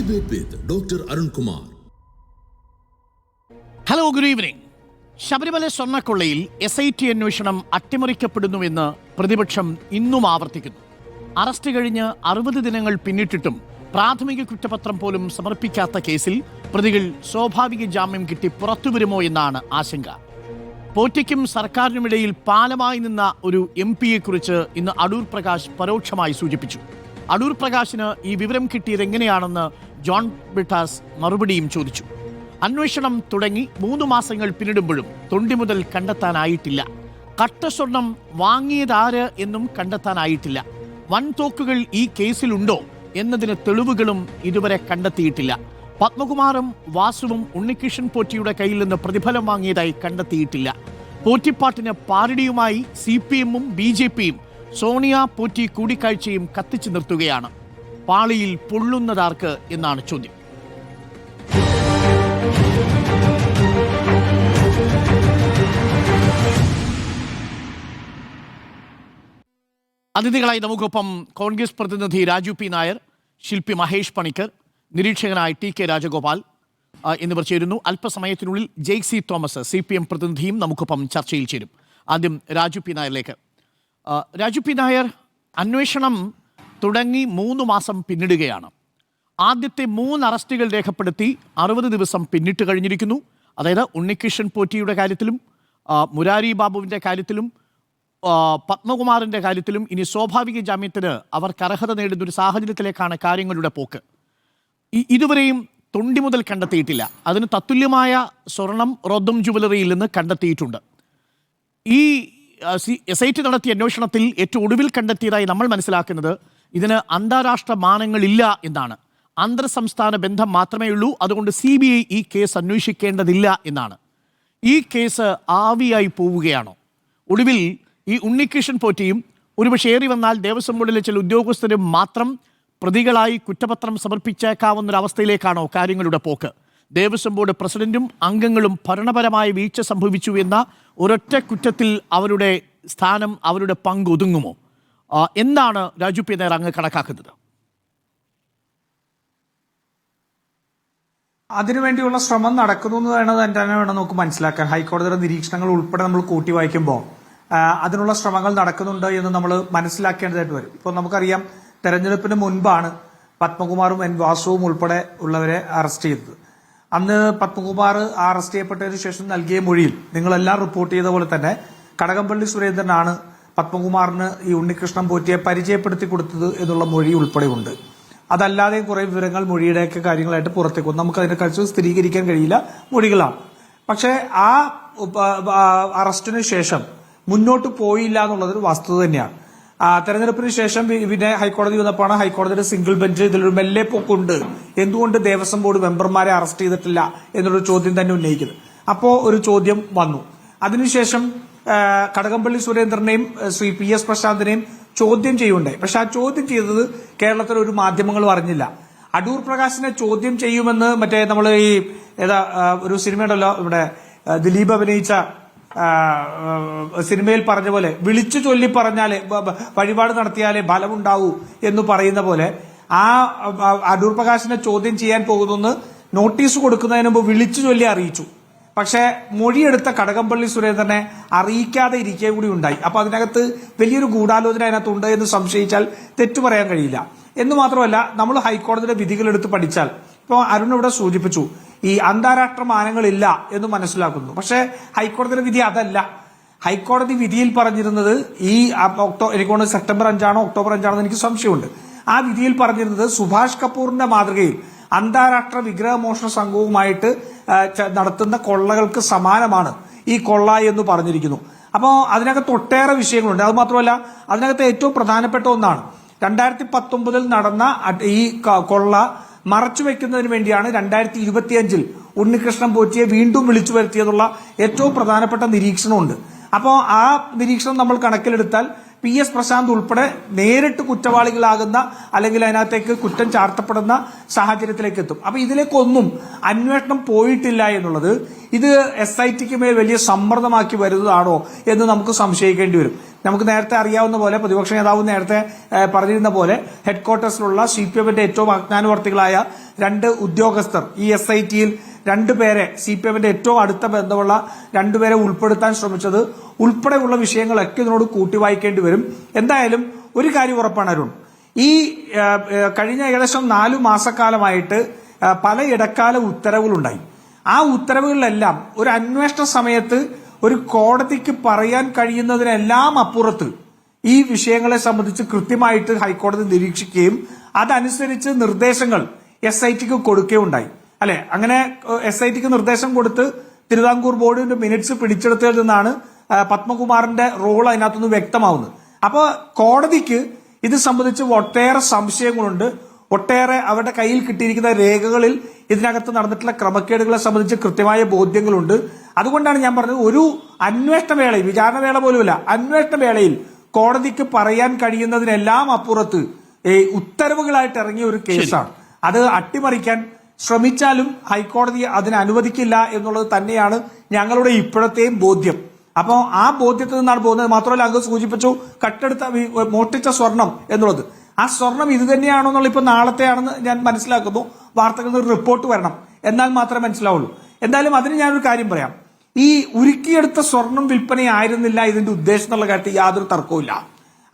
Debate with Dr. Arun Kumar. Hello, good evening. Sabarimala സ്വർണ്ണക്കൊള്ളയിൽ SIT അന്വേഷണം അട്ടിമറിക്കപ്പെടുന്നുവെന്ന് പ്രതിപക്ഷം ഇന്നും ആവർത്തിക്കുന്നു. അറസ്റ്റ് കഴിഞ്ഞ് 60 ദിനങ്ങൾ പിന്നിട്ടിട്ടും പ്രാഥമിക കുറ്റപത്രം പോലും സമർപ്പിക്കാത്ത കേസിൽ പ്രതികൾ സ്വാഭാവിക ജാമ്യം കിട്ടി പുറത്തുവരുമോ എന്നാണ് ആശങ്ക. പോറ്റിക്കും സർക്കാരിനുമിടയിൽ പാലമായി നിന്ന ഒരു MP യെക്കുറിച്ച് ഇന്ന് അടൂർ പ്രകാശ് പരോക്ഷമായി സൂചിപ്പിച്ചു. അടൂർ പ്രകാശിന് ഈ വിവരം കിട്ടിയത് എങ്ങനെയാണെന്ന് ജോൺ ബ്രിട്ടാസ് മറുപടിയും ചോദിച്ചു. അന്വേഷണം തുടങ്ങി 3 മാസങ്ങൾ പിന്നിടുമ്പോഴും തൊണ്ടി മുതൽ കണ്ടെത്താനായിട്ടില്ല. കട്ടസ്വർണം വാങ്ങിയതാര് എന്നും കണ്ടെത്താനായിട്ടില്ല. വൻതോക്കുകൾ ഈ കേസിലുണ്ടോ എന്നതിന് തെളിവുകളും ഇതുവരെ കണ്ടെത്തിയിട്ടില്ല. പത്മകുമാറും വാസുവും ഉണ്ണികൃഷ്ണൻ പോറ്റിയുടെ കയ്യിൽ നിന്ന് പ്രതിഫലം വാങ്ങിയതായി കണ്ടെത്തിയിട്ടില്ല. പോറ്റിപ്പാട്ടിന് പാരടിയുമായി CPM-ഉം BJP-യും സോണിയ പോറ്റി കൂടിക്കാഴ്ചയും കത്തിച്ചു നിർത്തുകയാണ്. പാളിയിൽ പൊള്ളുന്നതാർക്ക് എന്നാണ് ചോദ്യം. അതിഥികളായി നമുക്കൊപ്പം കോൺഗ്രസ് പ്രതിനിധി രാജു P. നായർ, ശില്പി മഹേഷ് പണിക്കർ, നിരീക്ഷകനായ TK രാജഗോപാൽ എന്നിവർ ചേരുന്നു. അല്പസമയത്തിനുള്ളിൽ ജെയ്സി തോമസ് CPM പ്രതിനിധിയും നമുക്കൊപ്പം ചർച്ചയിൽ ചേരും. ആദ്യം രാജു P. നായരിലേക്ക്. രാജു P. നായർ, അന്വേഷണം തുടങ്ങി 3 മാസം പിന്നിടുകയാണ്. ആദ്യത്തെ 3 അറസ്റ്റുകൾ രേഖപ്പെടുത്തി 60 ദിവസം പിന്നിട്ട് കഴിഞ്ഞിരിക്കുന്നു. അതായത് ഉണ്ണികൃഷ്ണൻ പോറ്റിയുടെ കാര്യത്തിലും മുരാരി ബാബുവിൻ്റെ കാര്യത്തിലും പത്മകുമാറിൻ്റെ കാര്യത്തിലും ഇനി സ്വാഭാവിക ജാമ്യത്തിന് അവർക്ക് അർഹത നേടുന്ന ഒരു സാഹചര്യത്തിലേക്കാണ് കാര്യങ്ങളുടെ പോക്ക്. ഇതുവരെയും തൊണ്ടി മുതൽ കണ്ടെത്തിയിട്ടില്ല. അതിന് തത്തുല്യമായ സ്വർണം റോദം ജുവലറിയിൽ നിന്ന് കണ്ടെത്തിയിട്ടുണ്ട്. ഈ SIT നടത്തിയ അന്വേഷണത്തിൽ ഏറ്റവും ഒടുവിൽ കണ്ടെത്തിയതായി നമ്മൾ മനസ്സിലാക്കുന്നത് ഇതിന് അന്താരാഷ്ട്ര മാനങ്ങളില്ല എന്നാണ്. അന്തർ സംസ്ഥാന ബന്ധം മാത്രമേ ഉള്ളൂ. അതുകൊണ്ട് CBI ഈ കേസ് അന്വേഷിക്കേണ്ടതില്ല എന്നാണ്. ഈ കേസ് ആവിയായി പോവുകയാണോ? ഒടുവിൽ ഈ ഉണ്ണികൃഷ്ണൻ പോറ്റിയും ഒരുപക്ഷെ ഏറി വന്നാൽ ദേവസ്വം ബോർഡിലെ ചില ഉദ്യോഗസ്ഥരും മാത്രം പ്രതികളായി കുറ്റപത്രം സമർപ്പിച്ചേക്കാവുന്നൊരവസ്ഥയിലേക്കാണോ കാര്യങ്ങളുടെ പോക്ക്? ദേവസ്വം ബോർഡ് പ്രസിഡന്റും അംഗങ്ങളും ഭരണപരമായ വീഴ്ച സംഭവിച്ചു എന്ന ഒരൊറ്റ കുറ്റത്തിൽ അവരുടെ സ്ഥാനം, അവരുടെ പങ്ക് ഒതുങ്ങുമോ? എന്താണ് രാജു P. നായർ അങ്ങ് കണക്കാക്കുന്നത്? അതിനുവേണ്ടിയുള്ള ശ്രമം നടക്കുന്നു എന്ന് വേണം നമുക്ക് മനസ്സിലാക്കാൻ. ഹൈക്കോടതിയുടെ നിരീക്ഷണങ്ങൾ ഉൾപ്പെടെ നമ്മൾ കൂട്ടി വായിക്കുമ്പോൾ അതിനുള്ള ശ്രമങ്ങൾ നടക്കുന്നുണ്ട് എന്ന് നമ്മൾ മനസ്സിലാക്കേണ്ടതായിട്ട് വരും. ഇപ്പോൾ നമുക്കറിയാം, തെരഞ്ഞെടുപ്പിന് മുൻപാണ് പത്മകുമാറും വാസുവും ഉൾപ്പെടെ ഉള്ളവരെ അറസ്റ്റ് ചെയ്തത്. അന്ന് പത്മകുമാർ അറസ്റ്റ് ചെയ്യപ്പെട്ടതിനു ശേഷം നൽകിയ മൊഴിയിൽ നിങ്ങളെല്ലാം റിപ്പോർട്ട് ചെയ്ത പോലെ തന്നെ കടകംപള്ളി സുരേന്ദ്രനാണ് പത്മകുമാറിന് ഈ ഉണ്ണികൃഷ്ണൻ പോറ്റിയെ പരിചയപ്പെടുത്തി കൊടുത്തത് എന്നുള്ള മൊഴി ഉൾപ്പെടെ ഉണ്ട്. അതല്ലാതെ കുറെ വിവരങ്ങൾ മൊഴിയുടെയൊക്കെ കാര്യങ്ങളായിട്ട് പുറത്തേക്ക് വന്നു. നമുക്ക് അതിനെക്കുറിച്ച് സ്ഥിരീകരിക്കാൻ കഴിയില്ല, മൊഴികളാണ്. പക്ഷേ ആ അറസ്റ്റിന് ശേഷം മുന്നോട്ട് പോയില്ല എന്നുള്ളതൊരു വസ്തുത തന്നെയാണ്. തെരഞ്ഞെടുപ്പിന് ശേഷം പിന്നെ ഹൈക്കോടതി വന്നപ്പോഴാണ് ഹൈക്കോടതിയുടെ സിംഗിൾ ബെഞ്ച് ഇതിലൊരു മെല്ലെ പോക്കുണ്ട്, എന്തുകൊണ്ട് ദേവസ്വം ബോർഡ് മെമ്പർമാരെ അറസ്റ്റ് ചെയ്തിട്ടില്ല എന്നുള്ളൊരു ചോദ്യം തന്നെ ഉന്നയിക്കുന്നത്. അപ്പോ ഒരു ചോദ്യം വന്നു. അതിനുശേഷം കടകംപള്ളി സുരേന്ദ്രനെയും ശ്രീ PS പ്രശാന്തിനെയും ചോദ്യം ചെയ്യുണ്ടായി. പക്ഷെ ആ ചോദ്യം ചെയ്തത് കേരളത്തിലെ ഒരു മാധ്യമങ്ങളും അറിഞ്ഞില്ല. അടൂർ പ്രകാശിനെ ചോദ്യം ചെയ്യുമെന്ന് മറ്റേ നമ്മൾ ഈ ഒരു സിനിമയുണ്ടല്ലോ, ഇവിടെ ദിലീപ് അഭിനയിച്ച സിനിമയിൽ പറഞ്ഞ പോലെ വിളിച്ചു ചൊല്ലി പറഞ്ഞാലേ വഴിപാട് നടത്തിയാലേ ഫലമുണ്ടാവൂ എന്ന് പറയുന്ന പോലെ ആ അടൂർ പ്രകാശിനെ ചോദ്യം ചെയ്യാൻ പോകുന്നെന്ന് നോട്ടീസ് കൊടുക്കുന്നതിന് മുമ്പ് വിളിച്ചു ചൊല്ലി അറിയിച്ചു. പക്ഷേ മൊഴിയെടുത്ത കടകംപള്ളി സുരേന്ദ്രനെ അറിയിക്കാതെ ഇരിക്കുക കൂടി ഉണ്ടായി. അപ്പൊ അതിനകത്ത് വലിയൊരു ഗൂഢാലോചന അതിനകത്തുണ്ട് എന്ന് സംശയിച്ചാൽ തെറ്റു പറയാൻ കഴിയില്ല. എന്ന് മാത്രമല്ല, നമ്മൾ ഹൈക്കോടതിയുടെ വിധികളെടുത്ത് പഠിച്ചാൽ, ഇപ്പോൾ അരുൺ ഇവിടെ സൂചിപ്പിച്ചു, ഈ അന്താരാഷ്ട്ര മാനങ്ങളില്ല എന്ന് മനസ്സിലാക്കുന്നു. പക്ഷേ ഹൈക്കോടതിയുടെ വിധി അതല്ല. ഹൈക്കോടതി വിധിയിൽ പറഞ്ഞിരുന്നത് ഈ എനിക്ക് സെപ്റ്റംബർ 5 ഒക്ടോബർ 5 എനിക്ക് സംശയമുണ്ട്. ആ വിധിയിൽ പറഞ്ഞിരുന്നത് സുഭാഷ് കപൂറിന്റെ മാതൃകയിൽ അന്താരാഷ്ട്ര വിഗ്രഹമോഷണ സംഘവുമായിട്ട് നടത്തുന്ന കൊള്ളകൾക്ക് സമാനമാണ് ഈ കൊള്ള എന്ന് പറഞ്ഞിരിക്കുന്നു. അപ്പോൾ അതിനകത്ത് ഒട്ടേറെ വിഷയങ്ങളുണ്ട്. അത് മാത്രമല്ല, അതിനകത്ത് ഏറ്റവും പ്രധാനപ്പെട്ട ഒന്നാണ് 2019 നടന്ന ഈ കൊള്ള മറച്ചുവെക്കുന്നതിന് വേണ്ടിയാണ് 2025 ഉണ്ണികൃഷ്ണൻ പോറ്റിയെ വീണ്ടും വിളിച്ചു വരുത്തിയതുള്ള ഏറ്റവും പ്രധാനപ്പെട്ട നിരീക്ഷണമുണ്ട്. അപ്പോൾ ആ നിരീക്ഷണം നമ്മൾ കണക്കിലെടുത്താൽ PS പ്രശാന്ത് ഉൾപ്പെടെ നേരിട്ട് കുറ്റവാളികളാകുന്ന അല്ലെങ്കിൽ അതിനകത്തേക്ക് കുറ്റം ചാർത്തപ്പെടുന്ന സാഹചര്യത്തിലേക്ക് എത്തും. അപ്പൊ ഇതിലേക്കൊന്നും അന്വേഷണം പോയിട്ടില്ല എന്നുള്ളത് ഇത് SITക്ക് മേൽ വലിയ സമ്മർദ്ദമാക്കി വരുന്നതാണോ എന്ന് നമുക്ക് സംശയിക്കേണ്ടി വരും. നമുക്ക് നേരത്തെ അറിയാവുന്ന പോലെ പ്രതിപക്ഷ നേതാവ് നേരത്തെ പറഞ്ഞിരുന്ന പോലെ ഹെഡ്ക്വാർട്ടേഴ്സിലുള്ള CPMന്റെ ഏറ്റവും അജ്ഞാനവർത്തികളായ 2 ഉദ്യോഗസ്ഥർ ഈ SITയിൽ 2 പേരെ CPMന്റെ ഏറ്റവും അടുത്ത ബന്ധമുള്ള 2 പേരെ ഉൾപ്പെടുത്താൻ ശ്രമിച്ചത് ഉൾപ്പെടെയുള്ള വിഷയങ്ങളൊക്കെ ഇതിനോട് കൂട്ടി വായിക്കേണ്ടി വരും. എന്തായാലും ഒരു കാര്യം ഉറപ്പാണ് അരുൺ, ഈ കഴിഞ്ഞ ഏകദേശം 4 മാസക്കാലമായിട്ട് പല ഇടക്കാല ഉത്തരവുകളുണ്ടായി. ആ ഉത്തരവുകളിലെല്ലാം ഒരു അന്വേഷണ സമയത്ത് ഒരു കോടതിക്ക് പറയാൻ കഴിയുന്നതിനെല്ലാം അപ്പുറത്ത് ഈ വിഷയങ്ങളെ സംബന്ധിച്ച് കൃത്യമായിട്ട് ഹൈക്കോടതി നിരീക്ഷിക്കുകയും അതനുസരിച്ച് നിർദ്ദേശങ്ങൾ SITക്ക് കൊടുക്കുകയുണ്ടായി. അല്ലെ, അങ്ങനെ SITക്ക് നിർദ്ദേശം കൊടുത്ത് തിരുവിതാംകൂർ ബോർഡിന്റെ മിനിറ്റ്സ് പിടിച്ചെടുത്തതിൽ നിന്നാണ് പത്മകുമാറിന്റെ റോൾ അതിനകത്തുനിന്ന് വ്യക്തമാവുന്നത്. അപ്പോൾ കോടതിക്ക് ഇത് സംബന്ധിച്ച് ഒട്ടേറെ സംശയങ്ങളുണ്ട്. ഒട്ടേറെ അവരുടെ കയ്യിൽ കിട്ടിയിരിക്കുന്ന രേഖകളിൽ ഇതിനകത്ത് നടന്നിട്ടുള്ള ക്രമക്കേടുകളെ സംബന്ധിച്ച് കൃത്യമായ ബോധ്യങ്ങളുണ്ട്. അതുകൊണ്ടാണ് ഞാൻ പറഞ്ഞത്, ഒരു അന്വേഷണ വേളയിൽ, വിചാരണ വേള പോലുമല്ല, അന്വേഷണ വേളയിൽ കോടതിക്ക് പറയാൻ കഴിയുന്നതിനെല്ലാം അപ്പുറത്ത് ഉത്തരവുകളായിട്ട് ഇറങ്ങിയ ഒരു കേസാണ്. അത് അട്ടിമറിക്കാൻ ശ്രമിച്ചാലും ഹൈക്കോടതി അതിന് അനുവദിക്കില്ല എന്നുള്ളത് തന്നെയാണ് ഞങ്ങളുടെ ഇപ്പോഴത്തെയും ബോധ്യം. അപ്പോൾ ആ ബോധ്യത്തിൽ നിന്നാണ് പോകുന്നത്. മാത്രമല്ല, അങ്ങ് സൂചിപ്പിച്ചു കട്ടെടുത്ത മോഷ്ടിച്ച സ്വർണം എന്നുള്ളത്. ആ സ്വർണം ഇത് തന്നെയാണോ എന്നുള്ള ഇപ്പൊ നാളത്തെയാണെന്ന് ഞാൻ മനസ്സിലാക്കുന്നു. വാർത്തകളിൽ നിന്ന് റിപ്പോർട്ട് വരണം, എന്നാൽ മാത്രമേ മനസ്സിലാവുള്ളൂ. എന്തായാലും അതിന് ഞാനൊരു കാര്യം പറയാം. ഈ ഉരുക്കിയെടുത്ത സ്വർണം വിൽപ്പനയായിരുന്നില്ല ഇതിന്റെ ഉദ്ദേശം എന്നുള്ള കാര്യത്തിൽ യാതൊരു തർക്കവുമില്ല.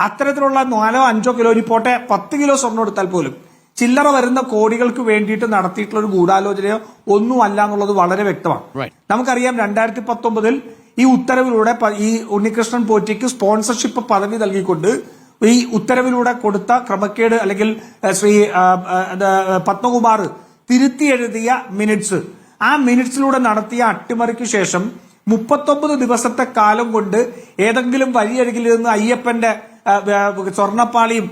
അത്തരത്തിലുള്ള 4-5 കിലോ, ഇനി പോട്ടെ 10 കിലോ സ്വർണം എടുത്താൽ പോലും ചില്ലറ വരുന്ന കോടികൾക്ക് വേണ്ടിയിട്ട് നടത്തിയിട്ടുള്ള ഒരു ഗൂഢാലോചനയോ ഒന്നും അല്ല എന്നുള്ളത് വളരെ വ്യക്തമാണ്. നമുക്കറിയാം 2019 ഈ ഉത്തരവിലൂടെ ഈ ഉണ്ണികൃഷ്ണൻ പോറ്റിക്ക് സ്പോൺസർഷിപ്പ് പദവി നൽകിക്കൊണ്ട് ഈ ഉത്തരവിലൂടെ കൊടുത്ത ക്രമക്കേട് അല്ലെങ്കിൽ ശ്രീ പത്മകുമാർ തിരുത്തി എഴുതിയ മിനിറ്റ്സ്, ആ മിനിറ്റ്സിലൂടെ നടത്തിയ അട്ടിമറിക്ക് ശേഷം 39 ദിവസത്തെ കാലം കൊണ്ട് ഏതെങ്കിലും വഴിയരികിൽ നിന്ന് അയ്യപ്പന്റെ സ്വർണ്ണപ്പാളിയും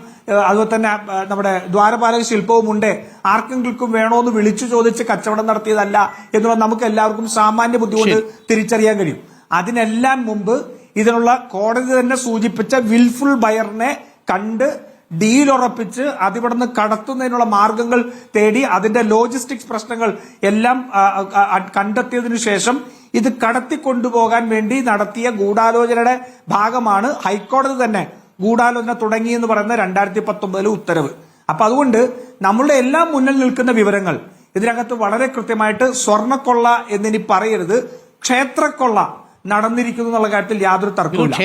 അതുപോലെ തന്നെ നമ്മുടെ ദ്വാരപാലക ശില്പവും ഉണ്ട്, ആർക്കെങ്കിലും വേണോന്ന് വിളിച്ചു ചോദിച്ച് കച്ചവടം നടത്തിയതല്ല എന്നുള്ളത് നമുക്ക് എല്ലാവർക്കും സാമാന്യ ബുദ്ധി കൊണ്ട് തിരിച്ചറിയാൻ കഴിയും. അതിനെല്ലാം മുമ്പ് ഇതിനുള്ള കോടതി തന്നെ സൂചിപ്പിച്ച വിൽഫുൾ ബയറിനെ കണ്ട് ഡീൽ ഉറപ്പിച്ച് അതിവിടുന്ന് കടത്തുന്നതിനുള്ള മാർഗങ്ങൾ തേടി അതിന്റെ ലോജിസ്റ്റിക്സ് പ്രശ്നങ്ങൾ എല്ലാം കണ്ടെത്തിയതിനു ശേഷം ഇത് കടത്തിക്കൊണ്ടുപോകാൻ വേണ്ടി നടത്തിയ ഗൂഢാലോചനയുടെ ഭാഗമാണ് ഹൈക്കോടതി തന്നെ ഗൂഢാലോചന തുടങ്ങിയെന്ന് പറയുന്ന 2019 ഉത്തരവ്. അപ്പൊ അതുകൊണ്ട് നമ്മളുടെ എല്ലാം മുന്നിൽ നിൽക്കുന്ന വിവരങ്ങൾ ഇതിനകത്ത് വളരെ കൃത്യമായിട്ട് സ്വർണ്ണക്കൊള്ള എന്നിനി പറയരുത്, ക്ഷേത്രക്കൊള്ള നടന്നിരിക്കുന്നു എന്നുള്ള കാര്യത്തിൽ യാതൊരു തർക്കവുമില്ല.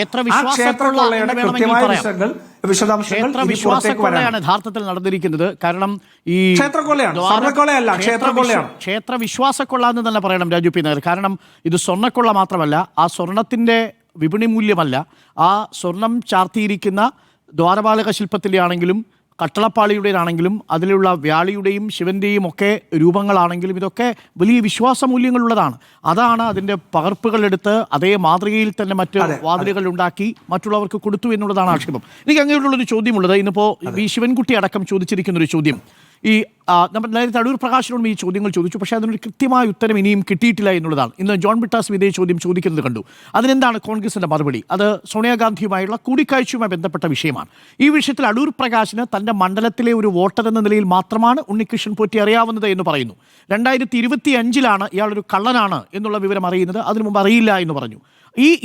ക്ഷേത്രക്കൊള്ളയുടെ കൃത്യമായ വിശദാംശങ്ങൾ യഥാർത്ഥത്തിൽ നടന്നിരിക്കുന്നത്. കാരണം ഈ ക്ഷേത്രക്കൊള്ളയാണ്, സ്വർണ്ണക്കൊള്ളയല്ല, ക്ഷേത്രക്കൊള്ളയാണ്. ക്ഷേത്ര വിശ്വാസക്കൊള്ള എന്ന് തന്നെ പറയണം രാജു പി നായർ. കാരണം ഇത് സ്വർണ്ണക്കൊള്ള മാത്രമല്ല, ആ സ്വർണത്തിന്റെ വിപണി മൂല്യമല്ല, ആ സ്വർണം ചാർത്തിയിരിക്കുന്ന ദ്വാരപാലക ശില്പത്തിലെ ആണെങ്കിലും കട്ടളപ്പാളിയുടേതാണെങ്കിലും അതിലുള്ള വ്യാളിയുടെയും ശിവന്റെയും ഒക്കെ രൂപങ്ങളാണെങ്കിലും ഇതൊക്കെ വലിയ വിശ്വാസമൂല്യങ്ങളുള്ളതാണ്. അതാണ് അതിന്റെ പകർപ്പുകളെടുത്ത് അതേ മാതൃകയിൽ തന്നെ മറ്റ് വാതിലുകൾ ഉണ്ടാക്കി മറ്റുള്ളവർക്ക് കൊടുത്തു എന്നുള്ളതാണ് ആക്ഷേപം. എനിക്ക് അങ്ങനെയുള്ളൊരു ചോദ്യമുള്ളത്, ഇന്നിപ്പോ ഈ ശിവൻകുട്ടി അടക്കം ചോദിച്ചിരിക്കുന്ന ഒരു ചോദ്യം, ഈ നമ്മൾ നേരത്തെ അടൂർ പ്രകാശിനോടും ഈ ചോദ്യങ്ങൾ ചോദിച്ചു, പക്ഷേ അതിനൊരു കൃത്യമായ ഉത്തരം ഇനിയും കിട്ടിയിട്ടില്ല എന്നുള്ളതാണ്. ഇന്ന് ജോൺ ബ്രിട്ടാസ് ഇതേ ചോദ്യം ചോദിക്കുന്നത് കണ്ടു. അതിനെന്താണ് കോൺഗ്രസിന്റെ മറുപടി? അത് സോണിയാഗാന്ധിയുമായുള്ള കൂടിക്കാഴ്ചയുമായി ബന്ധപ്പെട്ട വിഷയമാണ്. ഈ വിഷയത്തിൽ അടൂർ പ്രകാശിന് തന്റെ മണ്ഡലത്തിലെ ഒരു വോട്ടർ എന്ന നിലയിൽ മാത്രമാണ് ഉണ്ണികൃഷ്ണൻ പോറ്റി അറിയാവുന്നത് എന്ന് പറയുന്നു. 2025 ഇയാളൊരു കള്ളനാണ് എന്നുള്ള വിവരം അറിയുന്നത്, അതിനു മുമ്പ് അറിയില്ല എന്ന് പറഞ്ഞു.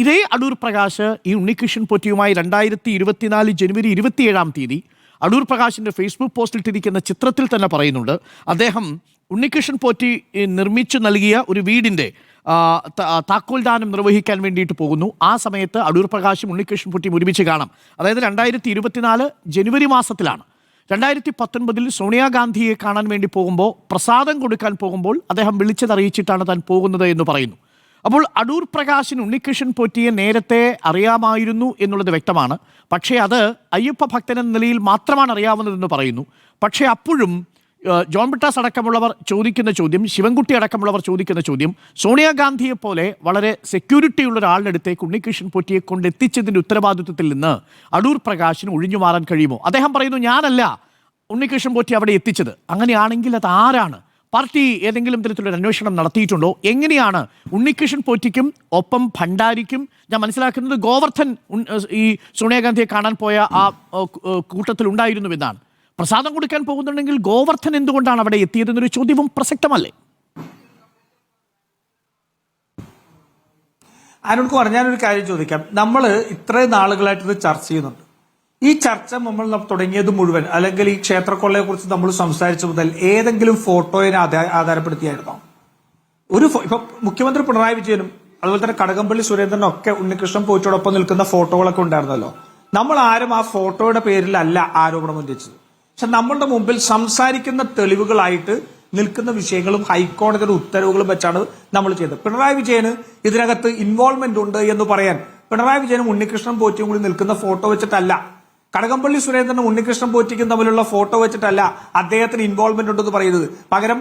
ഇതേ അടൂർ പ്രകാശ് ഈ ഉണ്ണികൃഷ്ണൻ പോറ്റിയുമായി 2024 ജനുവരി 27 അടൂർ പ്രകാശിന്റെ ഫേസ്ബുക്ക് പോസ്റ്റിൽ ഇട്ടിരിക്കുന്ന ചിത്രത്തിൽ തന്നെ പറയുന്നുണ്ട്, അദ്ദേഹം ഉണ്ണികൃഷ്ണൻ പോറ്റി നിർമ്മിച്ചു നൽകിയ ഒരു വീടിന്റെ താക്കോൽദാനം നിർവഹിക്കാൻ വേണ്ടിയിട്ട് പോകുന്നു. ആ സമയത്ത് അടൂർ പ്രകാശും ഉണ്ണികൃഷ്ണൻ പോറ്റിയും ഒരുമിച്ച് കാണാം. അതായത് 2024 ജനുവരി മാസത്തിലാണ്. 2019 സോണിയാഗാന്ധിയെ കാണാൻ വേണ്ടി പോകുമ്പോൾ, പ്രസാദം കൊടുക്കാൻ പോകുമ്പോൾ അദ്ദേഹം വിളിച്ചതറിയിച്ചിട്ടാണ് താൻ പോകുന്നത് എന്ന് പറയുന്നു. അപ്പോൾ അടൂർ പ്രകാശിന് ഉണ്ണികൃഷ്ണൻ പോറ്റിയെ നേരത്തെ അറിയാമായിരുന്നു എന്നുള്ളത് വ്യക്തമാണ്. പക്ഷേ അത് അയ്യപ്പ ഭക്തൻ എന്ന നിലയിൽ മാത്രമാണ് അറിയാവുന്നതെന്ന് പറയുന്നു. പക്ഷേ അപ്പോഴും ജോൺ ബ്രിട്ടാസ് അടക്കമുള്ളവർ ചോദിക്കുന്ന ചോദ്യം, ശിവൻകുട്ടി അടക്കമുള്ളവർ ചോദിക്കുന്ന ചോദ്യം, സോണിയാഗാന്ധിയെ പോലെ വളരെ സെക്യൂരിറ്റിയുള്ള ഒരാളുടെ അടുത്തേക്ക് ഉണ്ണികൃഷ്ണൻ പോറ്റിയെ കൊണ്ടെത്തിച്ചതിൻ്റെ ഉത്തരവാദിത്വത്തിൽ നിന്ന് അടൂർ പ്രകാശിന് ഒഴിഞ്ഞു മാറാൻ കഴിയുമോ? അദ്ദേഹം പറയുന്നു, ഞാനല്ല ഉണ്ണികൃഷ്ണൻ പോറ്റി അവിടെ എത്തിച്ചത്. അങ്ങനെയാണെങ്കിൽ അത് ആരാണ്? പാർട്ടി ഏതെങ്കിലും തരത്തിലൊരു അന്വേഷണം നടത്തിയിട്ടുണ്ടോ? എങ്ങനെയാണ് ഉണ്ണികൃഷ്ണൻ പോറ്റിക്കും ഒപ്പം ഭണ്ഡാരിക്കും, ഞാൻ മനസ്സിലാക്കുന്നത് ഗോവർദ്ധൻ ഈ സോണിയാഗാന്ധിയെ കാണാൻ പോയ ആ കൂട്ടത്തിൽ ഉണ്ടായിരുന്നുവെന്നാണ്. പ്രസാദം കൊടുക്കാൻ പോകുന്നുണ്ടെങ്കിൽ ഗോവർദ്ധൻ എന്തുകൊണ്ടാണ് അവിടെ എത്തിയതെന്നൊരു ചോദ്യവും പ്രസക്തമല്ലേ? അരുൺകുമാർ, ഞാനൊരു കാര്യം ചോദിക്കാം. നമ്മൾ ഇത്രയും നാളുകളായിട്ട് ഇത് ചർച്ച ചെയ്യുന്നുണ്ട്. ഈ ചർച്ച നമ്മൾ തുടങ്ങിയത് മുഴുവൻ, അല്ലെങ്കിൽ ഈ ക്ഷേത്രക്കൊള്ളയെ കുറിച്ച് നമ്മൾ സംസാരിച്ച മുതൽ ഏതെങ്കിലും ഫോട്ടോയെ ആധാരപ്പെടുത്തിയായിരുന്നോ? ഇപ്പൊ മുഖ്യമന്ത്രി പിണറായി വിജയനും അതുപോലെ തന്നെ കടകംപള്ളി സുരേന്ദ്രനും ഒക്കെ ഉണ്ണികൃഷ്ണൻ പോറ്റിയോടൊപ്പം നിൽക്കുന്ന ഫോട്ടോകളൊക്കെ ഉണ്ടായിരുന്നല്ലോ. നമ്മൾ ആരും ആ ഫോട്ടോയുടെ പേരിലല്ല ആരോപണം ഉന്നയിച്ചത്. പക്ഷെ നമ്മളുടെ മുമ്പിൽ സംസാരിക്കുന്ന തെളിവുകളായിട്ട് നിൽക്കുന്ന വിഷയങ്ങളും ഹൈക്കോടതിയുടെ ഉത്തരവുകളും വെച്ചാണ് നമ്മൾ ചെയ്തത്. പിണറായി വിജയന് ഇതിനകത്ത് ഇൻവോൾവ്മെന്റ് ഉണ്ട് എന്ന് പറയാൻ പിണറായി വിജയനും ഉണ്ണികൃഷ്ണൻ പോറ്റിയും കൂടി നിൽക്കുന്ന ഫോട്ടോ വെച്ചിട്ടല്ല, കടകംപള്ളി സുരേന്ദ്രനും ഉണ്ണികൃഷ്ണൻ പോറ്റിക്കും തമ്മിലുള്ള ഫോട്ടോ വെച്ചിട്ടല്ല അദ്ദേഹത്തിന് ഇൻവോൾവ്മെന്റ് ഉണ്ടെന്ന് പറയുന്നത്. പകരം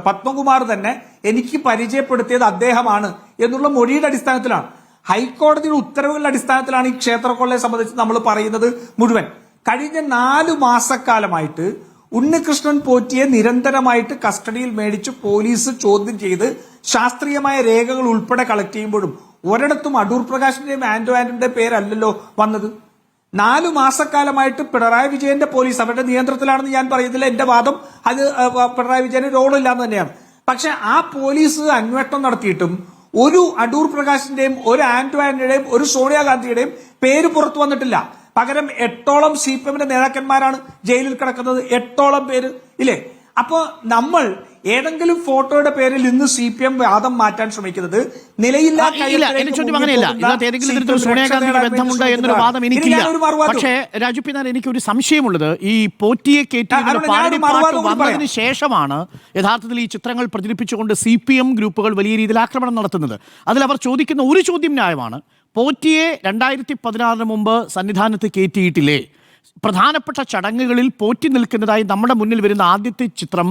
പത്മകുമാർ തന്നെ എനിക്ക് പരിചയപ്പെടുത്തിയത് അദ്ദേഹമാണ് എന്നുള്ള മൊഴിയുടെ അടിസ്ഥാനത്തിലാണ്, ഹൈക്കോടതിയുടെ ഉത്തരവുകളുടെ അടിസ്ഥാനത്തിലാണ് ഈ ക്ഷേത്രക്കൊള്ളയെ സംബന്ധിച്ച് നമ്മൾ പറയുന്നത് മുഴുവൻ. കഴിഞ്ഞ 4 മാസക്കാലമായിട്ട് ഉണ്ണികൃഷ്ണൻ പോറ്റിയെ നിരന്തരമായിട്ട് കസ്റ്റഡിയിൽ മേടിച്ച് പോലീസ് ചോദ്യം ചെയ്ത് ശാസ്ത്രീയമായ രേഖകൾ ഉൾപ്പെടെ കളക്ട് ചെയ്യുമ്പോഴും ഒരിടത്തും അടൂർ പ്രകാശിന്റെയും ആന്റോ ആന്റണിയുടെ പേരല്ലല്ലോ വന്നത്. 4 മാസക്കാലമായിട്ട് പിണറായി വിജയന്റെ പോലീസ് അവരുടെ നിയന്ത്രണത്തിലാണെന്ന് ഞാൻ പറയുന്നില്ല. എന്റെ വാദം അത് പിണറായി വിജയന് റോളില്ലാന്ന് തന്നെയാണ്. പക്ഷെ ആ പോലീസ് അന്വേഷണം നടത്തിയിട്ടും ഒരു അടൂർ പ്രകാശിന്റെയും ഒരു ആന്റോ ആന്റണിയുടെയും ഒരു സോണിയാഗാന്ധിയുടെയും പേര് പുറത്തു വന്നിട്ടില്ല. പകരം 8ഓളം CPM നേതാക്കന്മാരാണ് ജയിലിൽ കിടക്കുന്നത്. 8ഓളം പേര് ഇല്ലേ? അപ്പോ നമ്മൾ ഏതെങ്കിലും ഫോട്ടോയുടെ പേരിൽ ഇന്ന് CPM വാദം മാറ്റാൻ ശ്രമിക്കുന്നത് ബന്ധമുണ്ട് എന്നൊരു വാദം എനിക്കില്ല. പക്ഷേ രാജു പിന്നാർ, എനിക്കൊരു സംശയമുള്ളത്, ഈ പോറ്റിയെ വന്നതിന് ശേഷമാണ് യഥാർത്ഥത്തിൽ ഈ ചിത്രങ്ങൾ പ്രചരിപ്പിച്ചുകൊണ്ട് CPM ഗ്രൂപ്പുകൾ വലിയ രീതിയിൽ ആക്രമണം നടത്തുന്നത്. അതിൽ അവർ ചോദിക്കുന്ന ഒരു ചോദ്യം ന്യായമാണ്. പോറ്റിയെ 2016 മുമ്പ് സന്നിധാനത്ത് കയറ്റിയിട്ടില്ലേ? പ്രധാനപ്പെട്ട ചടങ്ങുകളിൽ പോറ്റി നിൽക്കുന്നതായി നമ്മുടെ മുന്നിൽ വരുന്ന ആദ്യത്തെ ചിത്രം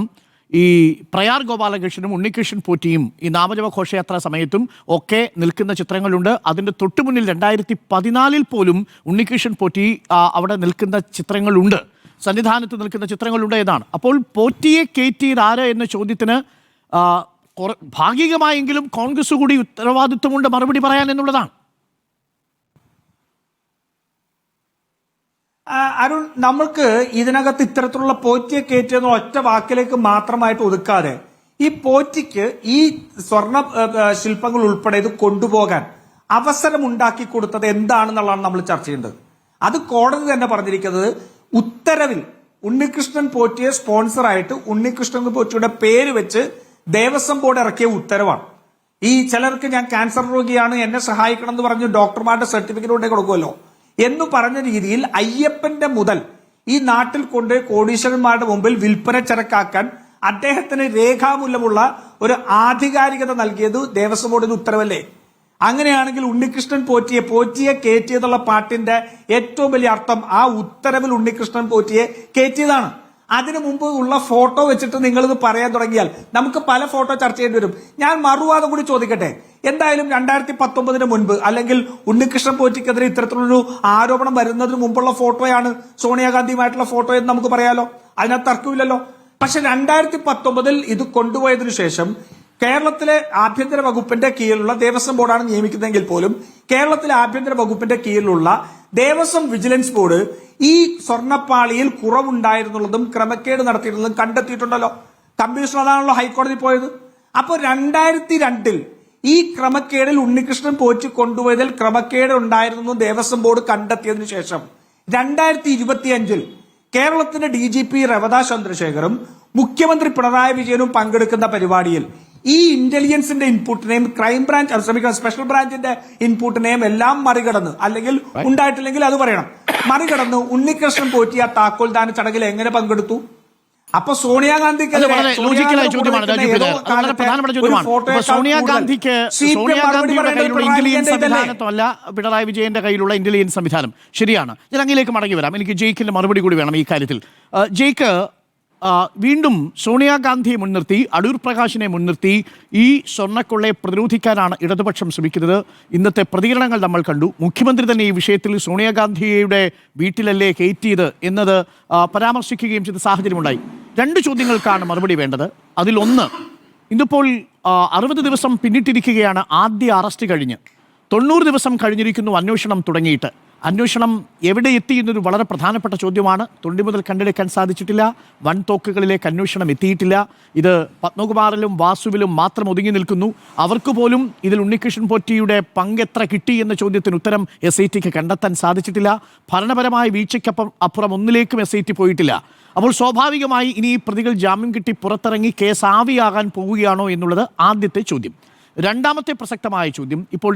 ഈ പ്രയാർ ഗോപാലകൃഷ്ണനും ഉണ്ണികൃഷ്ണൻ പോറ്റിയും ഈ നാമജപ ഘോഷയാത്രാ സമയത്തും ഒക്കെ നിൽക്കുന്ന ചിത്രങ്ങളുണ്ട്. അതിൻ്റെ തൊട്ടുമുന്നിൽ 2014 പോലും ഉണ്ണികൃഷ്ണൻ പോറ്റി അവിടെ നിൽക്കുന്ന ചിത്രങ്ങളുണ്ട്, സന്നിധാനത്ത് നിൽക്കുന്ന ചിത്രങ്ങളുണ്ട് എന്നാണ്. അപ്പോൾ പോറ്റിയെ കയറ്റിയത് ആര് എന്ന ചോദ്യത്തിന് ഭാഗികമായെങ്കിലും കോൺഗ്രസ് കൂടി ഉത്തരവാദിത്വമുണ്ട് മറുപടി പറയാൻ എന്നുള്ളതാണ്. അരുൺ, നമ്മൾക്ക് ഇതിനകത്ത് ഇത്തരത്തിലുള്ള പോറ്റിയെ കയറ്റിയെന്ന ഒറ്റ വാക്കിലേക്ക് മാത്രമായിട്ട് ഒതുക്കാതെ ഈ പോറ്റിക്ക് ഈ സ്വർണ്ണ ശില്പങ്ങൾ ഉൾപ്പെടെ ഇത് കൊണ്ടുപോകാൻ അവസരമുണ്ടാക്കി കൊടുത്തത് എന്താണെന്നുള്ളതാണ് നമ്മൾ ചർച്ച ചെയ്യേണ്ടത്. അത് കോടതി തന്നെ പറഞ്ഞിരിക്കുന്നത് ഉത്തരവിൽ ഉണ്ണികൃഷ്ണൻ പോറ്റിയെ സ്പോൺസറായിട്ട് ഉണ്ണികൃഷ്ണൻ പോറ്റിയുടെ പേര് വെച്ച് ദേവസ്വം ബോർഡ് ഇറക്കിയ ഉത്തരവാണ്. ഈ ചിലർക്ക് ഞാൻ ക്യാൻസർ രോഗിയാണ്, എന്നെ സഹായിക്കണം എന്ന് പറഞ്ഞു ഡോക്ടർമാരുടെ സർട്ടിഫിക്കറ്റ് കൊണ്ടേ കൊടുക്കുമല്ലോ എന്ന് പറഞ്ഞ രീതിയിൽ അയ്യപ്പന്റെ മുതൽ ഈ നാട്ടിൽ കൊണ്ട് കോടീശ്വരന്മാരുടെ മുമ്പിൽ വിൽപ്പന ചരക്കാക്കാൻ അദ്ദേഹത്തിന് രേഖാമൂലമുള്ള ഒരു ആധികാരികത നൽകിയത് ദേവസ്വം ബോർഡിന്റെ ഉത്തരവല്ലേ? അങ്ങനെയാണെങ്കിൽ ഉണ്ണികൃഷ്ണൻ പോറ്റിയെ കയറ്റിയെന്നുള്ള പാട്ടിന്റെ ഏറ്റവും വലിയ അർത്ഥം ആ ഉത്തരവിൽ ഉണ്ണികൃഷ്ണൻ പോറ്റിയെ കയറ്റിയതാണ്. അതിനു മുമ്പ് ഉള്ള ഫോട്ടോ വെച്ചിട്ട് നിങ്ങളിത് പറയാൻ തുടങ്ങിയാൽ നമുക്ക് പല ഫോട്ടോ ചർച്ച ചെയ്യേണ്ടി വരും. ഞാൻ മറുവാദം കൂടി ചോദിക്കട്ടെ. എന്തായാലും 2019 മുൻപ് അല്ലെങ്കിൽ ഉണ്ണികൃഷ്ണൻ പോറ്റിക്കെതിരെ ഇത്തരത്തിലൊരു ആരോപണം വരുന്നതിന് മുമ്പുള്ള ഫോട്ടോയാണ് സോണിയാഗാന്ധിയുമായിട്ടുള്ള ഫോട്ടോ എന്ന് നമുക്ക് പറയാലോ, അതിനകത്ത് തർക്കമില്ലല്ലോ. പക്ഷെ 2019 ഇത് കൊണ്ടുപോയതിനു ശേഷം കേരളത്തിലെ ആഭ്യന്തര വകുപ്പിന്റെ കീഴിലുള്ള ദേവസ്വം ബോർഡാണ് നിയമിക്കുന്നതെങ്കിൽ പോലും കേരളത്തിലെ ആഭ്യന്തര വകുപ്പിന്റെ കീഴിലുള്ള ദേവസ്വം വിജിലൻസ് ബോർഡ് ഈ സ്വർണ്ണപ്പാളിയിൽ കുറവുണ്ടായിരുന്നുള്ളതും ക്രമക്കേട് നടത്തിയിരുന്നതും കണ്ടെത്തിയിട്ടുണ്ടല്ലോ. കമ്മീഷൻ അതാണല്ലോ ഹൈക്കോടതി പോയത്. അപ്പോൾ 2002 ഈ ക്രമക്കേടിൽ ഉണ്ണികൃഷ്ണൻ പോറ്റി കൊണ്ടുപോയതിൽ ക്രമക്കേട് ഉണ്ടായിരുന്നു ദേവസ്വം ബോർഡ് കണ്ടെത്തിയതിനു ശേഷം 2025 കേരളത്തിന്റെ DGP റവദ ചന്ദ്രശേഖറും മുഖ്യമന്ത്രി പിണറായി വിജയനും പങ്കെടുക്കുന്ന പരിപാടിയിൽ ഈ ഇന്റലിജൻസിന്റെ ഇൻപുട്ടിനെയും സ്പെഷ്യൽ ബ്രാഞ്ചിന്റെ ഇൻപുട്ടിനെയും എല്ലാം മറികടന്ന്, അല്ലെങ്കിൽ ഉണ്ടായിട്ടില്ലെങ്കിൽ അത് പറയണം, മറികടന്ന് ഉണ്ണികൃഷ്ണൻ പോറ്റി ആ താക്കോൽദാന ചടങ്ങിൽ എങ്ങനെ പങ്കെടുത്തു? അപ്പൊ സോണിയാഗാന്ധിക്ക് ഇന്റലിജൻസ് സംവിധാനത്തല്ല പിണറായി വിജയന്റെ കയ്യിലുള്ള ഇന്റലിജൻസ് സംവിധാനം ശരിയാണ്. ഞാൻ അങ്ങിലേക്ക് മടങ്ങി വരാം. എനിക്ക് ജയിക്കിന്റെ മറുപടി കൂടി വേണം ഈ കാര്യത്തിൽ. ജയിക്ക്, വീണ്ടും സോണിയാഗാന്ധിയെ മുൻനിർത്തി, അടൂർ പ്രകാശിനെ മുൻനിർത്തി ഈ സ്വർണ്ണക്കൊള്ളയെ പ്രതിരോധിക്കാനാണ് ഇടതുപക്ഷം ശ്രമിക്കുന്നത്. ഇന്നത്തെ പ്രതികരണങ്ങൾ നമ്മൾ കണ്ടു. മുഖ്യമന്ത്രി തന്നെ ഈ വിഷയത്തിൽ സോണിയാഗാന്ധിയുടെ വീട്ടിലല്ലേ കയറ്റിയത് എന്നത് പരാമർശിക്കുകയും ചെയ്ത സാഹചര്യമുണ്ടായി. 2 ചോദ്യങ്ങൾക്കാണ് മറുപടി വേണ്ടത്. അതിലൊന്ന്, ഇന്നിപ്പോൾ 60 ദിവസം പിന്നിട്ടിരിക്കുകയാണ് ആദ്യ അറസ്റ്റ് കഴിഞ്ഞ്. 90 ദിവസം കഴിഞ്ഞിരിക്കുന്നു അന്വേഷണം തുടങ്ങിയിട്ട്. അന്വേഷണം എവിടെ എത്തി എന്നൊരു വളരെ പ്രധാനപ്പെട്ട ചോദ്യമാണ്. തൊണ്ടി മുതൽ കണ്ടെടുക്കാൻ സാധിച്ചിട്ടില്ല. വൻ തോക്കുകളിലേക്ക് അന്വേഷണം എത്തിയിട്ടില്ല. ഇത് പത്മകുമാറിലും വാസുവിലും മാത്രം ഒതുങ്ങി നിൽക്കുന്നു. അവർക്ക് പോലും ഇതിൽ ഉണ്ണികൃഷ്ണൻ പോറ്റിയുടെ പങ്കെത്ര കിട്ടി എന്ന ചോദ്യത്തിന് ഉത്തരം SITക്ക് കണ്ടെത്താൻ സാധിച്ചിട്ടില്ല. ഭരണപരമായ വീഴ്ചയ്ക്കപ്പം അപ്പുറം ഒന്നിലേക്കും SIT പോയിട്ടില്ല. അപ്പോൾ സ്വാഭാവികമായി ഇനി ഈ പ്രതികൾ ജാമ്യം കിട്ടി പുറത്തിറങ്ങി കേസ് ആവിയാകാൻ പോവുകയാണോ എന്നുള്ളത് ആദ്യത്തെ ചോദ്യം. രണ്ടാമത്തെ പ്രസക്തമായ ചോദ്യം ഇപ്പോൾ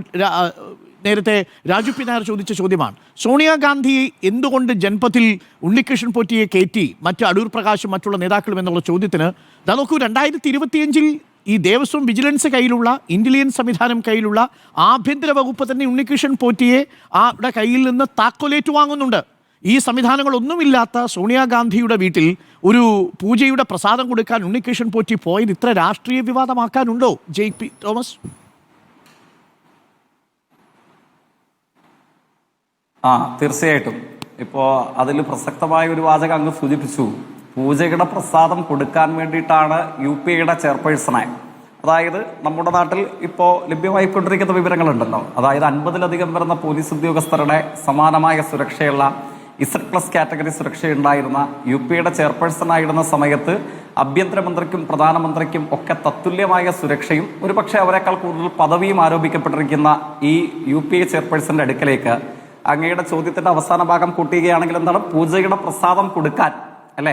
നേരത്തെ രാജു പി നായർ ചോദിച്ച ചോദ്യമാണ്. സോണിയാഗാന്ധി എന്തുകൊണ്ട് ജൻപത്തിൽ ഉണ്ണികൃഷ്ണൻ പോറ്റിയെ കയറ്റി, മറ്റ് അടൂർ പ്രകാശും മറ്റുള്ള നേതാക്കളും എന്നുള്ള ചോദ്യത്തിന് നോക്കൂ, 2025 ഈ ദേവസ്വം വിജിലൻസ് കയ്യിലുള്ള, ഇന്റലിജൻസ് സംവിധാനം കയ്യിലുള്ള ആഭ്യന്തര വകുപ്പ് തന്നെ ഉണ്ണികൃഷ്ണൻ പോറ്റിയെ ആടെ കയ്യിൽ നിന്ന് താക്കോലേറ്റ് വാങ്ങുന്നുണ്ട്. ഈ സംവിധാനങ്ങളൊന്നുമില്ലാത്ത സോണിയാഗാന്ധിയുടെ വീട്ടിൽ ഒരു പൂജയുടെ പ്രസാദം കൊടുക്കാൻ ഉണ്ണികൃഷ്ണൻ പോറ്റി പോയത് ഇത്ര രാഷ്ട്രീയ വിവാദമാക്കാനുണ്ടോ JP തോമസ്? തീർച്ചയായിട്ടും. ഇപ്പോൾ അതിൽ പ്രസക്തമായ ഒരു വാചകം അങ്ങ് സൂചിപ്പിച്ചു. പൂജയുടെ പ്രസാദം കൊടുക്കാൻ വേണ്ടിയിട്ടാണ് UPAയുടെ ചെയർപേഴ്സണായി, അതായത് നമ്മുടെ നാട്ടിൽ ഇപ്പോൾ ലഭ്യമായിക്കൊണ്ടിരിക്കുന്ന വിവരങ്ങളുണ്ടല്ലോ, അതായത് 50-ലധികം വരുന്ന പോലീസ് ഉദ്യോഗസ്ഥരുടെ സമാനമായ സുരക്ഷയുള്ള Z+ കാറ്റഗറി സുരക്ഷയുണ്ടായിരുന്ന UPAയുടെ ചെയർപേഴ്സണായിരുന്ന സമയത്ത് ആഭ്യന്തരമന്ത്രിക്കും പ്രധാനമന്ത്രിക്കും ഒക്കെ തത്തുല്യമായ സുരക്ഷയും ഒരുപക്ഷെ അവരെക്കാൾ കൂടുതൽ പദവിയും ആരോപിക്കപ്പെട്ടിരിക്കുന്ന ഈ UPA ചെയർപേഴ്സന്റെ അടുക്കലേക്ക് അങ്ങയുടെ ചോദ്യത്തിന്റെ അവസാന ഭാഗം കൂട്ടുകയാണെങ്കിൽ എന്താണ്, പൂജയുടെ പ്രസാദം കൊടുക്കാൻ അല്ലെ,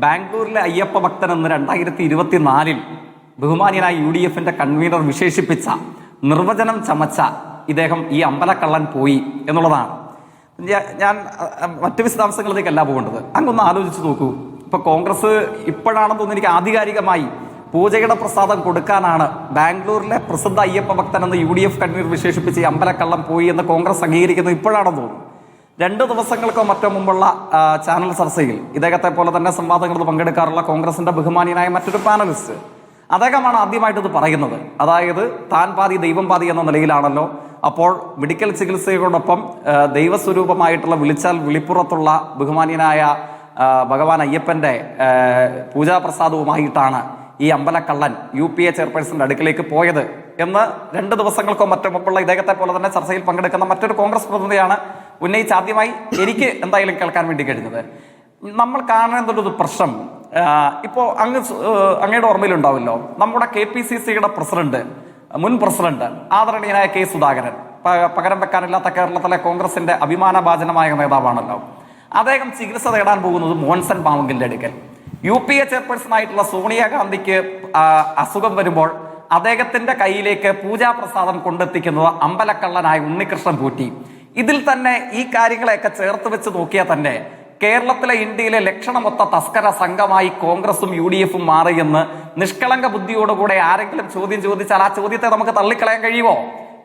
ബാംഗ്ലൂരിലെ അയ്യപ്പ ഭക്തൻ എന്ന് 2024 ബഹുമാന്യനായ UDFന്റെ കൺവീനർ വിശേഷിപ്പിച്ച, നിർവചനം ചമച്ച ഇദ്ദേഹം ഈ അമ്പലക്കള്ളൻ പോയി എന്നുള്ളതാണ്. ഞാൻ മറ്റു വിശദാംശങ്ങളിലേക്കല്ല പോകേണ്ടത്. അങ്ങൊന്ന് ആലോചിച്ച് നോക്കൂ. ഇപ്പൊ കോൺഗ്രസ് ഇപ്പോഴാണെന്ന് തോന്നുന്നു എനിക്ക് ആധികാരികമായി പൂജയുടെ പ്രസാദം കൊടുക്കാനാണ് ബാംഗ്ലൂരിലെ പ്രസിദ്ധ അയ്യപ്പ ഭക്തൻ എന്ന് UDF കൺവീനർ വിശേഷിപ്പിച്ച് ഈ അമ്പലക്കള്ളം പോയി എന്ന് കോൺഗ്രസ് അംഗീകരിക്കുന്നത് ഇപ്പോഴാണെന്ന് തോന്നുന്നു. 2 ദിവസങ്ങൾക്കോ മറ്റോ മുമ്പുള്ള ചാനൽ ചർച്ചയിൽ ഇദ്ദേഹത്തെ പോലെ തന്നെ സംവാദങ്ങളിൽ പങ്കെടുക്കാറുള്ള കോൺഗ്രസിന്റെ ബഹുമാനിയനായ മറ്റൊരു പാനലിസ്റ്റ്, അദ്ദേഹമാണ് ആദ്യമായിട്ട് ഇത് പറയുന്നത്. അതായത് താൻ പാതി ദൈവം പാതി എന്ന നിലയിലാണല്ലോ. അപ്പോൾ മെഡിക്കൽ ചികിത്സയോടൊപ്പം ദൈവസ്വരൂപമായിട്ടുള്ള, വിളിച്ചാൽ വിളിപ്പുറത്തുള്ള ബഹുമാന്യനായ ഭഗവാൻ അയ്യപ്പന്റെ പൂജാപ്രസാദവുമായിട്ടാണ് ഈ അമ്പലക്കള്ളൻ UPA ചെയർപേഴ്സന്റെ അടുക്കിലേക്ക് പോയത് എന്ന് 2 ദിവസങ്ങൾക്കോ മറ്റോ മുമ്പുള്ള ഇദ്ദേഹത്തെ പോലെ തന്നെ ചർച്ചയിൽ പങ്കെടുക്കുന്ന മറ്റൊരു കോൺഗ്രസ് പ്രതിനിധിയാണ് ഉന്നയിച്ച് ആദ്യമായി എനിക്ക് എന്തായാലും കേൾക്കാൻ വേണ്ടി കഴിഞ്ഞത്. നമ്മൾ കാണേണ്ടൊരു പ്രശ്നം, ഇപ്പോൾ അങ്ങയുടെ ഓർമ്മയിലുണ്ടാവില്ലോ, നമ്മുടെ KPCCയുടെ പ്രസിഡന്റ്, മുൻ പ്രസിഡന്റ് ആദരണീയനായ K. സുധാകരൻ, പകരം വെക്കാനില്ലാത്ത കേരളത്തിലെ കോൺഗ്രസിന്റെ അഭിമാനഭാജനമായ നേതാവാണല്ലോ. അദ്ദേഹം ചികിത്സ തേടാൻ പോകുന്നത് മോൻസൺ മാവുങ്കലിന്റെ അടുക്കൽ. UPA ചെയർപേഴ്സണായിട്ടുള്ള സോണിയാഗാന്ധിക്ക് അസുഖം വരുമ്പോൾ അദ്ദേഹത്തിന്റെ കയ്യിലേക്ക് പൂജാപ്രസാദം കൊണ്ടെത്തിക്കുന്നത് അമ്പലക്കള്ളനായ ഉണ്ണികൃഷ്ണൻ പോറ്റി. ഇതിൽ തന്നെ ഈ കാര്യങ്ങളെയൊക്കെ ചേർത്ത് വെച്ച് നോക്കിയാൽ തന്നെ കേരളത്തിലെ, ഇന്ത്യയിലെ ലക്ഷണമൊത്ത തസ്കര സംഘമായി കോൺഗ്രസും UDFും മാറിയെന്ന് നിഷ്കളങ്ക ബുദ്ധിയോടുകൂടെ ആരെങ്കിലും ചോദ്യം ചോദിച്ചാൽ ആ ചോദ്യത്തെ നമുക്ക് തള്ളിക്കളയാൻ കഴിയുമോ?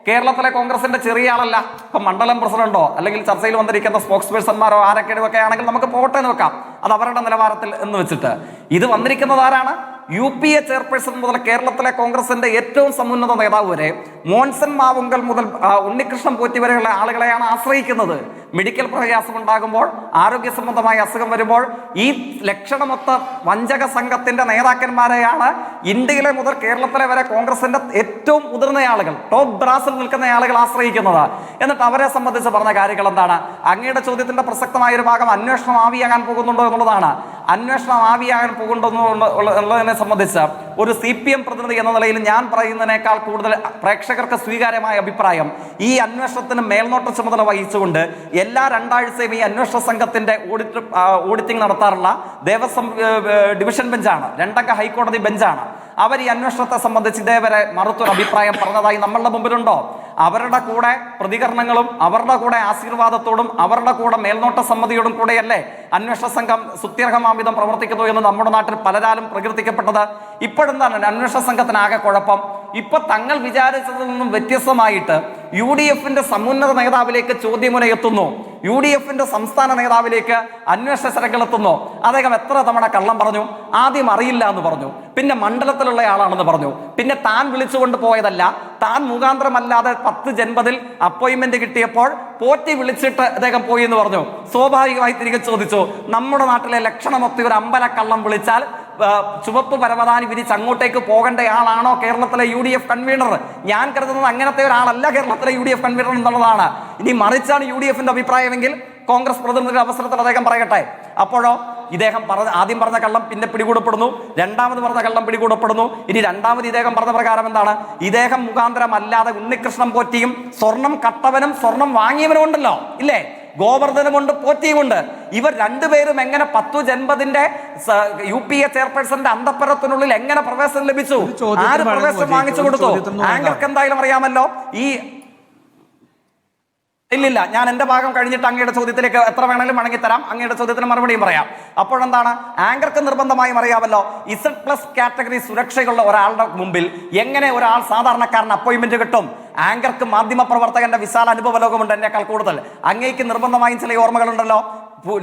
കേരളത്തിലെ കോൺഗ്രസിന്റെ ചെറിയ ആളല്ല, ഇപ്പൊ മണ്ഡലം പ്രസിഡന്റോ അല്ലെങ്കിൽ ചർച്ചയിൽ വന്നിരിക്കുന്ന സ്പോക്സ് പേഴ്സൺമാരോ ആരൊക്കെ ഒക്കെ ആണെങ്കിൽ നമുക്ക് പോട്ടെ എന്ന് വെക്കാം, അത് അവരുടെ നിലവാരത്തിൽ എന്ന് വെച്ചിട്ട്. ഇത് വന്നിരിക്കുന്നത് ആരാണ്? UPA ചെയർപേഴ്സൺ മുതൽ കേരളത്തിലെ കോൺഗ്രസിന്റെ ഏറ്റവും സമുന്നത നേതാവ് വരെ, മോൻസൺ മാവുങ്കൽ മുതൽ ഉണ്ണികൃഷ്ണൻ പോറ്റി വരെയുള്ള ആളുകളെയാണ് ആശ്രയിക്കുന്നത്. മെഡിക്കൽ പ്രയാസം ഉണ്ടാകുമ്പോൾ, ആരോഗ്യ സംബന്ധമായ അസുഖം വരുമ്പോൾ ഈ ലക്ഷണമൊത്ത വഞ്ചക സംഘത്തിന്റെ നേതാക്കന്മാരെയാണ് ഇന്ത്യയിലെ മുതൽ കേരളത്തിലെ വരെ കോൺഗ്രസിന്റെ ഏറ്റവും മുതിർന്ന ആളുകൾ, ടോപ്പ് ബ്രാസിൽ നിൽക്കുന്ന ആളുകൾ ആശ്രയിക്കുന്നത്. എന്നിട്ട് അവരെ സംബന്ധിച്ച് പറഞ്ഞ കാര്യങ്ങൾ എന്താണ്? അങ്ങയുടെ ചോദ്യത്തിന്റെ പ്രസക്തമായ ഒരു ഭാഗം അന്വേഷണം ആവിയാകാൻ പോകുന്നുണ്ടോ എന്നുള്ളതാണ്. അന്വേഷണം ആവിയാകാൻ പോകുന്നുള്ളതിനെ സംബന്ധിച്ച് ഒരു CPM പ്രതിനിധി എന്ന നിലയിൽ ഞാൻ പറയുന്നതിനേക്കാൾ കൂടുതൽ പ്രേക്ഷകർക്ക് സ്വീകാര്യമായ അഭിപ്രായം, ഈ അന്വേഷണത്തിന് മേൽനോട്ട ചുമതല വഹിച്ചുകൊണ്ട് എല്ലാ 2 ആഴ്ചയും ഈ അന്വേഷണ സംഘത്തിന്റെ ഓഡിറ്റിംഗ് നടത്താറുള്ള ദേവസ്വം ഡിവിഷൻ ബെഞ്ചാണ്, 2 അംഗ ഹൈക്കോടതി ബെഞ്ചാണ്. അവർ ഈ അന്വേഷണത്തെ സംബന്ധിച്ച് ഇതേവരെ മറുത്തൊരു അഭിപ്രായം പറഞ്ഞതായി നമ്മളുടെ മുമ്പിലുണ്ടോ? അവരുടെ കൂടെ പ്രതികരണങ്ങളും അവരുടെ കൂടെ ആശീർവാദത്തോടും അവരുടെ കൂടെ മേൽനോട്ട സമ്മതിയോടും കൂടെയല്ലേ അന്വേഷണ സംഘം സുത്യർഹമാംവിധം പ്രവർത്തിക്കുന്നു എന്ന് നമ്മുടെ നാട്ടിൽ പലരാലും പ്രകീർത്തിക്കപ്പെട്ടത്. ഇപ്പോഴെന്താണ് അന്വേഷണ സംഘത്തിനാകെ കുഴപ്പം? ഇപ്പൊ തങ്ങൾ വിചാരിച്ചതിൽ നിന്നും വ്യത്യസ്തമായിട്ട് UDFന്റെ സമുന്നത നേതാവിലേക്ക് ചോദ്യമുനയെത്തുന്നു, UDFന്റെ സംസ്ഥാന നേതാവിലേക്ക് അന്വേഷണ ശരങ്ങളെത്തുന്നു. അദ്ദേഹം എത്ര തവണ കള്ളം പറഞ്ഞു? ആദ്യം അറിയില്ല എന്ന് പറഞ്ഞു, പിന്നെ മണ്ഡലത്തിലുള്ള ആളാണെന്ന് പറഞ്ഞു, പിന്നെ താൻ വിളിച്ചുകൊണ്ട് പോയതല്ല, താൻ മുഖാന്തരമല്ലാതെ 10 ജൻപതിൽ അപ്പോയിന്റ്മെന്റ് കിട്ടിയപ്പോൾ പോറ്റി വിളിച്ചിട്ട് അദ്ദേഹം പോയി എന്ന് പറഞ്ഞു. സ്വാഭാവികമായി തിരികെ ചോദിച്ചു, നമ്മുടെ നാട്ടിലെ ലക്ഷണമൊത്തി ഒരു അമ്പലക്കള്ളം വിളിച്ചാൽ ചുവപ്പ് പരവതാനി വിരിച്ച് അങ്ങോട്ടേക്ക് പോകേണ്ട ആളാണോ കേരളത്തിലെ UDF കൺവീനർ? ഞാൻ കരുതുന്നത് അങ്ങനത്തെ ഒരാളല്ല കേരളത്തിലെ UDF കൺവീനർ എന്നുള്ളതാണ്. ഇനി മറിച്ചാണ് UDFന്റെ അഭിപ്രായമെങ്കിൽ കോൺഗ്രസ് പ്രതിനിധിയുടെ അവസരത്തിൽ അദ്ദേഹം പറയട്ടെ. അപ്പോഴോ ഇദ്ദേഹം ആദ്യം പറഞ്ഞ കള്ളം പിന്നെ പിടികൂടപ്പെടുന്നു, രണ്ടാമത് പറഞ്ഞ കള്ളം പിടികൂടപ്പെടുന്നു. ഇനി രണ്ടാമത് ഇദ്ദേഹം പറഞ്ഞ പ്രകാരം എന്താണ്? ഇദ്ദേഹം മുഖാന്തരം അല്ലാതെ ഉണ്ണികൃഷ്ണൻ പോറ്റിയും സ്വർണം കട്ടവനും സ്വർണം വാങ്ങിയവനും ഉണ്ടല്ലോ, ഇല്ലേ? ഗോവർദ്ധനമുണ്ട്, പോറ്റിയുമുണ്ട്. ഇവർ രണ്ടുപേരും എങ്ങനെ 10 ജൻപതിന്റെ UPA ചെയർപേഴ്സന്റെ അന്തപ്പുരത്തിനുള്ളിൽ എങ്ങനെ പ്രവേശനം ലഭിച്ചു? ആര് പ്രവേശനം വാങ്ങിച്ചു കൊടുത്തു? ആങ്കർക്ക് എന്തായാലും അറിയാമല്ലോ. ഇല്ലില്ല, ഞാൻ എന്റെ ഭാഗം കഴിഞ്ഞിട്ട് അങ്ങയുടെ ചോദ്യത്തിലേക്ക് എത്ര വേണമെങ്കിലും മടങ്ങിത്തരാം, അങ്ങയുടെ ചോദ്യത്തിന് മറുപടിയും പറയാം. അപ്പോഴെന്താണ്? ആങ്കർക്ക് നിർബന്ധമായും അറിയാമല്ലോ Z+ കാറ്റഗറി സുരക്ഷയുള്ള ഒരാളുടെ മുമ്പിൽ എങ്ങനെ ഒരാൾ സാധാരണക്കാരന് അപ്പോയിന്റ്മെന്റ് കിട്ടും? ആങ്കർക്ക് മാധ്യമ പ്രവർത്തകന്റെ വിശാല അനുഭവ ലോകമുണ്ട് എന്നേക്കാൾ കൂടുതൽ. അങ്ങേക്ക് നിർബന്ധമായും ചില ഓർമ്മകളുണ്ടല്ലോ.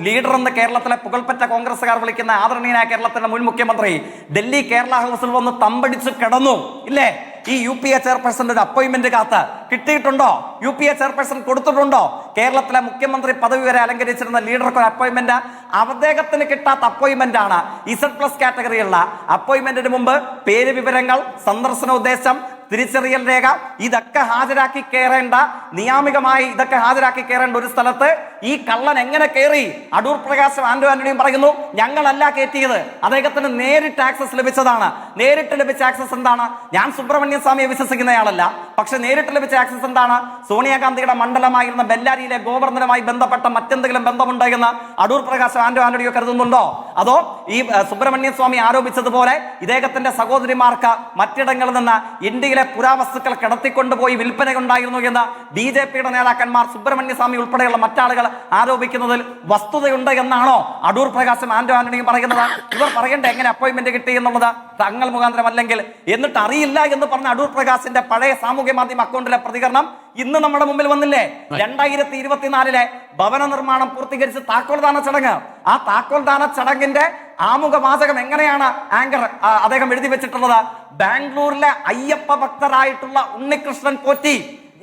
ലീഡർ എന്ന് കേരളത്തിലെ പുകൾപ്പറ്റ കോൺഗ്രസ്സുകാർ വിളിക്കുന്ന ആദരണീയനായ കേരളത്തിന്റെ മുൻ മുഖ്യമന്ത്രി ഡൽഹി കേരള ഹൗസിൽ വന്ന് തമ്പടിച്ച് കിടന്നു, ഇല്ലേ? ഈ UPA ചെയർപേഴ്സന്റെ ഒരു അപ്പോയിന്റ്മെന്റ് കാത്ത് കിട്ടിയിട്ടുണ്ടോ? UPA ചെയർപേഴ്സൺ കൊടുത്തിട്ടുണ്ടോ? കേരളത്തിലെ മുഖ്യമന്ത്രി പദവി വരെ അലങ്കരിച്ചിരുന്ന ലീഡർക്ക് ഒരു അപ്പോയിന്റ്മെന്റ്, അദ്ദേഹത്തിന് കിട്ടാത്ത അപ്പോയിന്റ്മെന്റ് ആണ് Z+ കാറ്റഗറിയുള്ള അപ്പോയിന്റ്മെന്റിന് മുമ്പ് പേര് വിവരങ്ങൾ, സന്ദർശന ഉദ്ദേശം, തിരിച്ചറിയൽ രേഖ ഇതൊക്കെ ഹാജരാക്കി കയറേണ്ട, നിയാമികമായി ഇതൊക്കെ ഹാജരാക്കി കയറേണ്ട ഒരു സ്ഥലത്ത് ഈ കള്ളൻ എങ്ങനെ കയറി? അടൂർ പ്രകാശും ആന്റണിയും പറയുന്നു ഞങ്ങളല്ല കയറ്റിയത്, അദ്ദേഹത്തിന് നേരിട്ട് ആക്സസ് ലഭിച്ചതാണ്. നേരിട്ട് ലഭിച്ച ആക്സസ് എന്താണ്? ഞാൻ സുബ്രഹ്മണ്യ സ്വാമിയെ വിശ്വസിക്കുന്നയാളല്ല, പക്ഷെ നേരിട്ട് ലഭിച്ച ആക്സസ് എന്താണ്? സോണിയാഗാന്ധിയുടെ മണ്ഡലമായിരുന്ന ബെല്ലാരിയിലെ ഗോവർദ്ധനുമായി ബന്ധപ്പെട്ട മറ്റെന്തെങ്കിലും ബന്ധമുണ്ടോ എന്ന് അടൂർ പ്രകാശും ആന്റണിയോ കരുതുന്നുണ്ടോ? അതോ ഈ സുബ്രഹ്മണ്യ സ്വാമി ആരോപിച്ചതുപോലെ ഇദ്ദേഹത്തിന്റെ സഹോദരിമാർക്ക് മറ്റിടങ്ങളിൽ നിന്ന് ഇന്ത്യയിലെ പുരാവസ്തുക്കൾ കടത്തിക്കൊണ്ടുപോയി വിൽപ്പനയുണ്ടായിരുന്നു എന്ന് BJPയുടെ നേതാക്കന്മാർ, സുബ്രഹ്മണ്യ സ്വാമി ഉൾപ്പെടെയുള്ള മറ്റാളുകൾ ആരോപിക്കുന്നതിൽ വസ്തുതയുണ്ട് എന്നാണോ അടൂർ പ്രകാശും ആന്റണിയും പറയുന്നത്? ഇവർ പറയേണ്ട എങ്ങനെ അപ്പോയിന്റ്മെന്റ് കിട്ടി എന്നുള്ളത് തങ്ങൾ മുഖാന്തരം അല്ലെങ്കിൽ. എന്നിട്ട് അറിയില്ല എന്ന് പറഞ്ഞ അടൂർ പ്രകാശിന്റെ പഴയ സാമൂഹ്യ മാധ്യമ അക്കൗണ്ടിലെ പ്രതികരണം ഇന്ന് നമ്മുടെ മുമ്പിൽ വന്നില്ലേ? 2024 ഭവന നിർമ്മാണം പൂർത്തീകരിച്ച് താക്കോൽദാന ചടങ്ങ്. ആ താക്കോൽദാന ചടങ്ങിന്റെ ആമുഖ വാചകം എങ്ങനെയാണ് ആങ്കർ അദ്ദേഹം എഴുതി വെച്ചിട്ടുള്ളത്? ബാംഗ്ലൂരിലെ അയ്യപ്പ ഭക്തരായിട്ടുള്ള ഉണ്ണികൃഷ്ണൻ പോറ്റി,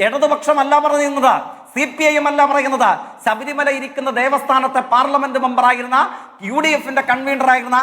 ഇടതുപക്ഷമല്ല പറയുന്നത്, CPIM അല്ല പറയുന്നത്, ശബരിമല ഇരിക്കുന്ന ദേവസ്ഥാനത്തെ പാർലമെന്റ് മെമ്പറായിരുന്ന UDFന്റെ കൺവീനറായിരുന്ന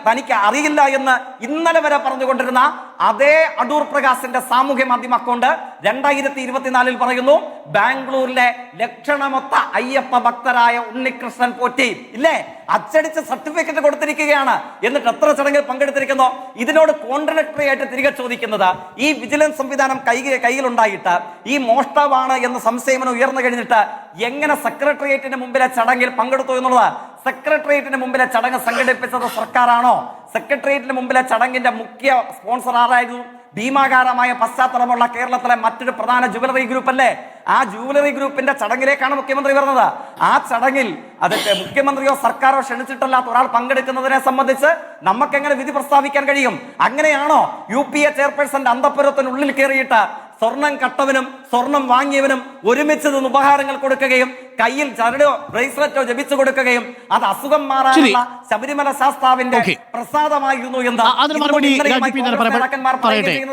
തനിക്ക് അറിയില്ല എന്ന് ഇന്നലെ വരെ പറഞ്ഞുകൊണ്ടിരുന്ന അതേ അടൂർ പ്രകാശിന്റെ സാമൂഹ്യ മാധ്യമ അക്കൗണ്ട് 2024 പറയുന്നു ബാംഗ്ലൂരിലെ ലക്ഷണമൊത്ത അയ്യപ്പ ഭക്തരായ ഉണ്ണികൃഷ്ണൻ പോറ്റി, ഇല്ലേ? അച്ചടിച്ച സർട്ടിഫിക്കറ്റ് കൊടുത്തിരിക്കുകയാണ്. എന്നിട്ട് എത്ര ചടങ്ങിൽ പങ്കെടുത്തിരിക്കുന്നു? ഇതിനോട് കോൺട്രഡിക്ടറി ആയിട്ട് തിരികെ ചോദിക്കുന്നത്, ഈ വിജിലൻസ് സംവിധാനം കയ്യിലുണ്ടായിട്ട് ഈ മോഷ്ടാവാണ് എന്ന് സംശയം ഉയർന്നു കഴിഞ്ഞിട്ട് എങ്ങനെ സെക്രട്ടേറിയറ്റിന് മുമ്പിലെ ചടങ്ങിൽ പങ്കെടുത്തു എന്നുള്ളത്? സെക്രട്ടേറിയറ്റിന് മുമ്പിലെ ചടങ്ങ് സംഘടിപ്പിച്ചത് സർക്കാരാണോ? സെക്രട്ടേറിയറ്റിന് മുമ്പിലെ ചടങ്ങിന്റെ മുഖ്യ സ്പോൺസർ ആരായിരുന്നു? ഭീമാകാരമായ പശ്ചാത്തലമുള്ള കേരളത്തിലെ മറ്റൊരു പ്രധാന ജുവലറി ഗ്രൂപ്പ് അല്ലേ? ആ ജുവലറി ഗ്രൂപ്പിന്റെ ചടങ്ങിലേക്കാണ് മുഖ്യമന്ത്രി വരുന്നത്. ആ ചടങ്ങിൽ അതൊക്കെ മുഖ്യമന്ത്രിയോ സർക്കാരോ ക്ഷണിച്ചിട്ടല്ലാത്ത ഒരാൾ പങ്കെടുക്കുന്നതിനെ സംബന്ധിച്ച് നമുക്കെങ്ങനെ വിധി പ്രസ്താവിക്കാൻ കഴിയും? അങ്ങനെയാണോ UPA ചെയർപേഴ്സന്റെ അന്തപ്പുരത്തിനുള്ളിൽ കയറിയിട്ട് സ്വർണം കട്ടവനും സ്വർണം വാങ്ങിയവനും ഒരുമിച്ച് നിന്ന് ഉപഹാരങ്ങൾ കൊടുക്കുകയും കയ്യിൽ ചരടോ ബ്രേസ്ലെറ്റോ ജപിച്ചു കൊടുക്കുകയും അത് അസുഖം മാറാനുള്ള ശബരിമല ശാസ്താവിന്റെ പ്രസാദമായിരുന്നു എന്ന്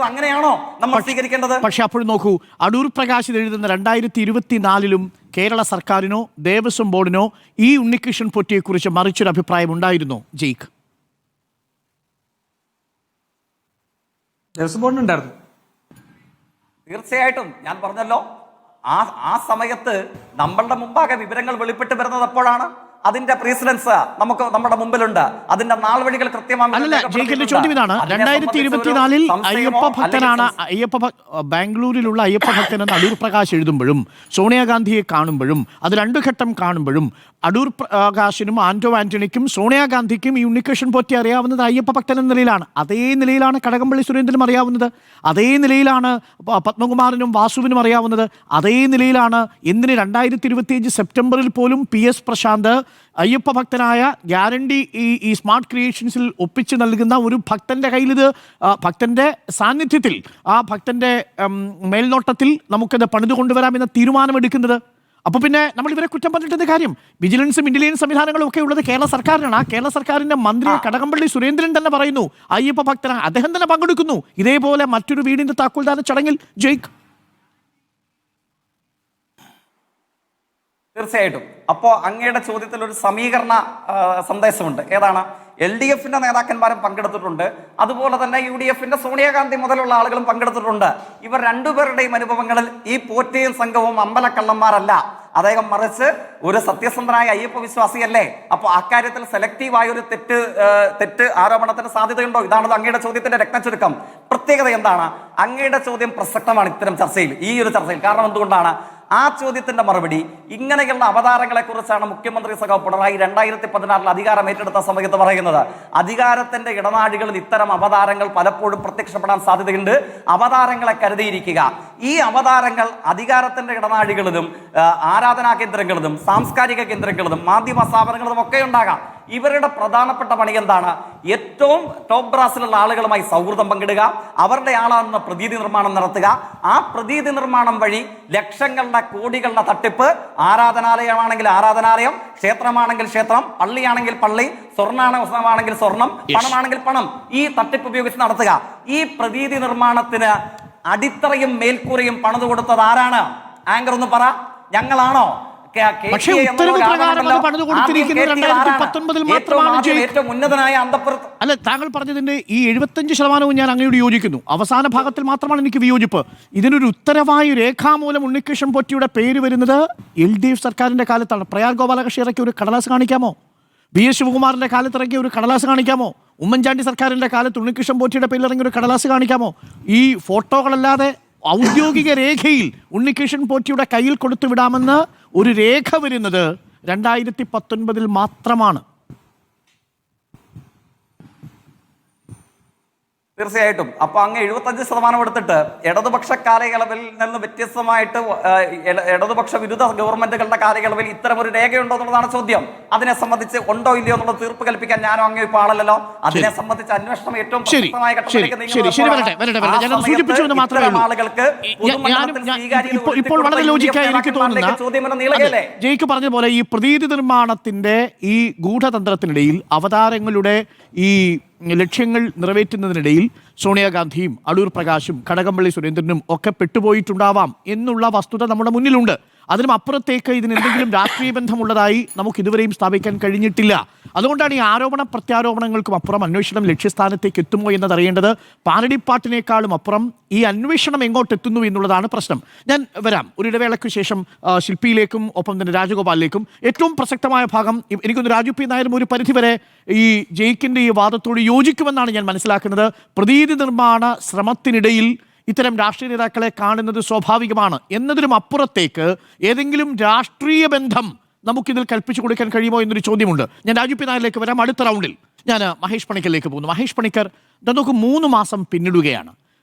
അങ്ങനെയാണോ നമ്മൾ സ്വീകരിക്കേണ്ടത്? പക്ഷെ അപ്പോൾ നോക്കൂ, അടൂർ പ്രകാശ് എഴുതുന്ന 2024 കേരള സർക്കാരിനോ ദേവസ്വം ബോർഡിനോ ഈ ഉണ്ണികൃഷ്ണൻ പൊറ്റിയെ കുറിച്ച് മറിച്ചൊരു അഭിപ്രായം ഉണ്ടായിരുന്നോ? ജയ്ക്ക് ദേവസ്വം ബോർഡിനുണ്ടായിരുന്നു. തീർച്ചയായിട്ടും ഞാൻ പറഞ്ഞല്ലോ, ആ സമയത്ത് നമ്മളുടെ മുമ്പാകെ വിവരങ്ങൾ വെളിപ്പെട്ട് വരുന്നത് എപ്പോഴാണ്? അതിന്റെ പ്രീസിഡൻസ് നമുക്ക് നമ്മുടെ മുമ്പിലുണ്ട്. അതിന്റെ നാൾ വഴികൾ കൃത്യമായി ചോദ്യം ഇതാണ്, 2024 അയ്യപ്പ ഭക്തനാണ് ബാംഗ്ലൂരിലുള്ള അയ്യപ്പ ഭക്തൻ എന്ന് അടൂർ പ്രകാശ് എഴുതുമ്പോഴും സോണിയാഗാന്ധിയെ കാണുമ്പോഴും അത് രണ്ടു ഘട്ടം കാണുമ്പോഴും അടൂർ പ്രകാശിനും ആന്റണിക്കും സോണിയാഗാന്ധിക്കും ഈ ഉണ്ണികൃഷ്ണൻ പോറ്റി അറിയാവുന്നത് അയ്യപ്പ ഭക്തൻ എന്ന നിലയിലാണ്. അതേ നിലയിലാണ് കടകംപള്ളി സുരേന്ദ്രനും അറിയാവുന്നത്, അതേ നിലയിലാണ് പത്മകുമാറിനും വാസുവിനും അറിയാവുന്നത്, അതേ നിലയിലാണ് എന്തിന് 2025 സെപ്റ്റംബറിൽ പോലും PS പ്രശാന്ത് അയ്യപ്പ ഭക്തനായ ഗ്യാരണ്ടി ഈ സ്മാർട്ട് ക്രിയേഷൻസിൽ ഒപ്പിച്ച് നൽകുന്ന ഒരു ഭക്തന്റെ കയ്യിൽ ഇത് ഭക്തന്റെ സാന്നിധ്യത്തിൽ ആ ഭക്തന്റെ മേൽനോട്ടത്തിൽ നമുക്കത് പണിത് കൊണ്ടുവരാമെന്ന തീരുമാനമെടുക്കുന്നത്. അപ്പോൾ പിന്നെ നമ്മൾ ഇവരെ കുറ്റം പറഞ്ഞിട്ടത് കാര്യം? വിജിലൻസും ഇന്റലിജൻസ് സംവിധാനങ്ങളും ഒക്കെ ഉള്ളത് കേരള സർക്കാരിനാണ്. ആ കേരള സർക്കാരിന്റെ മന്ത്രി കടകംപള്ളി സുരേന്ദ്രൻ തന്നെ പറയുന്നു അയ്യപ്പ ഭക്തനാണ്, അദ്ദേഹം തന്നെ പങ്കെടുക്കുന്നു ഇതേപോലെ മറ്റൊരു വീടിന്റെ താക്കോൽദാന ചടങ്ങിൽ. ജയ്ക്ക് തീർച്ചയായിട്ടും. അപ്പോ അങ്ങയുടെ ചോദ്യത്തിൽ ഒരു സമീകരണ സന്ദേശമുണ്ട്. ഏതാണ്? LDF-ന്റെ നേതാക്കന്മാരും പങ്കെടുത്തിട്ടുണ്ട്. അതുപോലെ തന്നെ UDF-ന്റെ സോണിയാഗാന്ധി മുതലുള്ള ആളുകളും പങ്കെടുത്തിട്ടുണ്ട്. ഇവർ രണ്ടുപേരുടെയും അനുഭവങ്ങളിൽ ഈ പോറ്റയും സംഘവും അമ്പലക്കള്ളന്മാരല്ല. അദ്ദേഹം മറിച്ച് ഒരു സത്യസന്ധനായ അയ്യപ്പ വിശ്വാസിയല്ലേ? അപ്പൊ അക്കാര്യത്തിൽ സെലക്റ്റീവായ ഒരു തെറ്റ് ആരോപണത്തിന് സാധ്യതയുണ്ടോ? ഇതാണ് അങ്ങയുടെ ചോദ്യത്തിന്റെ രത്നച്ചുരുക്കം. പ്രത്യേകത എന്താണ്? അങ്ങയുടെ ചോദ്യം പ്രസക്തമാണ് ഇത്തരം ചർച്ചയിൽ, ഈ ഒരു ചർച്ചയിൽ. കാരണം എന്തുകൊണ്ടാണ്? ആ ചോദ്യത്തിന്റെ മറുപടി ഇങ്ങനെയുള്ള അവതാരങ്ങളെ കുറിച്ചാണ് മുഖ്യമന്ത്രി സഖാവ് പിണറായി 2016 അധികാരം ഏറ്റെടുത്ത സമയത്ത് പറയുന്നത്. അധികാരത്തിന്റെ ഇടനാഴികളിൽ ഇത്തരം അവതാരങ്ങൾ പലപ്പോഴും പ്രത്യക്ഷപ്പെടാൻ സാധ്യതയുണ്ട്. അവതാരങ്ങളെ കരുതിയിരിക്കുക. ഈ അവതാരങ്ങൾ അധികാരത്തിന്റെ ഇടനാഴികളിലും ആരാധനാ കേന്ദ്രങ്ങളിലും സാംസ്കാരിക കേന്ദ്രങ്ങളിലും മാധ്യമ സ്ഥാപനങ്ങളിലും ഒക്കെ ഉണ്ടാകാം. ഇവരുടെ പ്രധാനപ്പെട്ട പണി എന്താണ്? ഏറ്റവും ടോപ്പ് ബ്രാസിലുള്ള ആളുകളുമായി സൗഹൃദം പങ്കിടുക, അവരുടെ ആളാണെന്ന പ്രതീതി നിർമ്മാണം നടത്തുക. ആ പ്രതീതി നിർമ്മാണം വഴി ലക്ഷങ്ങളുടെ കോടികളുടെ തട്ടിപ്പ്, ആരാധനാലയമാണെങ്കിൽ ആരാധനാലയം, ക്ഷേത്രമാണെങ്കിൽ ക്ഷേത്രം, പള്ളിയാണെങ്കിൽ പള്ളി, സ്വർണ്ണാണെങ്കിൽ സ്വർണം, പണമാണെങ്കിൽ പണം, ഈ തട്ടിപ്പ് ഉപയോഗിച്ച് നടത്തുക. ഈ പ്രതീതി നിർമ്മാണത്തിന് അടിത്തറയും മേൽക്കൂരയും പണിതു കൊടുത്തത് ആരാണ്? ആങ്കർ ഒന്ന് പറ. ഞങ്ങളാണോ? പക്ഷേ ഉത്തരവ് പ്രകാരം അത് പണിത് കൊടുത്തിരിക്കുന്നത് 2019 മാത്രമാണ്. അല്ല, താങ്കൾ പറഞ്ഞതിന്റെ ഈ 75% ഞാൻ അങ്ങയോട് യോജിക്കുന്നു. അവസാന ഭാഗത്തിൽ മാത്രമാണ് എനിക്ക് വിയോജിപ്പ്. ഇതിനൊരു ഉത്തരവായ രേഖാമൂലം ഉണ്ണികൃഷ്ണൻ പോറ്റിയുടെ പേര് വരുന്നത് LDF സർക്കാരിന്റെ കാലത്താണ്. പ്രയാർ ഗോപാലകൃഷ്ണൻ ഇറക്കിയ ഒരു കടലാസ് കാണിക്കാമോ? VS ശിവകുമാറിന്റെ കാലത്ത് ഇറക്കിയ ഒരു കടലാസ് കാണിക്കാമോ? ഉമ്മൻചാണ്ടി സർക്കാരിന്റെ കാലത്ത് ഉണ്ണികൃഷ്ണൻ പോറ്റിയുടെ പേരിൽ ഇറങ്ങിയ ഒരു കടലാസ് കാണിക്കാമോ? ഈ ഫോട്ടോകളല്ലാതെ ഔദ്യോഗിക രേഖയിൽ ഉണ്ണികൃഷ്ണൻ പോറ്റിയുടെ കയ്യിൽ കൊടുത്തു വിടാമെന്ന് ഒരു രേഖ വരുന്നത് 2019 മാത്രമാണ്. തീർച്ചയായിട്ടും. അപ്പൊ അങ്ങ് 75% എടുത്തിട്ട് ഇടതുപക്ഷ കാലയളവിൽ നിന്ന് വ്യത്യസ്തമായിട്ട് ഇടതുപക്ഷ വിരുദ്ധ ഗവൺമെന്റുകളുടെ കാലയളവിൽ ഇത്തരം ഒരു രേഖയുണ്ടോ എന്നുള്ളതാണ് ചോദ്യം. അതിനെ സംബന്ധിച്ച് ഉണ്ടോ ഇല്ലയോ എന്നുള്ള തീർപ്പ് കൽപ്പിക്കാൻ ഞാനോ അങ്ങ് ഇപ്പോൾ ആളല്ലോ. അതിനെ സംബന്ധിച്ച് അന്വേഷണം ഏറ്റവും പ്രസക്തമായ ഘട്ടത്തിലേക്ക് ആളുകൾക്ക് ഇപ്പോൾ വളരെ ലോജിക്കായി എനിക്ക് തോന്നുന്നു ജയിക്ക് പറഞ്ഞതുപോലെ ഈ പ്രതീതി നിർമ്മാണത്തിന്റെ ഈ ഗൂഢതന്ത്രത്തിനിടയിൽ അവതാരങ്ങളുടെ ഈ ലക്ഷ്യങ്ങൾ നിറവേറ്റുന്നതിനിടയിൽ സോണിയാഗാന്ധിയും അടൂർ പ്രകാശും കടകംപള്ളി സുരേന്ദ്രനും ഒക്കെ പെട്ടുപോയിട്ടുണ്ടാവാം എന്നുള്ള വസ്തുത നമ്മുടെ മുന്നിലുണ്ട്. അതിനും അപ്പുറത്തേക്ക് ഇതിന് എന്തെങ്കിലും രാഷ്ട്രീയ ബന്ധമുള്ളതായി നമുക്ക് ഇതുവരെയും സ്ഥാപിക്കാൻ കഴിഞ്ഞിട്ടില്ല. അതുകൊണ്ടാണ് ഈ ആരോപണ പ്രത്യാരോപണങ്ങൾക്കും അപ്പുറം അന്വേഷണം ലക്ഷ്യസ്ഥാനത്തേക്ക് എത്തുമോ എന്നതറിയേണ്ടത്. പാലടിപ്പാട്ടിനേക്കാളും അപ്പുറം ഈ അന്വേഷണം എങ്ങോട്ടെത്തുന്നു എന്നുള്ളതാണ് പ്രശ്നം. ഞാൻ വരാം ഒരു ഇടവേളയ്ക്ക് ശേഷം ശില്പിയിലേക്കും ഒപ്പം തന്നെ രാജഗോപാലിലേക്കും. ഏറ്റവും പ്രസക്തമായ ഭാഗം എനിക്കൊന്ന് രാജു പി നായരും ഒരു പരിധിവരെ ഈ ജയിക്കിന്റെ ഈ വാദത്തോട് യോജിക്കുമെന്നാണ് ഞാൻ മനസ്സിലാക്കുന്നത്. പ്രതീതി നിർമ്മാണ ശ്രമത്തിനിടയിൽ ഇത്തരം രാഷ്ട്രീയ നേതാക്കളെ കാണുന്നത് സ്വാഭാവികമാണ് എന്നതിനും അപ്പുറത്തേക്ക് ഏതെങ്കിലും രാഷ്ട്രീയ ബന്ധം നമുക്കിതിൽ കൽപ്പിച്ചു കൊടുക്കാൻ കഴിയുമോ എന്നൊരു ചോദ്യമുണ്ട്. ഞാൻ രാജു പി നായരിലേക്ക് വരാം. അടുത്ത റൗണ്ടിൽ ഞാൻ മഹേഷ് പണിക്കറിലേക്ക് പോകുന്നു. മഹേഷ് പണിക്കർ, നമുക്ക് 3 മാസം പിന്നിടുകയാണ്.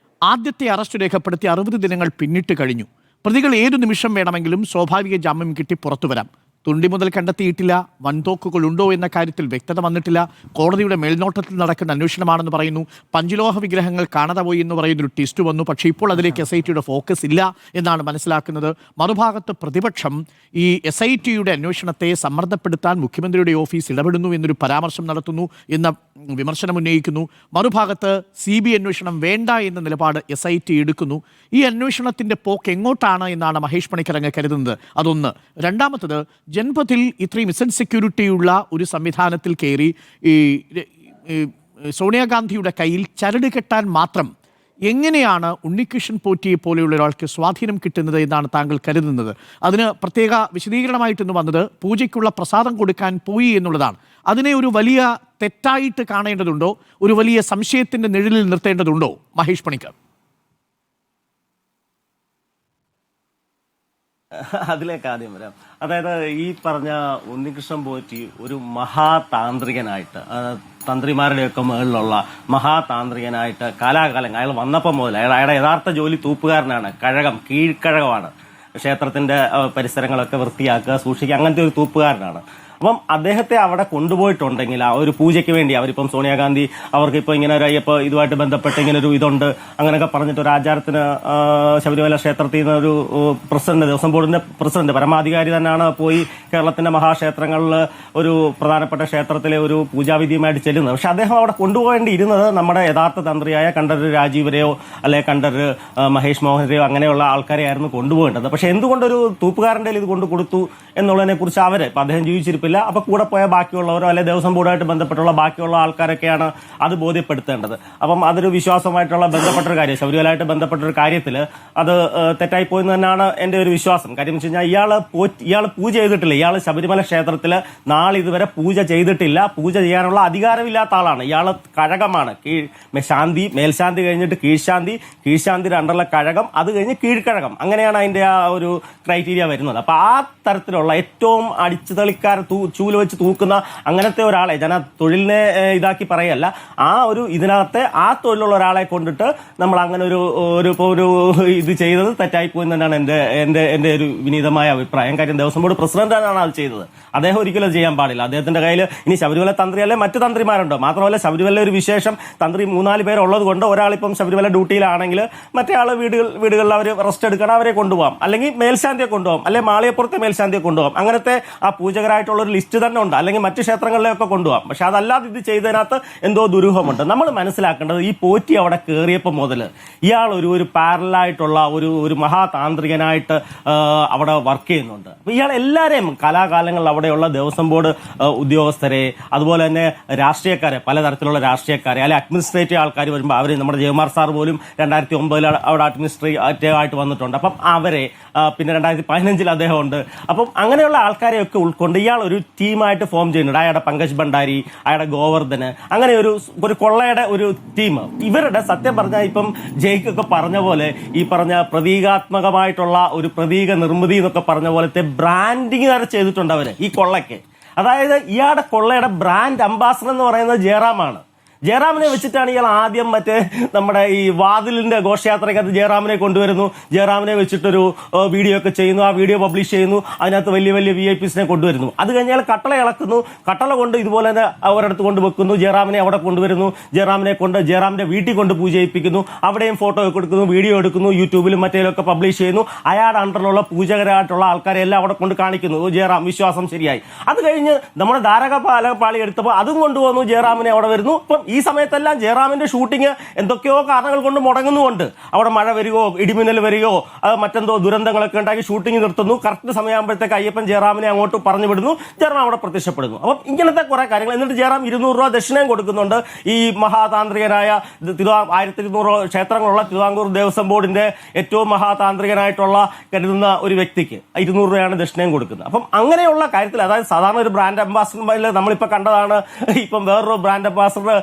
ആദ്യത്തെ അറസ്റ്റ് രേഖപ്പെടുത്തി 60 ദിനങ്ങൾ പിന്നിട്ട് കഴിഞ്ഞു. പ്രതികൾ ഏതു നിമിഷം വേണമെങ്കിലും സ്വാഭാവിക ജാമ്യം കിട്ടി പുറത്തു വരാം. തുണ്ടി മുതൽ കണ്ടെത്തിയിട്ടില്ല. വൻതോക്കുകൾ ഉണ്ടോ എന്ന കാര്യത്തിൽ വ്യക്തത വന്നിട്ടില്ല. കോടതിയുടെ മേൽനോട്ടത്തിൽ നടക്കുന്ന അന്വേഷണമാണെന്ന് പറയുന്നു. പഞ്ചലോഹ വിഗ്രഹങ്ങൾ കാണാതെ പോയി എന്ന് പറയുന്നൊരു ടെസ്റ്റ് വന്നു. പക്ഷേ ഇപ്പോൾ അതിലേക്ക് SITയുടെ ഫോക്കസ് ഇല്ല എന്നാണ് മനസ്സിലാക്കുന്നത്. മറുഭാഗത്ത് പ്രതിപക്ഷം ഈ SITയുടെ അന്വേഷണത്തെ സമ്മർദ്ദപ്പെടുത്താൻ മുഖ്യമന്ത്രിയുടെ ഓഫീസ് ഇടപെടുന്നു എന്നൊരു പരാമർശം നടത്തുന്നു എന്ന വിമർശനം ഉന്നയിക്കുന്നു. മറുഭാഗത്ത് CBI അന്വേഷണം വേണ്ട എന്ന നിലപാട് SIT എടുക്കുന്നു. ഈ അന്വേഷണത്തിൻ്റെ പോക്ക് എങ്ങോട്ടാണ് എന്നാണ് മഹേഷ് പണിക്കർ അങ്ങ് കരുതുന്നത്? അതൊന്ന്. രണ്ടാമത്തത്, ജൻപഥിൽ ഇത്രയും ഇൻസെക്യൂരിറ്റിയുള്ള ഒരു സംവിധാനത്തിൽ കയറി ഈ സോണിയാഗാന്ധിയുടെ കയ്യിൽ ചരട് കെട്ടാൻ മാത്രം എങ്ങനെയാണ് ഉണ്ണികൃഷ്ണൻ പോറ്റിയെ പോലെയുള്ള ഒരാൾക്ക് സ്വാധീനം കിട്ടുന്നത് എന്നാണ് താങ്കൾ കരുതുന്നത്? അതിന് പ്രത്യേക വിശദീകരണമായിട്ടൊന്ന് വന്നത് പൂജയ്ക്കുള്ള പ്രസാദം കൊടുക്കാൻ പോയി എന്നുള്ളതാണ്. അതിനെ ഒരു വലിയ തെറ്റായിട്ട് കാണേണ്ടതുണ്ടോ? ഒരു വലിയ സംശയത്തിൻ്റെ നിഴലിൽ നിർത്തേണ്ടതുണ്ടോ മഹേഷ് പണിക്കർ? അതിലേക്ക് ആദ്യം വരാം. അതായത് ഈ പറഞ്ഞ ഉണ്ണികൃഷ്ണൻ പോറ്റി ഒരു മഹാതാന്ത്രികനായിട്ട്, തന്ത്രിമാരുടെയൊക്കെ മുകളിലുള്ള മഹാതാന്ത്രികനായിട്ട് കാലാകാലം അയാൾ വന്നപ്പോൾ മുതൽ അയാളുടെ യഥാർത്ഥ ജോലി തൂപ്പുകാരനാണ്. കീഴ്ക്കഴകമാണ്. ക്ഷേത്രത്തിന്റെ പരിസരങ്ങളൊക്കെ വൃത്തിയാക്കുക, സൂക്ഷിക്കുക, അങ്ങനത്തെ ഒരു തൂപ്പുകാരനാണ്. അപ്പം അദ്ദേഹത്തെ അവിടെ കൊണ്ടുപോയിട്ടുണ്ടെങ്കിൽ ആ ഒരു പൂജയ്ക്ക് വേണ്ടി അവരിപ്പം സോണിയാഗാന്ധി അവർക്ക് ഇപ്പൊ ഇങ്ങനെ ഒരു അയ്യപ്പ ഇതുമായിട്ട് ബന്ധപ്പെട്ട് ഇങ്ങനെ ഒരു ഇതുണ്ട് അങ്ങനെയൊക്കെ പറഞ്ഞിട്ട് ഒരു ആചാരത്തിന് ശബരിമല ക്ഷേത്രത്തിൽ നിന്ന് ഒരു പ്രസിഡന്റ്, ദേവസ്വം ബോർഡിന്റെ പ്രസിഡന്റ്, പരമാധികാരി തന്നെയാണ് പോയി കേരളത്തിന്റെ മഹാക്ഷേത്രങ്ങളിൽ ഒരു പ്രധാനപ്പെട്ട ക്ഷേത്രത്തിലെ ഒരു പൂജാവിധിയുമായിട്ട് ചെല്ലുന്നത്. പക്ഷെ അദ്ദേഹം അവിടെ കൊണ്ടുപോകേണ്ടിയിരുന്നത് നമ്മുടെ യഥാർത്ഥ തന്ത്രിയായ കണ്ഠരര് രാജീവരെയോ അല്ലെ കണ്ഠരര് മഹേഷ് മോഹനരെയോ അങ്ങനെയുള്ള ആൾക്കാരെയായിരുന്നു കൊണ്ടുപോകേണ്ടത്. പക്ഷെ എന്തുകൊണ്ടൊരു തൂപ്പുകാരന്റെ ഇത് കൊണ്ടു കൊടുത്തു എന്നുള്ളതിനെ കുറിച്ച് ഇപ്പൊ അദ്ദേഹം ജീവിച്ചിരിപ്പില്ല, വിയോജിപ്പില്ല. അപ്പൊ കൂടെ പോയ ബാക്കിയുള്ളവരോ അല്ലെ ദേവസ്വം ബോർഡുമായിട്ട് ബന്ധപ്പെട്ടുള്ള ബാക്കിയുള്ള ആൾക്കാരൊക്കെയാണ് അത് ബോധ്യപ്പെടുത്തേണ്ടത്. അപ്പം അതൊരു വിശ്വാസമായിട്ടുള്ള ബന്ധപ്പെട്ടൊരു കാര്യം, ശബരിമലയായിട്ട് ബന്ധപ്പെട്ടൊരു കാര്യത്തിൽ അത് തെറ്റായി പോയെന്ന് തന്നെയാണ് എന്റെ ഒരു വിശ്വാസം. കാര്യം എന്ന് വെച്ച് കഴിഞ്ഞാൽ ഇയാൾ പൂജ ചെയ്തിട്ടില്ല. ഇയാൾ ശബരിമല ക്ഷേത്രത്തിൽ നാളെ ഇതുവരെ പൂജ ചെയ്തിട്ടില്ല. പൂജ ചെയ്യാനുള്ള അധികാരമില്ലാത്ത ആളാണ്. ഇയാൾ കഴകമാണ്. ശാന്തി, മേൽശാന്തി കഴിഞ്ഞിട്ട് കീഴ്ശാന്തിയുടെ അണ്ടറിലെ കഴകം, അത് കഴിഞ്ഞ് കീഴ്ക്കഴകം. അങ്ങനെയാണ് അതിന്റെ ആ ഒരു ക്രൈറ്റീരിയ വരുന്നത്. അപ്പൊ ആ തരത്തിലുള്ള ഏറ്റവും അടിച്ചുതളിക്കാർ ചൂല് വെച്ച് തൂക്കുന്ന അങ്ങനത്തെ ഒരാളെ, ഞാൻ ആ തൊഴിലിനെ ഇതാക്കി പറയല്ല, ആ ഒരു ഇതിനകത്തെ ആ തൊഴിലുള്ള ഒരാളെ കൊണ്ടിട്ട് നമ്മൾ അങ്ങനെ ഒരു ഇത് ചെയ്തത് തെറ്റായി പോയി തന്നെയാണ് എന്റെ ഒരു വിനീതമായ അഭിപ്രായം. കാര്യം ദേവസ്വം ബോർഡ് പ്രസിഡന്റാണ് അത് ചെയ്തത്. അദ്ദേഹം ഒരിക്കലും ചെയ്യാൻ പാടില്ല. അദ്ദേഹത്തിന്റെ കയ്യിൽ ഇനി ശബരിമല തന്ത്രിയല്ലേ മറ്റു തന്ത്രിമാരുണ്ടോ? മാത്രമല്ല ശബരിമല ഒരു വിശേഷം, തന്ത്രി 3-4 പേരുള്ളത് കൊണ്ട് ഒരാളിപ്പം ശബരിമല ഡ്യൂട്ടിയിലാണെങ്കിൽ മറ്റേ ആള് വീടുകളിൽ അവർ റെസ്റ്റ് എടുക്കണം, അവരെ കൊണ്ടുപോകാം, അല്ലെങ്കിൽ മേൽശാന്തിയെ കൊണ്ടുപോകാം, അല്ലെങ്കിൽ മാളിയപ്പുറത്തെ മേൽശാന്തിയെ കൊണ്ടുപോകാം. അങ്ങനത്തെ ആ പൂജകരായിട്ടുള്ള ഒരു ലിസ്റ്റ് തന്നെ ഉണ്ട്. അല്ലെങ്കിൽ മറ്റു ക്ഷേത്രങ്ങളിലൊക്കെ കൊണ്ടുപോകാം. പക്ഷെ അതല്ലാതെ ഇത് ചെയ്തതിനകത്ത് എന്തോ ദുരൂഹമുണ്ട്. നമ്മൾ മനസ്സിലാക്കേണ്ടത് ഈ പോറ്റി അവിടെ കയറിയപ്പോൾ മുതൽ ഇയാൾ ഒരു പാരലായിട്ടുള്ള ഒരു മഹാതാന്ത്രികനായിട്ട് അവിടെ വർക്ക് ചെയ്യുന്നുണ്ട്. അപ്പൊ ഇയാൾ എല്ലാവരെയും കലാകാലങ്ങളിൽ അവിടെയുള്ള ദേവസ്വം ബോർഡ് ഉദ്യോഗസ്ഥരെ, അതുപോലെ തന്നെ രാഷ്ട്രീയക്കാരെ, പലതരത്തിലുള്ള രാഷ്ട്രീയക്കാരെ, അല്ലെങ്കിൽ അഡ്മിനിസ്ട്രേറ്റീവ് ആൾക്കാർ വരുമ്പോൾ അവർ, നമ്മുടെ ജയകുമാർ സാർ പോലും 2009 അവിടെ അഡ്മിനിസ്ട്രേറ്റീവ് ആയിട്ട് വന്നിട്ടുണ്ട്. അപ്പം അവരെ, പിന്നെ 2015 അദ്ദേഹം ഉണ്ട്. അപ്പം അങ്ങനെയുള്ള ആൾക്കാരെയൊക്കെ ഉൾക്കൊണ്ട് ഇയാൾ ഒരു ടീമായിട്ട് ഫോം ചെയ്യുന്നുണ്ട്. അയാളുടെ പങ്കജ് ഭണ്ഡാരി, അയാളുടെ ഗോവർദ്ധന്, അങ്ങനെ ഒരു കൊള്ളയുടെ ഒരു ടീം. ഇവരുടെ സത്യം പറഞ്ഞാൽ ഇപ്പം ജയ്ക്കൊക്കെ പറഞ്ഞ പോലെ ഈ പറഞ്ഞ പ്രതീകാത്മകമായിട്ടുള്ള ഒരു പ്രതീക നിർമ്മിതി എന്നൊക്കെ പറഞ്ഞ പോലത്തെ ബ്രാൻഡിങ് വരെ ചെയ്തിട്ടുണ്ട് അവര് ഈ കൊള്ളയ്ക്ക്. അതായത് ഇയാളുടെ കൊള്ളയുടെ ബ്രാൻഡ് അംബാസഡർ എന്ന് പറയുന്നത് ജയറാമാണ്. ജയറാമിനെ വെച്ചിട്ടാണ് ഇയാൾ ആദ്യം മറ്റേ നമ്മുടെ ഈ വാതിലിന്റെ ഘോഷയാത്രയ്ക്കകത്ത് ജയറാമിനെ കൊണ്ടുവരുന്നു. ജയറാമിനെ വെച്ചിട്ടൊരു വീഡിയോ ഒക്കെ ചെയ്യുന്നു. ആ വീഡിയോ പബ്ലിഷ് ചെയ്യുന്നു. അതിനകത്ത് വലിയ വലിയ VIPs കൊണ്ടുവരുന്നു. അത് കഴിഞ്ഞാൽ കട്ടള ഇളക്കുന്നു. കട്ടള കൊണ്ട് ഇതുപോലെ തന്നെ അവരടുത്ത് കൊണ്ട് വെക്കുന്നു. ജയറാമിനെ അവിടെ കൊണ്ടുവരുന്നു. ജയറാമിനെ കൊണ്ട് ജയറാമിന്റെ വീട്ടിൽ കൊണ്ട് പൂജ ചെയ്യിപ്പിക്കുന്നു. അവിടെയും ഫോട്ടോ ഒക്കെ എടുക്കുന്നു, വീഡിയോ എടുക്കുന്നു, യൂട്യൂബിലും മറ്റേലൊക്കെ പബ്ലിഷ് ചെയ്യുന്നു. അയാളുടെ അണ്ടറിലുള്ള പൂജകരായിട്ടുള്ള ആൾക്കാരെ എല്ലാം അവിടെ കൊണ്ട് കാണിക്കുന്നു. ജയറാം വിശ്വാസം ശരിയായി. അത് കഴിഞ്ഞ് നമ്മുടെ ധാരകപാളി എടുത്തപ്പോൾ അതും കൊണ്ടുപോകുന്നു. ജയറാമിനെ അവിടെ വരുന്നു. ഇപ്പം ഈ സമയത്തെല്ലാം ജയറാമിന്റെ ഷൂട്ടിംഗ് എന്തൊക്കെയോ കാരണങ്ങൾ കൊണ്ട് മുടങ്ങുന്നുമുണ്ട്. അവിടെ മഴ വരികയോ ഇടിമിന്നൽ വരികയോ മറ്റെന്തോ ദുരന്തങ്ങളൊക്കെ ഉണ്ടാക്കി ഷൂട്ടിംഗ് നിർത്തുന്നു. കറക്റ്റ് സമയമാകുമ്പോഴത്തേക്ക് അയ്യപ്പൻ ജയറാമിനെ അങ്ങോട്ട് പറഞ്ഞു വിടുന്നു. ജയറാം അവിടെ പ്രത്യക്ഷപ്പെടുന്നു. അപ്പം ഇങ്ങനത്തെ കുറെ കാര്യങ്ങൾ. എന്നിട്ട് ജയറാം 200 രൂപ ദക്ഷിണയും കൊടുക്കുന്നുണ്ട് ഈ മഹാതാന്ത്രികനായ 1200 ക്ഷേത്രങ്ങളുള്ള തിരുവിതാംകൂർ ദേവസ്വം ബോർഡിന്റെ ഏറ്റവും മഹാതാന്ത്രികനായിട്ടുള്ള കരുതുന്ന ഒരു വ്യക്തിക്ക് 200 രൂപയാണ് ദക്ഷിണയും കൊടുക്കുന്നത്. അപ്പം അങ്ങനെയുള്ള കാര്യത്തിൽ, അതായത് സാധാരണ ഒരു ബ്രാൻഡ് അംബാസഡർ നമ്മളിപ്പോൾ കണ്ടതാണ്. ഇപ്പം വേറൊരു ബ്രാൻഡ് അംബാസഡർ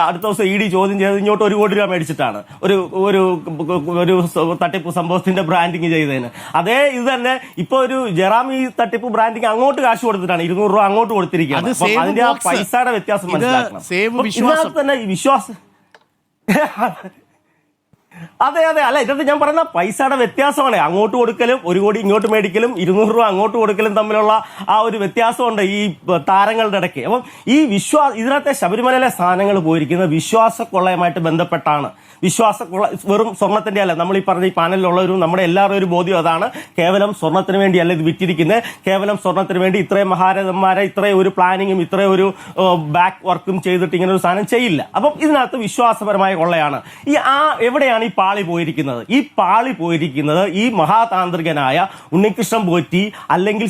അടുത്ത ദിവസം ED ചോദ്യം ചെയ്ത് ഇങ്ങോട്ട് 1 കോടി രൂപ മേടിച്ചിട്ടാണ് ഒരു തട്ടിപ്പ് സംഭവത്തിന്റെ ബ്രാൻഡിങ് ചെയ്തതിന്. അതേ ഇത് തന്നെ ഇപ്പൊ ഒരു ജയറാം ഈ തട്ടിപ്പ് ബ്രാൻഡിങ് അങ്ങോട്ട് കാശ് കൊടുത്തിട്ടാണ് 200 രൂപ അങ്ങോട്ട് കൊടുത്തിരിക്കുകയാണ്. അതിന്റെ ആ പൈസയുടെ വ്യത്യാസം മനസ്സിലാക്കണം. ഇതിനകത്ത് തന്നെ ഈ വിശ്വാസം അതെ അല്ല, ഇതൊക്കെ ഞാൻ പറയുന്ന പൈസയുടെ വ്യത്യാസമാണ്. അങ്ങോട്ട് കൊടുക്കലും 1 കോടി ഇങ്ങോട്ട് മേടിക്കലും 200 രൂപ അങ്ങോട്ട് കൊടുക്കലും തമ്മിലുള്ള ആ ഒരു വ്യത്യാസമുണ്ട് ഈ താരങ്ങളുടെ ഇടയ്ക്ക്. അപ്പം ഈ ഇതിനകത്തെ ശബരിമലയിലെ സ്ഥാനങ്ങൾ പോയിരിക്കുന്നത് വിശ്വാസക്കൊള്ളയുമായിട്ട് ബന്ധപ്പെട്ടാണ്. വിശ്വാസക്കൊള്ള വെറും സ്വർണത്തിന്റെ അല്ല. നമ്മൾ ഈ പറഞ്ഞ ഈ പാനലിലുള്ളവരും നമ്മുടെ എല്ലാവരും ഒരു ബോധ്യം അതാണ്. കേവലം സ്വർണത്തിന് വേണ്ടിയല്ല ഇത് വിറ്റിരിക്കുന്നത്. കേവലം സ്വർണത്തിന് വേണ്ടി ഇത്രയും മഹാരഥന്മാരെ ഇത്രയും ഒരു പ്ലാനിങ്ങും ഇത്രയും ഒരു ബാക്ക് വർക്കും ചെയ്തിട്ട് ഇങ്ങനെ ഒരു സാധനം ചെയ്യില്ല. അപ്പം ഇതിനകത്ത് വിശ്വാസപരമായ കൊള്ളയാണ്. എവിടെയാണ് ഈ പാളി പോയിരിക്കുന്നത്? ഈ പാളി പോയിരിക്കുന്നത് ഈ മഹാതാന്ത്രികനായ ഉണ്ണികൃഷ്ണൻ പോറ്റി, അല്ലെങ്കിൽ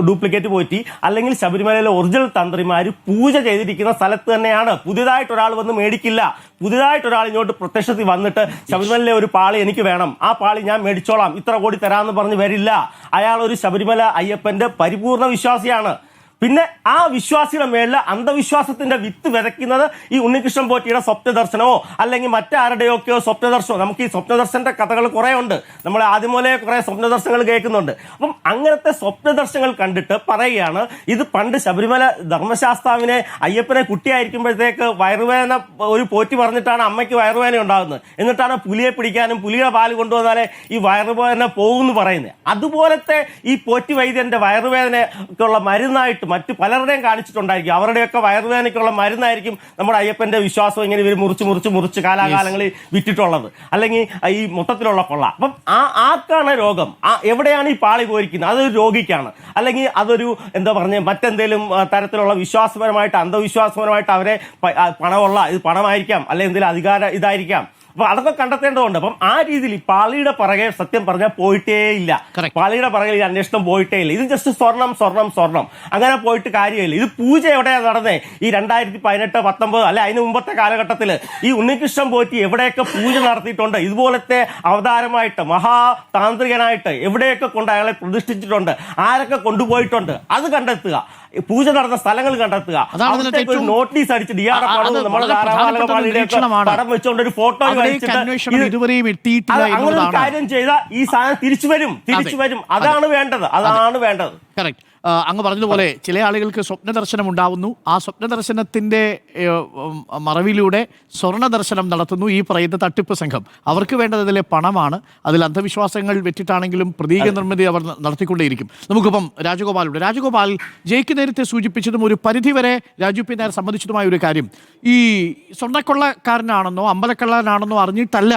ഡ്യൂപ്ലിക്കേറ്റ് പോറ്റി, അല്ലെങ്കിൽ ശബരിമലയിലെ ഒറിജിനൽ തന്ത്രിമാര് പൂജ ചെയ്തിരിക്കുന്ന സ്ഥലത്ത് തന്നെയാണ്. പുതിയതായിട്ട് ഒരാൾ വന്ന് മേടിക്കില്ല. പുതിയതായിട്ട് ഒരാൾ ഇങ്ങോട്ട് പ്രത്യക്ഷത്തിൽ വന്നിട്ട് ശബരിമലയിലെ ഒരു പാളി എനിക്ക് വേണം, ആ പാളി ഞാൻ മേടിച്ചോളാം, ഇത്ര കോടി തരാമെന്ന് പറഞ്ഞ് വരില്ല. അയാൾ ഒരു ശബരിമല അയ്യപ്പന്റെ പരിപൂർണ വിശ്വാസിയാണ്. പിന്നെ ആ വിശ്വാസിയുടെ മേളിൽ അന്ധവിശ്വാസത്തിന്റെ വിത്ത് വിതയ്ക്കുന്നത് ഈ ഉണ്ണികൃഷ്ണൻ പോറ്റിയുടെ സ്വപ്നദർശനമോ അല്ലെങ്കിൽ മറ്റാരുടെയൊക്കെയോ സ്വപ്നദർശനമോ. നമുക്ക് ഈ സ്വപ്നദർശന്റെ കഥകൾ കുറെ ഉണ്ട്. നമ്മൾ ആദ്യം മുതലേ കുറെ സ്വപ്നദർശനങ്ങൾ കേൾക്കുന്നുണ്ട്. അപ്പം അങ്ങനത്തെ സ്വപ്നദർശനങ്ങൾ കണ്ടിട്ട് പറയുകയാണ് ഇത് പണ്ട് ശബരിമല ധർമ്മശാസ്താവിനെ അയ്യപ്പനെ കുട്ടിയായിരിക്കുമ്പോഴത്തേക്ക് വയറുവേദന ഒരു പോറ്റി പറഞ്ഞിട്ടാണ് അമ്മയ്ക്ക് വയറുവേദന ഉണ്ടാകുന്നത്. എന്നിട്ടാണ് പുലിയെ പിടിക്കാനും പുലിയുടെ പാല് കൊണ്ടുവന്നാലേ ഈ വയറുവേദന പോകുമെന്ന് പറയുന്നത്. അതുപോലത്തെ ഈ പോറ്റി വൈദ്യന്റെ വയറുവേദനയ്ക്കുള്ള മരുന്നായിട്ട് മറ്റു പലരുടെയും കാണിച്ചിട്ടുണ്ടായിരിക്കും. അവരുടെയൊക്കെ വയറുവേദനയ്ക്കുള്ള മരുന്നായിരിക്കും നമ്മുടെ അയ്യപ്പന്റെ വിശ്വാസം ഇങ്ങനെ ഇവർ മുറിച്ച് കാലാകാലങ്ങളിൽ വിറ്റിട്ടുള്ളത്, അല്ലെങ്കിൽ ഈ മൊത്തത്തിലുള്ള കൊള്ള. അപ്പം ആർക്കാണ് രോഗം? എവിടെയാണ് ഈ പാളി പോയിരിക്കുന്നത്? അതൊരു രോഗിക്കാണ്, അല്ലെങ്കിൽ അതൊരു എന്താ പറഞ്ഞ മറ്റെന്തെങ്കിലും തരത്തിലുള്ള വിശ്വാസപരമായിട്ട് അന്ധവിശ്വാസപരമായിട്ട് അവരെ പണമുള്ള ഇത് പണമായിരിക്കാം, അല്ലെങ്കിൽ എന്തെങ്കിലും അധികാര ഇതായിരിക്കാം. അപ്പൊ അതൊക്കെ കണ്ടെത്തേണ്ടതുണ്ട്. അപ്പം ആ രീതിയിൽ ഈ പാളിയുടെ പുറകെ സത്യം പറഞ്ഞാൽ പോയിട്ടേ ഇല്ല. പാളിയുടെ പുറകെ ഈ അന്വേഷണം പോയിട്ടേ ഇല്ല. ഇത് ജസ്റ്റ് സ്വർണം അങ്ങനെ പോയിട്ട് കാര്യമില്ല. ഇത് പൂജ എവിടെയാണ് നടന്നേ? ഈ 2018, 19 അല്ലെ അതിന് മുമ്പത്തെ കാലഘട്ടത്തിൽ ഈ ഉണ്ണികൃഷ്ണൻ പോറ്റി എവിടെയൊക്കെ പൂജ നടത്തിയിട്ടുണ്ട്? ഇതുപോലത്തെ അവതാരമായിട്ട് മഹാതാന്ത്രികനായിട്ട് എവിടെയൊക്കെ കൊണ്ട് അയാളെ പ്രതിഷ്ഠിച്ചിട്ടുണ്ട്? ആരൊക്കെ കൊണ്ടുപോയിട്ടുണ്ട്? അത് കണ്ടെത്തുക. പൂജ നടന്ന സ്ഥലങ്ങൾ കണ്ടെത്തുക. ഒരു നോട്ടീസ് അടിച്ച് പടം വെച്ചുകൊണ്ട് ഒരു ഫോട്ടോ അങ്ങനെ ഒരു കാര്യം ചെയ്താൽ ഈ സാധനം തിരിച്ചു വരും. അതാണ് വേണ്ടത്. കറക്റ്റ്. അങ്ങ് പറഞ്ഞതുപോലെ ചില ആളുകൾക്ക് സ്വപ്ന ദർശനം ഉണ്ടാവുന്നു. ആ സ്വപ്ന ദർശനത്തിന്റെ മറവിലൂടെ സ്വർണ്ണ ദർശനം നടത്തുന്നു ഈ പറയുന്ന തട്ടിപ്പ് സംഘം. അവർക്ക് വേണ്ടത് അതിലെ പണമാണ്. അതിൽ അന്ധവിശ്വാസങ്ങൾ വെച്ചിട്ടാണെങ്കിലും പ്രതീക നിർമ്മിതി അവർ നടത്തിക്കൊണ്ടേയിരിക്കും. നമുക്കിപ്പം രാജഗോപാലുണ്ട്. രാജഗോപാൽ, ജയിക്ക് നേരത്തെ സൂചിപ്പിച്ചതും ഒരു പരിധിവരെ രാജു പി നായർ സംബന്ധിച്ചതുമായ ഒരു കാര്യം, ഈ സ്വർണ്ണക്കൊള്ളക്കാരനാണെന്നോ അമ്പലക്കള്ളനാണെന്നോ അറിഞ്ഞിട്ടല്ല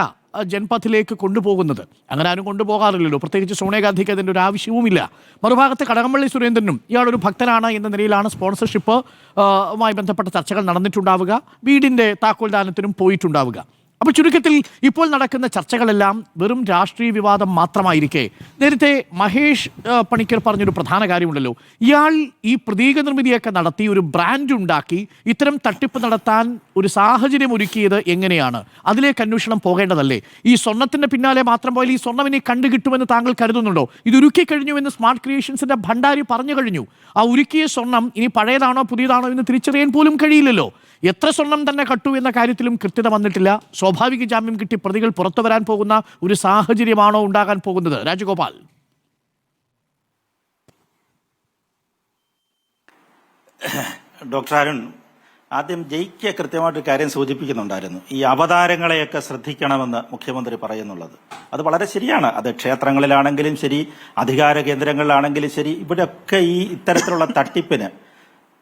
ജൻപഥിലേക്ക് കൊണ്ടുപോകുന്നത്. അങ്ങനെ ആരും കൊണ്ടുപോകാറില്ലല്ലോ. പ്രത്യേകിച്ച് സോണിയാഗാന്ധിക്ക് അതിൻ്റെ ഒരു ആവശ്യവുമില്ല. മറുഭാഗത്ത് കടകംപള്ളി സുരേന്ദ്രനും ഇയാളൊരു ഭക്തനാണ് എന്ന നിലയിലാണ് സ്പോൺസർഷിപ്പ് മായി ബന്ധപ്പെട്ട ചർച്ചകൾ നടന്നിട്ടുണ്ടാവുക. വീടിൻ്റെ താക്കോൽദാനത്തിനും പോയിട്ടുണ്ടാവുക. അപ്പോൾ ചുരുക്കത്തിൽ ഇപ്പോൾ നടക്കുന്ന ചർച്ചകളെല്ലാം വെറും രാഷ്ട്രീയ വിവാദം മാത്രമായിരിക്കെ, നേരത്തെ മഹേഷ് പണിക്കർ പറഞ്ഞൊരു പ്രധാന കാര്യമുണ്ടല്ലോ, ഇയാൾ ഈ പ്രതീക നിർമ്മിതിയൊക്കെ നടത്തി ഒരു ബ്രാൻഡ് ഉണ്ടാക്കി ഇത്തരം തട്ടിപ്പ് നടത്താൻ ഒരു സാഹചര്യം ഒരുക്കിയത് എങ്ങനെയാണ്? അതിലേക്ക് അന്വേഷണം പോകേണ്ടതല്ലേ? ഈ സ്വർണ്ണത്തിന്റെ പിന്നാലെ മാത്രം പോയാൽ ഈ സ്വർണ്ണം ഇനി കണ്ടുകിട്ടുമെന്ന് താങ്കൾ കരുതുന്നുണ്ടോ? ഇത് ഉരുക്കി കഴിഞ്ഞുവെന്ന് സ്മാർട്ട് ക്രിയേഷൻസിന്റെ ഭണ്ഡാരി പറഞ്ഞു കഴിഞ്ഞു. ആ ഉരുക്കിയ സ്വർണം ഇനി പഴയതാണോ പുതിയതാണോ എന്ന് തിരിച്ചറിയാൻ പോലും കഴിയില്ലല്ലോ. എത്ര സ്വർണം തന്നെ കട്ടു എന്ന കാര്യത്തിലും കൃത്യത വന്നിട്ടില്ല. സ്വാഭാവിക ജാമ്യം കിട്ടി പ്രതികൾ പുറത്തു വരാൻ പോകുന്ന ഒരു സാഹചര്യമാണോ ഉണ്ടാകാൻ പോകുന്നത്? രാജഗോപാൽ. ഡോക്ടർ അരുൺ, ആദ്യം ജയിക്ക് കൃത്യമായിട്ട് കാര്യം സൂചിപ്പിക്കുന്നുണ്ടായിരുന്നു. ഈ അവതാരങ്ങളെയൊക്കെ ശ്രദ്ധിക്കണമെന്ന് മുഖ്യമന്ത്രി പറയുന്നുള്ളത് അത് വളരെ ശരിയാണ്. അത് ക്ഷേത്രങ്ങളിലാണെങ്കിലും ശരി, അധികാര കേന്ദ്രങ്ങളിലാണെങ്കിലും ശരി, ഇവിടെയൊക്കെ ഈ ഇത്തരത്തിലുള്ള തട്ടിപ്പിന്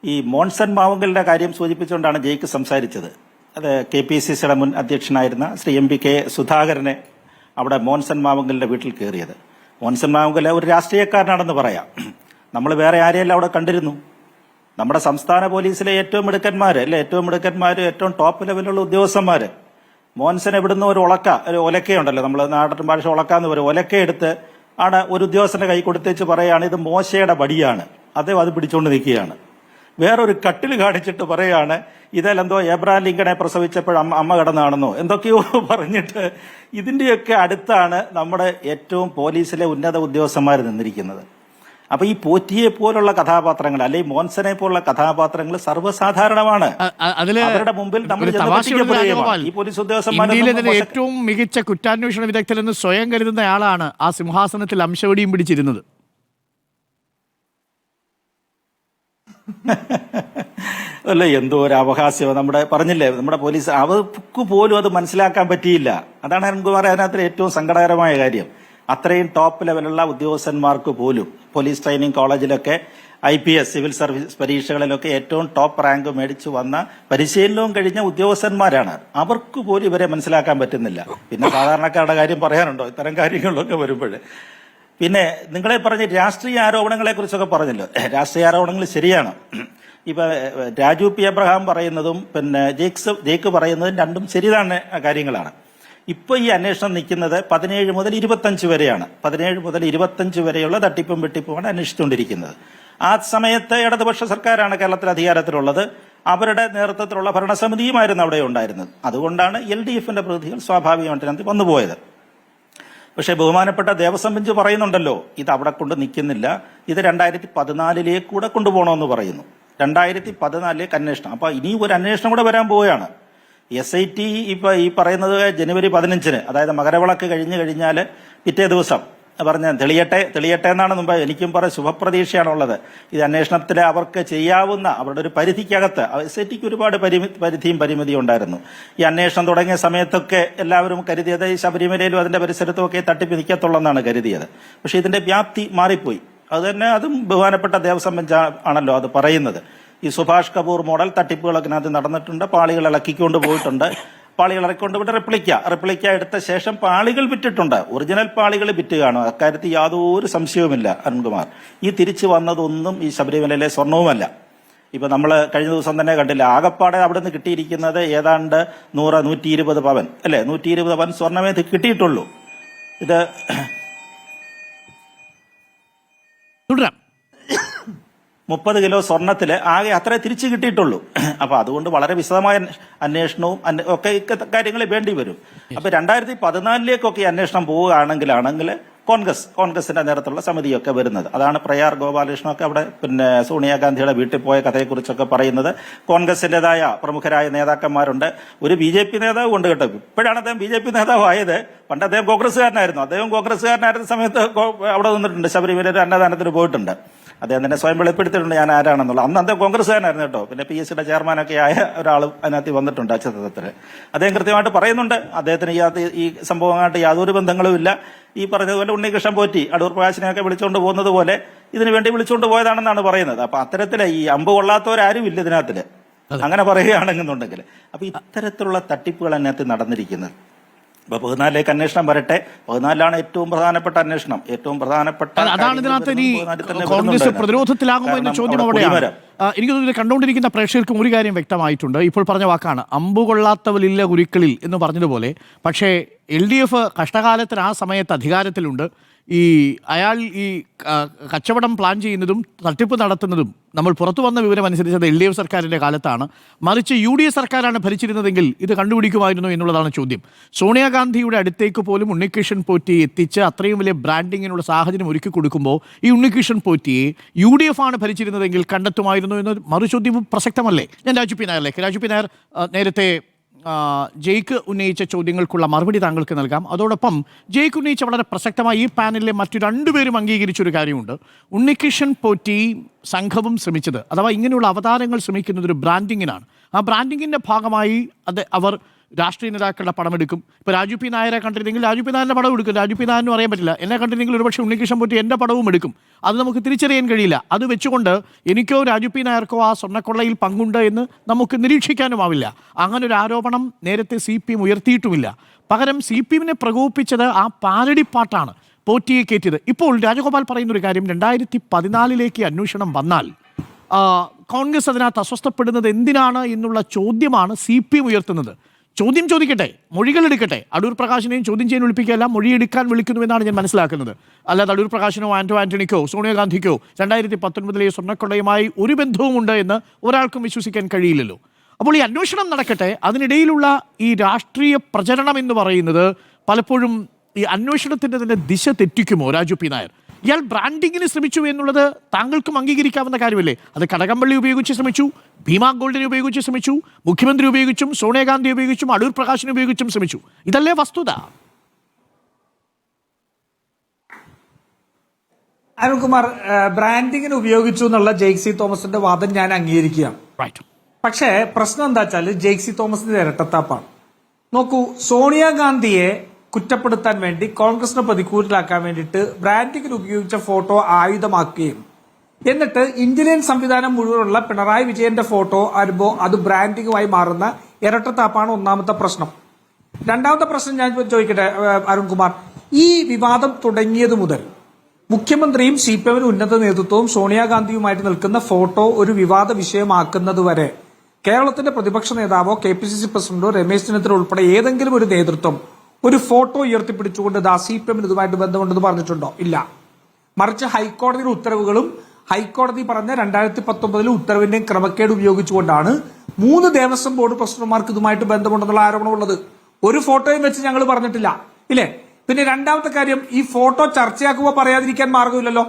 ഈ മോൻസൺ മാവുങ്കലിന്റെ കാര്യം സൂചിപ്പിച്ചുകൊണ്ടാണ് ജയിക്ക് സംസാരിച്ചത്. അത് KPCCയുടെ മുൻ അധ്യക്ഷനായിരുന്ന ശ്രീ MP.K. സുധാകരനെ അവിടെ മോൻസൺ മാവുങ്കലിന്റെ വീട്ടിൽ കയറിയത്. മോൻസൺ മാവുങ്കൽ ഒരു രാഷ്ട്രീയക്കാരനാണെന്ന് പറയാം. നമ്മൾ വേറെ ആരെയല്ല അവിടെ കണ്ടിരുന്നു. നമ്മുടെ സംസ്ഥാന പോലീസിലെ ഏറ്റവും മിടുക്കന്മാര് അല്ലെ, ഏറ്റവും ടോപ്പ് ലെവലിലുള്ള ഉദ്യോഗസ്ഥന്മാര്. മോൻസൺ എവിടുന്ന് ഒരു ഒലക്കയുണ്ടല്ലോ, നമ്മൾ നാടൻ ഭാഷ ഒലക്കാന്ന് പറയും, ഒലക്കയെടുത്ത് ആണ് ഒരു ഉദ്യോഗസ്ഥന്റെ കൈ കൊടുത്തേച്ച് പറയാണ് ഇത് മോശയുടെ വടിയാണ്. അദ്ദേഹം അത് പിടിച്ചുകൊണ്ട് നിൽക്കുകയാണ്. വേറൊരു കട്ടിൽ കാണിച്ചിട്ട് പറയാണ് ഇതിലെന്തോ എബ്രഹാം ലിങ്കണെ പ്രസവിച്ചപ്പോൾ അമ്മ കിടന്നാണെന്നോ എന്തൊക്കെയോ പറഞ്ഞിട്ട് ഇതിന്റെയൊക്കെ അടുത്താണ് നമ്മുടെ ഏറ്റവും പോലീസിലെ ഉന്നത ഉദ്യോഗസ്ഥന്മാർ നിന്നിരിക്കുന്നത്. അപ്പൊ ഈ പോറ്റിയെ പോലുള്ള കഥാപാത്രങ്ങൾ അല്ലെങ്കിൽ മോൻസനെ പോലുള്ള കഥാപാത്രങ്ങൾ സർവ്വസാധാരണമാണ്. അവരുടെ മുമ്പിൽ നമ്മൾ ഈ പോലീസ് ഉദ്യോഗസ്ഥന്മാർ ഏറ്റവും മികച്ച കുറ്റാന്വേഷണ വിദഗ്ധരെന്ന് സ്വയം കരുതുന്ന ആളാണ് ആ സിംഹാസനത്തിൽ അംശവടിയും പിടിച്ചിരുന്നത്. അല്ല, എന്തോ ഒരു അവകാശം നമ്മുടെ പറഞ്ഞില്ലേ, നമ്മുടെ പോലീസ് അവർക്ക് പോലും അത് മനസ്സിലാക്കാൻ പറ്റിയില്ല. അതാണ് അരുൺകുമാർ അതിനകത്ത് ഏറ്റവും സങ്കടകരമായ കാര്യം. അത്രയും ടോപ്പ് ലെവലുള്ള ഉദ്യോഗസ്ഥന്മാർക്ക് പോലും പോലീസ് ട്രെയിനിങ് കോളേജിലൊക്കെ IPS സിവിൽ സർവീസ് പരീക്ഷകളിലൊക്കെ ഏറ്റവും ടോപ്പ് റാങ്ക് മേടിച്ചു വന്ന പരിശീലനവും കഴിഞ്ഞ ഉദ്യോഗസ്ഥന്മാരാണ്. അവർക്ക് പോലും ഇവരെ മനസ്സിലാക്കാൻ പറ്റുന്നില്ല. പിന്നെ സാധാരണക്കാരുടെ കാര്യം പറയാനുണ്ടോ ഇത്തരം കാര്യങ്ങളിലൊക്കെ വരുമ്പോൾ? പിന്നെ നിങ്ങളെ പറഞ്ഞ രാഷ്ട്രീയ ആരോപണങ്ങളെ കുറിച്ചൊക്കെ പറഞ്ഞല്ലോ. രാഷ്ട്രീയ ആരോപണങ്ങൾ ശരിയാണ്. ഇപ്പൊ രാജു P. എബ്രഹാം പറയുന്നതും പിന്നെ ജേക്ക് പറയുന്നതും രണ്ടും ശരിതാണ് കാര്യങ്ങളാണ്. ഇപ്പൊ ഈ അന്വേഷണം നിൽക്കുന്നത് 17 മുതൽ 25 വരെയാണ്. 17 മുതൽ 25 വരെയുള്ള തട്ടിപ്പും വെട്ടിപ്പുമാണ് അന്വേഷിച്ചുകൊണ്ടിരിക്കുന്നത്. ആ സമയത്ത് ഇടതുപക്ഷ സർക്കാരാണ് കേരളത്തിൽ അധികാരത്തിലുള്ളത്. അവരുടെ നേതൃത്വത്തിലുള്ള ഭരണസമിതിയുമായിരുന്നു അവിടെ ഉണ്ടായിരുന്നത്. അതുകൊണ്ടാണ് LDFന്റെ പ്രതിനിധികൾ സ്വാഭാവികമായിട്ട് വന്നുപോയത്. പക്ഷേ ബഹുമാനപ്പെട്ട ദേവസ്വം ബെഞ്ച് പറയുന്നുണ്ടല്ലോ ഇത് അവിടെ കൊണ്ട് നിൽക്കുന്നില്ല, ഇത് 2014 കൂടെ കൊണ്ടുപോകണമെന്ന് പറയുന്നു. 2014 അന്വേഷണം. അപ്പൊ ഇനി ഒരു അന്വേഷണം കൂടെ വരാൻ പോവുകയാണ്. SIT ഇപ്പൊ ഈ പറയുന്നത് ജനുവരി 15, അതായത് മകരവിളക്ക് കഴിഞ്ഞാൽ പിറ്റേ ദിവസം പറഞ്ഞ തെളിയട്ടെ എന്നാണ് മുമ്പ് എനിക്കും പറഞ്ഞ ശുഭപ്രതീക്ഷയാണുള്ളത്. ഇത് അന്വേഷണത്തിൽ അവർക്ക് ചെയ്യാവുന്ന അവരുടെ ഒരു പരിധിക്കകത്ത് SITക്ക് ഒരുപാട് പരിധിയും പരിമിതിയും ഉണ്ടായിരുന്നു. ഈ അന്വേഷണം തുടങ്ങിയ സമയത്തൊക്കെ എല്ലാവരും കരുതിയത് ശബരിമലയിലും അതിന്റെ പരിസരത്തും ഒക്കെ തട്ടിപ്പ് നിൽക്കത്തുള്ളെന്നാണ് കരുതിയത്. പക്ഷെ ഇതിന്റെ വ്യാപ്തി മാറിപ്പോയി. അതും ബഹുമാനപ്പെട്ട ദേവസ്വം ബെഞ്ച് ആണല്ലോ അത് പറയുന്നത്. ഈ സുഭാഷ് കപൂർ മോഡൽ തട്ടിപ്പുകളൊക്കെ അതിനകത്ത് നടന്നിട്ടുണ്ട്. പാളികൾ ഇളക്കിക്കൊണ്ട് പോയിട്ടുണ്ട്. പാളികൾ ഇറക്കിക്കൊണ്ട് വിട്ട് റിപ്ലിക്ക എടുത്ത ശേഷം പാളികൾ വിറ്റിട്ടുണ്ട്. ഒറിജിനൽ പാളികൾ വിറ്റ് കാണും. അക്കാര്യത്തിൽ യാതൊരു സംശയവുമില്ല അരുൺകുമാർ. ഈ തിരിച്ചു വന്നതൊന്നും ഈ ശബരിമലയിലെ സ്വർണവുമല്ല. ഇപ്പൊ നമ്മൾ കഴിഞ്ഞ ദിവസം തന്നെ കണ്ടില്ല, ആകപ്പാടെ അവിടെ നിന്ന് കിട്ടിയിരിക്കുന്നത് ഏതാണ്ട് 100-120 പവൻ അല്ലെ, 120 പവൻ സ്വർണ്ണമേ കിട്ടിയിട്ടുള്ളൂ. ഇത് തുടരാം. 30 കിലോ സ്വർണത്തില് ആകെ അത്രേ തിരിച്ചു കിട്ടിയിട്ടുള്ളൂ. അപ്പൊ അതുകൊണ്ട് വളരെ വിശദമായ അന്വേഷണവും ഒക്കെ കാര്യങ്ങൾ വേണ്ടി വരും. അപ്പൊ 2014 ഈ അന്വേഷണം പോവുകയാണെങ്കിൽ കോൺഗ്രസിന്റെ നേതൃത്വത്തിലുള്ള സമിതിയൊക്കെ വരുന്നത്. അതാണ് പ്രയാർ ഗോപാലകൃഷ്ണനൊക്കെ അവിടെ സോണിയാഗാന്ധിയുടെ വീട്ടിൽ പോയ കഥയെക്കുറിച്ചൊക്കെ പറയുന്നത്. കോൺഗ്രസിന്റേതായ പ്രമുഖരായ നേതാക്കന്മാരുണ്ട്, ഒരു BJP നേതാവ് ഉണ്ട് കേട്ടോ. ഇപ്പോഴാണ് അദ്ദേഹം BJP നേതാവായത്. പണ്ട് അദ്ദേഹം കോൺഗ്രസ്സുകാരനായിരുന്നു. അദ്ദേഹം കോൺഗ്രസ്സുകാരനായിരുന്ന സമയത്ത് അവിടെ നിന്നിട്ടുണ്ട്, ശബരിമല അന്നദാനത്തിന് പോയിട്ടുണ്ട്. അദ്ദേഹം തന്നെ സ്വയം വെളിപ്പെടുത്തിയിട്ടുണ്ട് ഞാൻ ആരാണെന്നുള്ള. അന്ന് അദ്ദേഹം കോൺഗ്രസ്സുകാരനായിരുന്നു കേട്ടോ. പിന്നെ PSCയുടെ ചെയർമാനൊക്കെ ആയ ഒരാളും അതിനകത്ത് വന്നിട്ടുണ്ട് അച്ചത്തത്തിൽ. അദ്ദേഹം കൃത്യമായിട്ട് പറയുന്നുണ്ട് അദ്ദേഹത്തിന് ഈ സംഭവമായിട്ട് യാതൊരു ബന്ധങ്ങളും ഇല്ല. ഈ പറഞ്ഞതുപോലെ ഉണ്ണികൃഷ്ണൻ പോറ്റി അടൂർ പ്രകാശിനെയൊക്കെ വിളിച്ചുകൊണ്ട് പോകുന്നത് പോലെ ഇതിനു വേണ്ടി വിളിച്ചുകൊണ്ട് പോയതാണെന്നാണ് പറയുന്നത്. അപ്പൊ അത്തരത്തില് ഈ അമ്പ് കൊള്ളാത്തവരാരും ഇല്ല ഇതിനകത്തില്, അങ്ങനെ പറയുകയാണെന്നുണ്ടെങ്കിൽ. അപ്പൊ ഇത്തരത്തിലുള്ള തട്ടിപ്പുകൾ അതിനകത്ത് നടന്നിരിക്കുന്നത്. അപ്പൊ 14 അന്വേഷണം വരട്ടെ. 14 ഏറ്റവും പ്രധാനപ്പെട്ട അന്വേഷണം. ഏറ്റവും പ്രധാനപ്പെട്ട അതാണ് ഇതിനകത്ത് ഇനി കോൺഗ്രസ് പ്രതിരോധത്തിലാകുമോ എന്ന ചോദ്യം അവിടെയാണ്. എനിക്ക് തോന്നുന്നു കണ്ടുകൊണ്ടിരിക്കുന്ന പ്രേക്ഷകർക്കും ഒരു കാര്യം വ്യക്തമായിട്ടുണ്ട്. ഇപ്പോൾ പറഞ്ഞ വാക്കാണ് അമ്പുകൊള്ളാത്തവരില്ല കുരുക്കളിൽ എന്ന് പറഞ്ഞതുപോലെ. പക്ഷേ LDF കഷ്ടകാലത്തിന് ആ സമയത്ത് അധികാരത്തിലുണ്ട്. അയാൾ ഈ കച്ചവടം പ്ലാൻ ചെയ്യുന്നതും തട്ടിപ്പ് നടത്തുന്നതും നമ്മൾ പുറത്തു വന്ന വിവരം അനുസരിച്ചത് LDF സർക്കാരിൻ്റെ കാലത്താണ്. മറിച്ച് UDF സർക്കാരാണ് ഭരിച്ചിരുന്നതെങ്കിൽ ഇത് കണ്ടുപിടിക്കുമായിരുന്നു എന്നുള്ളതാണ് ചോദ്യം. സോണിയാഗാന്ധിയുടെ അടുത്തേക്ക് പോലും ഉണ്ണികൃഷ്ണൻ പോറ്റിയെ എത്തിച്ച് അത്രയും വലിയ ബ്രാൻഡിങ്ങിനുള്ള സാഹചര്യം ഒരുക്കി കൊടുക്കുമ്പോൾ ഈ ഉണ്ണികൃഷ്ണൻ പോറ്റിയെ UDF ആണ് ഭരിച്ചിരുന്നതെങ്കിൽ കണ്ടെത്തുമായിരുന്നു എന്ന മറുചോദ്യം പ്രസക്തമല്ലേ? ഞാൻ രാജു പി നായർ നേരത്തെ ജയ്ക്ക് ഉന്നയിച്ച ചോദ്യങ്ങൾക്കുള്ള മറുപടി താങ്കൾക്ക് നൽകാം. അതോടൊപ്പം ജയ്ക്ക് ഉന്നയിച്ച വളരെ പ്രസക്തമായി ഈ പാനലിലെ മറ്റു രണ്ടുപേരും അംഗീകരിച്ചൊരു കാര്യമുണ്ട്. ഉണ്ണികൃഷ്ണൻ പോറ്റി സംഘവും ശ്രമിച്ചത്, അഥവാ ഇങ്ങനെയുള്ള അവതാരങ്ങൾ ശ്രമിക്കുന്നത് ഒരു ബ്രാൻഡിങ്ങിനാണ്. ആ ബ്രാൻഡിങ്ങിൻ്റെ ഭാഗമായി അവർ രാഷ്ട്രീയ നേതാക്കളുടെ പടമെടുക്കും. ഇപ്പോൾ രാജു പി നായരെ കണ്ടിരുന്നെങ്കിൽ രാജു പി നായരുടെ പടം എടുക്കും. രാജു പി നായരനും അറിയാൻ പറ്റില്ല. എന്നെ കണ്ടിരുന്നെങ്കിൽ ഒരുപക്ഷെ ഉണ്ണികൃഷ്ണൻ പോറ്റി എൻ്റെ പടവും എടുക്കും. അത് നമുക്ക് തിരിച്ചറിയാൻ കഴിയില്ല. അത് വെച്ചുകൊണ്ട് എനിക്കോ രാജു പി നായർക്കോ ആ സ്വർണ്ണക്കൊള്ളയിൽ പങ്കുണ്ട് എന്ന് നമുക്ക് നിരീക്ഷിക്കാനുമാവില്ല. അങ്ങനെ ഒരു ആരോപണം നേരത്തെ CPM ഉയർത്തിയിട്ടുമില്ല. പകരം CPM പ്രകോപിപ്പിച്ചത് ആ പാരടിപ്പാട്ടാണ് പോറ്റിയെ കയറ്റിയത്. ഇപ്പോൾ രാജഗോപാൽ പറയുന്നൊരു കാര്യം, 2014 അന്വേഷണം വന്നാൽ കോൺഗ്രസ് അതിനകത്ത് അസ്വസ്ഥപ്പെടുന്നത് എന്തിനാണ് എന്നുള്ള ചോദ്യമാണ് CPM ഉയർത്തുന്നത്. ചോദ്യം ചോദിക്കട്ടെ, മൊഴികൾ എടുക്കട്ടെ. അടൂർ പ്രകാശിനെയും ചോദ്യം ചെയ്യാൻ വിളിപ്പിക്കുകയല്ല, മൊഴിയെടുക്കാൻ വിളിക്കുന്നുവെന്നാണ് ഞാൻ മനസ്സിലാക്കുന്നത്. അല്ലാതെ അടൂർ പ്രകാശിനോ ആന്റണിക്കോ സോണിയാഗാന്ധിക്കോ 2019 സ്വർണ്ണക്കൊള്ളയുമായി ഒരു ബന്ധവുമുണ്ട് എന്ന് ഒരാൾക്കും വിശ്വസിക്കാൻ കഴിയില്ലല്ലോ. അപ്പോൾ ഈ അന്വേഷണം നടക്കട്ടെ. അതിനിടയിലുള്ള ഈ രാഷ്ട്രീയ പ്രചരണം എന്ന് പറയുന്നത് പലപ്പോഴും ഈ അന്വേഷണത്തിൻ്റെ തന്നെ ദിശ തെറ്റിക്കുമോ? രാജു പി നായർ, ഇയാൾ ബ്രാൻഡിങ്ങിന് ശ്രമിച്ചു എന്നുള്ളത് താങ്കൾക്കും അംഗീകരിക്കാവുന്ന കാര്യമല്ലേ? അത് കടകംപള്ളി ഉപയോഗിച്ച് ശ്രമിച്ചു, ഭീമാ ഗോൾഡിനെ ഉപയോഗിച്ച് ശ്രമിച്ചു, മുഖ്യമന്ത്രി ഉപയോഗിച്ചും സോണിയാഗാന്ധി ഉപയോഗിച്ചും അടൂർ പ്രകാശിനെ ഉപയോഗിച്ചും ശ്രമിച്ചു. ഇതല്ലേ വസ്തുത? അരുൺകുമാർ, ബ്രാൻഡിങ്ങിന് ഉപയോഗിച്ചു എന്നുള്ള ജെയ്സി തോമസിന്റെ വാദം ഞാൻ അംഗീകരിക്കുകയാണ്. പക്ഷേ പ്രശ്നം എന്താ വെച്ചാൽ ജെയ്സി തോമസിന്റെ ഇരട്ടത്താപ്പാണ്. നോക്കൂ, സോണിയാഗാന്ധിയെ കുറ്റപ്പെടുത്താൻ വേണ്ടി കോൺഗ്രസിനെ പ്രതികൂലത്തിലാക്കാൻ വേണ്ടിയിട്ട് ബ്രാൻഡിങ്ങിന് ഉപയോഗിച്ച ഫോട്ടോ ആയുധമാക്കുകയും എന്നിട്ട് ഇന്ത്യൻ സംവിധാനം മുഴുവനുള്ള പിണറായി വിജയന്റെ ഫോട്ടോ വരുമ്പോൾ അത് ബ്രാൻഡിങ്ങുമായി മാറുന്ന ഇരട്ടത്താപ്പാണ് ഒന്നാമത്തെ പ്രശ്നം. രണ്ടാമത്തെ പ്രശ്നം ഞാൻ ചോദിക്കട്ടെ അരുൺകുമാർ, ഈ വിവാദം തുടങ്ങിയത് മുതൽ മുഖ്യമന്ത്രിയും CPM ഉന്നത നേതൃത്വവും സോണിയാഗാന്ധിയുമായിട്ട് നിൽക്കുന്ന ഫോട്ടോ ഒരു വിവാദ വിഷയമാക്കുന്നത് വരെ കേരളത്തിന്റെ പ്രതിപക്ഷ നേതാവോ KPCC പ്രസിഡന്റോ രമേശ് ചെന്നിത്തല ഉൾപ്പെടെ ഏതെങ്കിലും ഒരു നേതൃത്വം ഒരു ഫോട്ടോ ഉയർത്തിപ്പിടിച്ചുകൊണ്ട് CPM ഇതുമായിട്ട് ബന്ധമുണ്ടെന്ന് പറഞ്ഞിട്ടുണ്ടോ? ഇല്ല. മറിച്ച് ഹൈക്കോടതിയുടെ ഉത്തരവുകളും ഹൈക്കോടതി പറഞ്ഞ 2019 ഉത്തരവിന്റെയും ക്രമക്കേട് ഉപയോഗിച്ചുകൊണ്ടാണ് 3 ദേവസ്വം ബോർഡ് പ്രസിഡന്റുമാർക്ക് ഇതുമായിട്ട് ബന്ധമുണ്ടെന്നുള്ള ആരോപണമുള്ളത്. ഒരു ഫോട്ടോയും വെച്ച് ഞങ്ങൾ പറഞ്ഞിട്ടില്ല, ഇല്ലേ? പിന്നെ രണ്ടാമത്തെ കാര്യം, ഈ ഫോട്ടോ ചർച്ചയാക്കുമ്പോൾ പറയാതിരിക്കാൻ മാർഗമില്ലല്ലോ.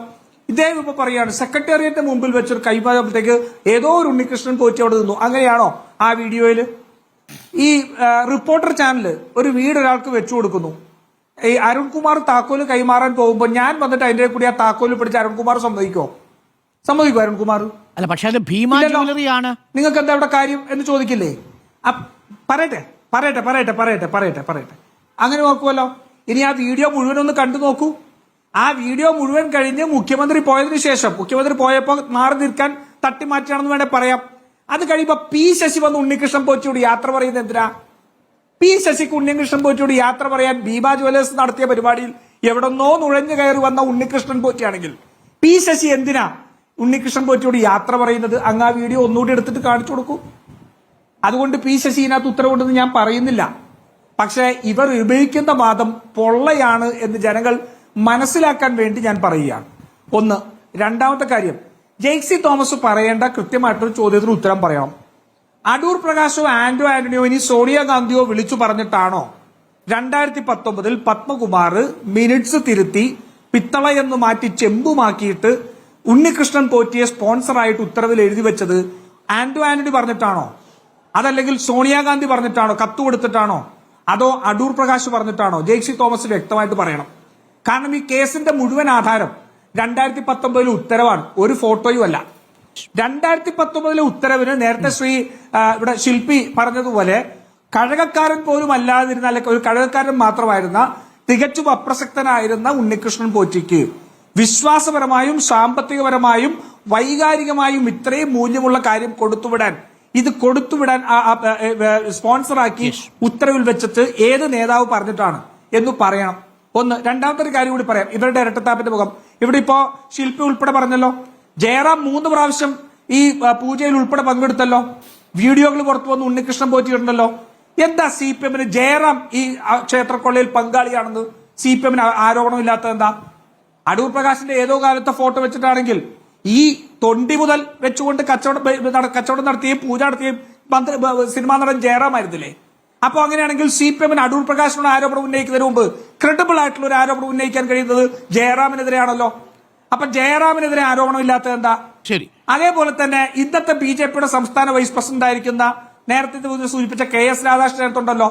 ഇദ്ദേഹം ഇപ്പൊ പറയാണ് സെക്രട്ടേറിയറ്റിന് മുമ്പിൽ വെച്ചൊരു കൈമാറുമ്പോഴത്തേക്ക് ഏതോ ഒരു ഉണ്ണികൃഷ്ണൻ പോറ്റി അവിടെ നിന്നു. അങ്ങനെയാണോ ആ വീഡിയോയിൽ? ഈ റിപ്പോർട്ടർ ചാനല് ഒരു വീട് ഒരാൾക്ക് വെച്ചു കൊടുക്കുന്നു. ഈ അരുൺകുമാർ താക്കോല് കൈമാറാൻ പോകുമ്പോൾ ഞാൻ വന്നിട്ട് അതിന്റെ കൂടി ആ താക്കോല് പിടിച്ച് അരുൺകുമാർ സമ്മതിക്കോ അരുൺകുമാർ? അല്ല, പക്ഷേ അത് ഭീമാ ജ്വല്ലറിയാണ്. നിങ്ങൾക്ക് എന്താ ഇവിടെ കാര്യം എന്ന് ചോദിക്കില്ലേ? പറയട്ടെ. അങ്ങനെ നോക്കുമല്ലോ. ഇനി ആ വീഡിയോ മുഴുവൻ ഒന്ന് കണ്ടു നോക്കൂ. ആ വീഡിയോ മുഴുവൻ കഴിഞ്ഞ് മുഖ്യമന്ത്രി പോയതിനു ശേഷം, മുഖ്യമന്ത്രി പോയപ്പോ മാറി നിൽക്കാൻ തട്ടിമാറ്റാണെന്ന് വേണേ പറയാം. അത് കഴിയുമ്പോ P ശശി വന്ന് ഉണ്ണികൃഷ്ണൻ പോറ്റിയോട് യാത്ര പറയുന്നത് എന്തിനാ? P ശശിക്ക് ഉണ്ണികൃഷ്ണൻ പോറ്റിയോട് യാത്ര പറയാൻ ഭീമാ ജ്വല്ലേഴ്സ് നടത്തിയ പരിപാടിയിൽ എവിടെന്നോ നുഴഞ്ഞു കയറി വന്ന ഉണ്ണികൃഷ്ണൻ പോറ്റിയാണെങ്കിൽ P ശശി എന്തിനാ ഉണ്ണികൃഷ്ണൻ പോറ്റിയോട് യാത്ര പറയുന്നത്? അങ്ങ് ആ വീഡിയോ ഒന്നുകൂടി എടുത്തിട്ട് കാണിച്ചു കൊടുക്കൂ. അതുകൊണ്ട് പി ശശിനകത്ത് ഉത്തരവുണ്ടെന്ന് ഞാൻ പറയുന്നില്ല. പക്ഷേ ഇവർ ഉപയോഗിക്കുന്ന വാദം പൊള്ളയാണ് എന്ന് ജനങ്ങൾ മനസ്സിലാക്കാൻ വേണ്ടി ഞാൻ പറയുകയാണ്. ഒന്ന്. രണ്ടാമത്തെ കാര്യം, ജെയ്സി തോമസ് പറയേണ്ട കൃത്യമായിട്ടൊരു ചോദ്യത്തിന് ഉത്തരം പറയണം. അടൂർ പ്രകാശോ ആന്റണിയോ ഇനി സോണിയാഗാന്ധിയോ വിളിച്ചു പറഞ്ഞിട്ടാണോ 2019 പത്മകുമാർ മിനിറ്റ്സ് തിരുത്തി പിത്തള എന്ന് മാറ്റി ചെമ്പുമാക്കിയിട്ട് ഉണ്ണികൃഷ്ണൻ പോറ്റിയെ സ്പോൺസറായിട്ട് ഉത്തരവിൽ എഴുതി വെച്ചത് ആന്റണി പറഞ്ഞിട്ടാണോ? അതല്ലെങ്കിൽ സോണിയാഗാന്ധി പറഞ്ഞിട്ടാണോ? കത്ത് കൊടുത്തിട്ടാണോ? അതോ അടൂർ പ്രകാശ് പറഞ്ഞിട്ടാണോ? ജെയ്സി തോമസ് വ്യക്തമായിട്ട് പറയണം. കാരണം ഈ കേസിന്റെ മുഴുവൻ ആധാരം 2019 ഉത്തരവാണ്, ഒരു ഫോട്ടോയും അല്ല. 2019 ഉത്തരവിന് നേരത്തെ ഇവിടെ ശില്പി പറഞ്ഞതുപോലെ കഴകക്കാരൻ പോലും അല്ലാതിരുന്ന, അല്ലെങ്കിൽ ഒരു കഴകക്കാരൻ മാത്രമായിരുന്ന, തികച്ചും അപ്രസക്തനായിരുന്ന ഉണ്ണികൃഷ്ണൻ പോറ്റിക്ക് വിശ്വാസപരമായും സാമ്പത്തികപരമായും വൈകാരികമായും ഇത്രയും മൂല്യമുള്ള കാര്യം കൊടുത്തുവിടാൻ സ്പോൺസറാക്കി ഉത്തരവിൽ വെച്ചിട്ട് ഏത് നേതാവ് പറഞ്ഞിട്ടാണ് എന്ന് പറയണം. ഒന്ന്. രണ്ടാമത്തെ ഒരു കാര്യം കൂടി പറയാം, ഇവരുടെ ഇരട്ടത്താപ്പിന്റെ മുഖം. ഇവിടെ ഇപ്പോ ശില്പി ഉൾപ്പെടെ പറഞ്ഞല്ലോ, ജയറാം 3 പ്രാവശ്യം ഈ പൂജയിൽ ഉൾപ്പെടെ പങ്കെടുത്തല്ലോ, വീഡിയോകൾ പുറത്തു വന്ന് ഉണ്ണികൃഷ്ണൻ പോറ്റിയിട്ടുണ്ടല്ലോ. എന്താ CPM-ന് ജയറാം ഈ ക്ഷേത്രക്കൊള്ളയിൽ പങ്കാളിയാണെന്ന് CPM-ന് ആരോപണമില്ലാത്തത് എന്താ? അടൂർ പ്രകാശിന്റെ ഏതോ കാലത്തെ ഫോട്ടോ വെച്ചിട്ടാണെങ്കിൽ ഈ തൊണ്ടി മുതൽ വെച്ചുകൊണ്ട് കച്ചവടം നടത്തിയും പൂജ നടത്തിയും സിനിമാ നടൻ ജയറാം ആയിരുന്നില്ലേ? അപ്പൊ അങ്ങനെയാണെങ്കിൽ CPM-ന് അടൂർ പ്രകാശിനോട് ആരോപണം ഉന്നയിക്കുന്നതിന് മുമ്പ് ക്രെഡിബിൾ ആയിട്ടുള്ള ഒരു ആരോപണം ഉന്നയിക്കാൻ കഴിയുന്നത് ജയറാമിനെതിരെയാണല്ലോ. അപ്പൊ ജയറാമിനെതിരെ ആരോപണം ഇല്ലാത്തത് എന്താ? ശരി. അതേപോലെ തന്നെ ഇന്നത്തെ BJP-യുടെ സംസ്ഥാന വൈസ് പ്രസിഡന്റ് ആയിരിക്കുന്ന നേരത്തെ സൂചിപ്പിച്ച KS രാധാകൃഷ്ണൻ അടുത്തുണ്ടല്ലോ.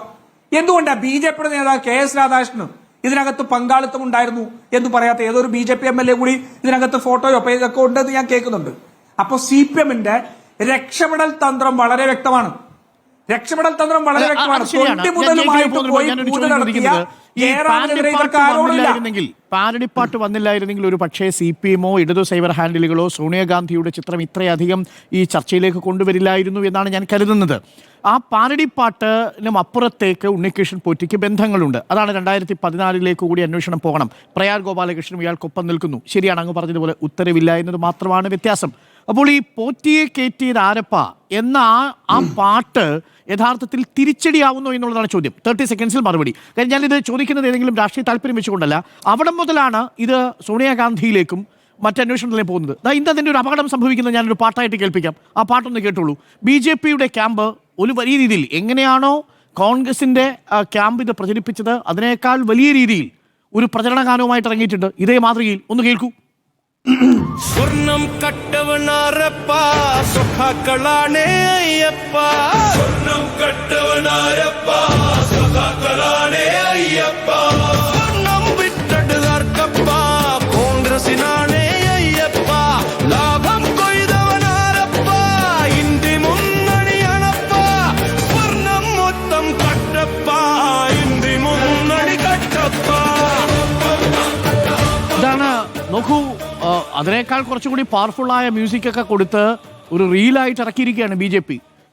എന്തുകൊണ്ടാണ് BJP-യുടെ നേതാവ് KS രാധാകൃഷ്ണനും ഇതിനകത്ത് പങ്കാളിത്തം ഉണ്ടായിരുന്നു എന്ന് പറയാത്ത ഏതൊരു BJP MLA കൂടി ഇതിനകത്ത് ഫോട്ടോയോ പേജൊക്കെ ഉണ്ടെന്ന് ഞാൻ കേൾക്കുന്നുണ്ട്. അപ്പൊ CPM-ന്റെ രക്ഷപ്പെടൽ തന്ത്രം വളരെ വ്യക്തമാണ്. തൊണ്ടി മുതലുമായിട്ട് പോയി പൂജ നടത്തിയ ജയറാമിനെതിരെ ഇവർക്ക് ആരോപണമില്ല. പാരടിപ്പാട്ട് വന്നില്ലായിരുന്നെങ്കിൽ ഒരു പക്ഷേ CPM-ഓ ഇടതു സൈബർ ഹാൻഡിലുകളോ സോണിയാഗാന്ധിയുടെ ചിത്രം ഇത്രയധികം ഈ ചർച്ചയിലേക്ക് കൊണ്ടുവരില്ലായിരുന്നു എന്നാണ് ഞാൻ കരുതുന്നത്. ആ പാരടിപ്പാട്ടിനും അപ്പുറത്തേക്ക് ഉണ്ണികൃഷ്ണൻ പോറ്റിക്ക് ബന്ധങ്ങളുണ്ട്. അതാണ് 2014 കൂടി അന്വേഷണം പോകണം. പ്രയാർ ഗോപാലകൃഷ്ണനും ഇയാൾക്കൊപ്പം നിൽക്കുന്നു. ശരിയാണ്, അങ്ങ് പറഞ്ഞതുപോലെ ഉത്തരവില്ല എന്നത് മാത്രമാണ് വ്യത്യാസം. അപ്പോൾ ഈ പോറ്റിയെ കയറ്റിയത് ആരപ്പ എന്ന ആ പാട്ട് യഥാർത്ഥത്തിൽ തിരിച്ചടിയാവുന്നു എന്നുള്ളതാണ് ചോദ്യം. 30 സെക്കൻഡ്സിൽ മറുപടി. കാരണം ഞാനിത് ചോദിക്കുന്നത് ഏതെങ്കിലും രാഷ്ട്രീയ താല്പര്യം വെച്ചുകൊണ്ടല്ല. അവിടെ മുതലാണ് ഇത് സോണിയാഗാന്ധിയിലേക്കും മറ്റന്വേഷണത്തിലേക്ക് പോകുന്നത്. ഇന്ന് അതിൻ്റെ ഒരു അപകടം സംഭവിക്കുന്നത് ഞാനൊരു പാട്ടായിട്ട് കേൾപ്പിക്കാം. ആ പാട്ടൊന്ന് കേട്ടോളൂ. BJP-യുടെ ക്യാമ്പ് ഒരു വലിയ രീതിയിൽ എങ്ങനെയാണോ കോൺഗ്രസിൻ്റെ ക്യാമ്പ് ഇത് പ്രചരിപ്പിച്ചത് അതിനേക്കാൾ വലിയ രീതിയിൽ ഒരു പ്രചരണ ഗാനവുമായിട്ട് ഇറങ്ങിയിട്ടുണ്ട്. ഇതേ മാതൃകയിൽ ഒന്ന് കേൾക്കൂ. സ്വർണം കട്ടവനാരപ്പാ സുഖാക്കളാണേ അയ്യപ്പാ, സ്വർണം കട്ടവനാരപ്പാ സുഖാക്കളാണേ അയ്യപ്പാ, സ്വർണം വിറ്റടുകാർക്കപ്പാ കോൺഗ്രസിനാണേ അയ്യപ്പാ, ലാഭം കൊയ്തവനാരപ്പാ ഇന്ത്യ മുന്നണിയാണപ്പാ, സ്വർണം മൊത്തം കട്ടപ്പാ ഇന്ത്യ മുന്നണി കട്ടപ്പാ. ഇതാണ് നോക്കൂ, അതിനേക്കാൾ കുറച്ചുകൂടി പവർഫുള്ളായ മ്യൂസിക്കൊക്കെ കൊടുത്ത് ഒരു റീലായിട്ട് ഇറക്കിയിരിക്കുകയാണ് BJP.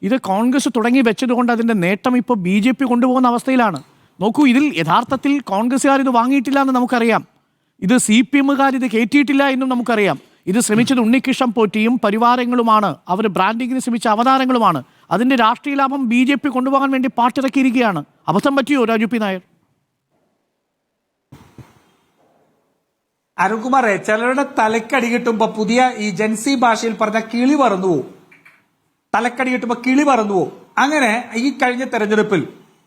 ഇത് കോൺഗ്രസ് തുടങ്ങി വെച്ചതുകൊണ്ട് അതിൻ്റെ നേട്ടം ഇപ്പോൾ BJP കൊണ്ടുപോകുന്ന അവസ്ഥയിലാണ്. നോക്കൂ, ഇതിൽ യഥാർത്ഥത്തിൽ കോൺഗ്രസ്സുകാർ ഇത് വാങ്ങിയിട്ടില്ല എന്ന് നമുക്കറിയാം. ഇത് CPM-കാർ ഇത് കയറ്റിയിട്ടില്ല എന്നും നമുക്കറിയാം. ഇത് ശ്രമിച്ചത് ഉണ്ണികൃഷ്ണൻ പോറ്റിയും പരിവാരങ്ങളുമാണ്. അവർ ബ്രാൻഡിങ്ങിന് ശ്രമിച്ച അവതാരങ്ങളുമാണ്. അതിൻ്റെ രാഷ്ട്രീയ ലാഭം BJP കൊണ്ടുപോകാൻ വേണ്ടി പാട്ടിറക്കിയിരിക്കുകയാണ്. അബദ്ധം പറ്റിയോ രാജു പി നായർ? അരുൺകുമാറെ, ചിലരുടെ തലക്കടി കിട്ടുമ്പോ പുതിയ ഈ ജൻസി ഭാഷയിൽ പറഞ്ഞ കിളി പറന്നു പോവും. തലക്കടി കിട്ടുമ്പോ കിളി പറന്നു പോവും. അങ്ങനെ ഈ കഴിഞ്ഞ തെരഞ്ഞെടുപ്പിൽ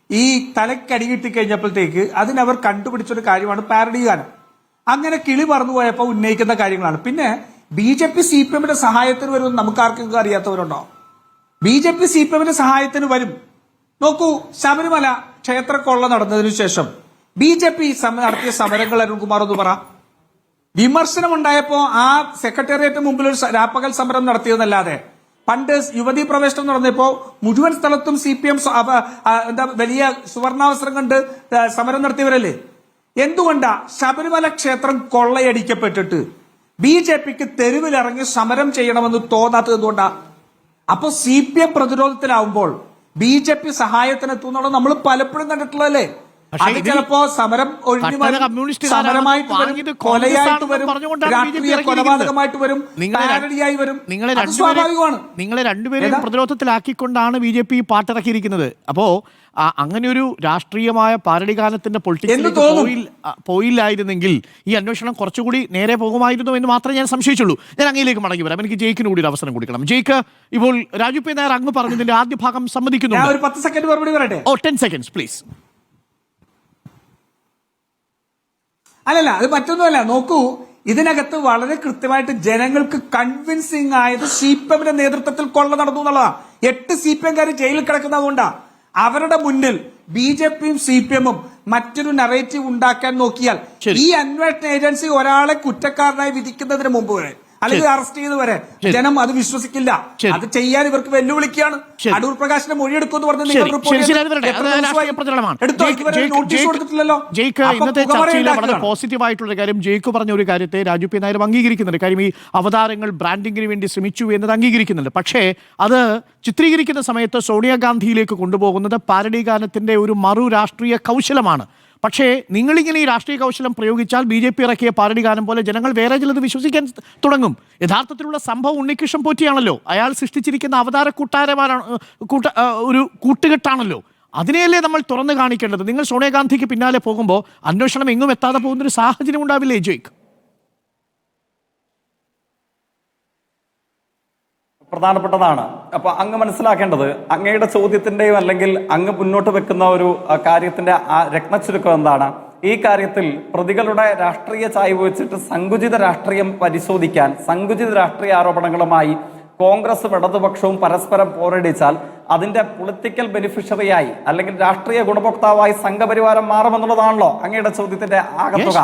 ഈ തലക്കടി കിട്ടി കഴിഞ്ഞപ്പോഴത്തേക്ക് അതിനവർ കണ്ടുപിടിച്ചൊരു കാര്യമാണ് പാരഡി ഗാനം. അങ്ങനെ കിളി പറന്നു പോയപ്പോൾ ഉന്നയിക്കുന്ന കാര്യങ്ങളാണ്. പിന്നെ BJP CPM-ന്റെ സഹായത്തിന് വരും. നമുക്ക് ആർക്കെങ്കിലും അറിയാത്തവരുണ്ടോ? BJP CPM-ന്റെ സഹായത്തിന് വരും. നോക്കൂ, ശബരിമല ക്ഷേത്രക്കൊള്ള നടന്നതിനു ശേഷം BJP നടത്തിയ സമരങ്ങൾ അരുൺകുമാർ ഒന്ന് പറ. വിമർശനമുണ്ടായപ്പോ ആ സെക്രട്ടേറിയറ്റ് മുമ്പിൽ ഒരു രാപ്പകൽ സമരം നടത്തിയതെന്നല്ലാതെ പണ്ട് യുവതീ പ്രവേശനം നടന്നപ്പോ മുഴുവൻ സ്ഥലത്തും CPM വലിയ സുവർണാവസരം കണ്ട് സമരം നടത്തിയവരല്ലേ? എന്തുകൊണ്ടാ ശബരിമല ക്ഷേത്രം കൊള്ളയടിക്കപ്പെട്ടിട്ട് BJP-ക്ക് തെരുവിലിറങ്ങി സമരം ചെയ്യണമെന്ന് തോന്നാത്തത് എന്തുകൊണ്ടാ? അപ്പൊ CPM പ്രതിരോധത്തിലാവുമ്പോൾ BJP സഹായത്തിനെത്തുന്നുള്ളത് നമ്മൾ പലപ്പോഴും കണ്ടിട്ടുള്ളതല്ലേ? പക്ഷേ അത് ഇതിൽ ചിലപ്പോ സമരം ഒഴിഞ്ഞു കട്ടന വരും, കമ്മ്യൂണിസ്റ്റുകാരാണ് സമരമായിട്ട് വരും, വാങ്ങിയത് കൊലയായിട്ട് കോൺഗ്രസ്സാണെന്ന് വരും, പറഞ്ഞുകൊണ്ടാണ് രാഷ്ട്രീയ BJP കൊലപാതകമായിട്ട് വരും, നിങ്ങളെ പാരഡിയായി വരും. നിങ്ങളെ അത് സ്വാഭാവികമാണ്. രണ്ടുപേരെയും ഏതാ? പ്രതിരോധത്തിലാക്കിക്കൊണ്ടാണ് BJP പാട്ടിറക്കിയിരിക്കുന്നത്. അപ്പോ അങ്ങനെ ഒരു രാഷ്ട്രീയമായ പാരഡി ഗാനത്തിന്റെ പൊളിറ്റിക്സിലേക്ക് പോയില്ലായിരുന്നെങ്കിൽ ഈ അന്വേഷണം കുറച്ചുകൂടി നേരെ പോകുമായിരുന്നു എന്ന് മാത്രമേ ഞാൻ സംശയിച്ചുള്ളൂ. ഞാൻ അങ്ങയിലേക്ക് മടങ്ങി വരാം. എനിക്ക് ജയിക്കിന് കൂടി ഒരു അവസരം കൊടുക്കണം. ജയിക്ക്, ഇപ്പോൾ രാജു പി നായർ അങ്ങ് പറഞ്ഞതിന്റെ ആദ്യ ഭാഗം ഞാൻ സമ്മതിക്കുന്നുണ്ട്. ഒരു 10 സെക്കൻഡ് മറുപടി പറയട്ടെ? 10 seconds പ്ലീസ്. അല്ലല്ല, അത് മറ്റൊന്നുമല്ല. നോക്കൂ, ഇതിനകത്ത് വളരെ കൃത്യമായിട്ട് ജനങ്ങൾക്ക് കൺവിൻസിംഗ് ആയത് CPM നേതൃത്വത്തിൽ കൊള്ള നടന്നു എന്നുള്ളതാ. 8 CPM ജയിലിൽ കിടക്കുന്നതുകൊണ്ടാ. അവരുടെ മുന്നിൽ BJPയും CPMഉം മറ്റൊരു നറേറ്റീവ് ഉണ്ടാക്കാൻ നോക്കിയാൽ ഈ അന്വേഷണ ഏജൻസി ഒരാളെ കുറ്റക്കാരനായി വിധിക്കുന്നതിന് മുമ്പ് വരെ അല്ലെങ്കിൽ അറസ്റ്റ് ചെയ്തവരെ ജനം അത് വിശ്വസിക്കില്ല. അത് ചെയ്യാൻ ഇവർക്ക് വെല്ലുവിളിക്കുകയാണ്. അടൂർ പ്രകാശിന്റെ മൊഴിയെടുക്കുമെന്ന് പറഞ്ഞ് നിങ്ങൾ നോട്ടീസ് കൊടുത്തിട്ടില്ലല്ലോ. ജയിക്ക്, ഇന്നത്തെ ചർച്ചയിലെ വളരെ പോസിറ്റീവ് ആയിട്ടുള്ള കാര്യം ജയിക്ക് പറഞ്ഞ ഒരു കാര്യത്തെ രാജു പി നായർ അംഗീകരിക്കുന്നുണ്ട്. കാര്യം ഈ അവതാരങ്ങൾ ബ്രാൻഡിങ്ങിന് വേണ്ടി ശ്രമിച്ചു എന്നത് അംഗീകരിക്കുന്നുണ്ട്. പക്ഷേ അത് ചിത്രീകരിക്കുന്ന സമയത്ത് സോണിയാഗാന്ധിയിലേക്ക് കൊണ്ടുപോകുന്നത് പാരഡി ഗാനത്തിന്റെ ഒരു മറു രാഷ്ട്രീയ കൗശലമാണ്. പക്ഷേ നിങ്ങളിങ്ങനെ ഈ രാഷ്ട്രീയ കൗശലം പ്രയോഗിച്ചാൽ BJP ഇറക്കിയ പാരഡി ഗാനം പോലെ ജനങ്ങൾ വേറെ ചിലത് വിശ്വസിക്കാൻ തുടങ്ങും. യഥാർത്ഥത്തിലുള്ള സംഭവം ഉണ്ണികൃഷ്ണൻ പോറ്റിയാണല്ലോ. അയാൾ സൃഷ്ടിച്ചിരിക്കുന്ന അവതാര ഒരു കൂട്ടുകെട്ടാണല്ലോ. അതിനെയല്ലേ നമ്മൾ തുറന്നു കാണിക്കേണ്ടത്. നിങ്ങൾ സോണിയാഗാന്ധിക്ക് പിന്നാലെ പോകുമ്പോൾ അന്വേഷണം എങ്ങും എത്താതെ പോകുന്നൊരു സാഹചര്യം ഉണ്ടാവില്ലേ ജോയ്ക്ക്? പ്രധാനപ്പെട്ടതാണ്. അപ്പൊ അങ്ങ് മനസ്സിലാക്കേണ്ടത് അങ്ങയുടെ ചോദ്യത്തിന്റെയും അല്ലെങ്കിൽ അങ്ങ് മുന്നോട്ട് വെക്കുന്ന ഒരു കാര്യത്തിന്റെ രത്നച്ചുരുക്കം എന്താണ്? ഈ കാര്യത്തിൽ പ്രതികളുടെ രാഷ്ട്രീയ ചായ്വ് വെച്ചിട്ട് സങ്കുചിത രാഷ്ട്രീയം പരിശോധിക്കാൻ, സങ്കുചിത രാഷ്ട്രീയ ആരോപണങ്ങളുമായി കോൺഗ്രസും ഇടതുപക്ഷവും പരസ്പരം പോരടിച്ചാൽ അതിന്റെ പൊളിറ്റിക്കൽ ബെനിഫിഷ്യറിയായി അല്ലെങ്കിൽ രാഷ്ട്രീയ ഗുണഭോക്താവായി സംഘപരിവാരം മാറുമെന്നുള്ളതാണല്ലോ അങ്ങയുടെ ചോദ്യത്തിന്റെ ആകത്തുക.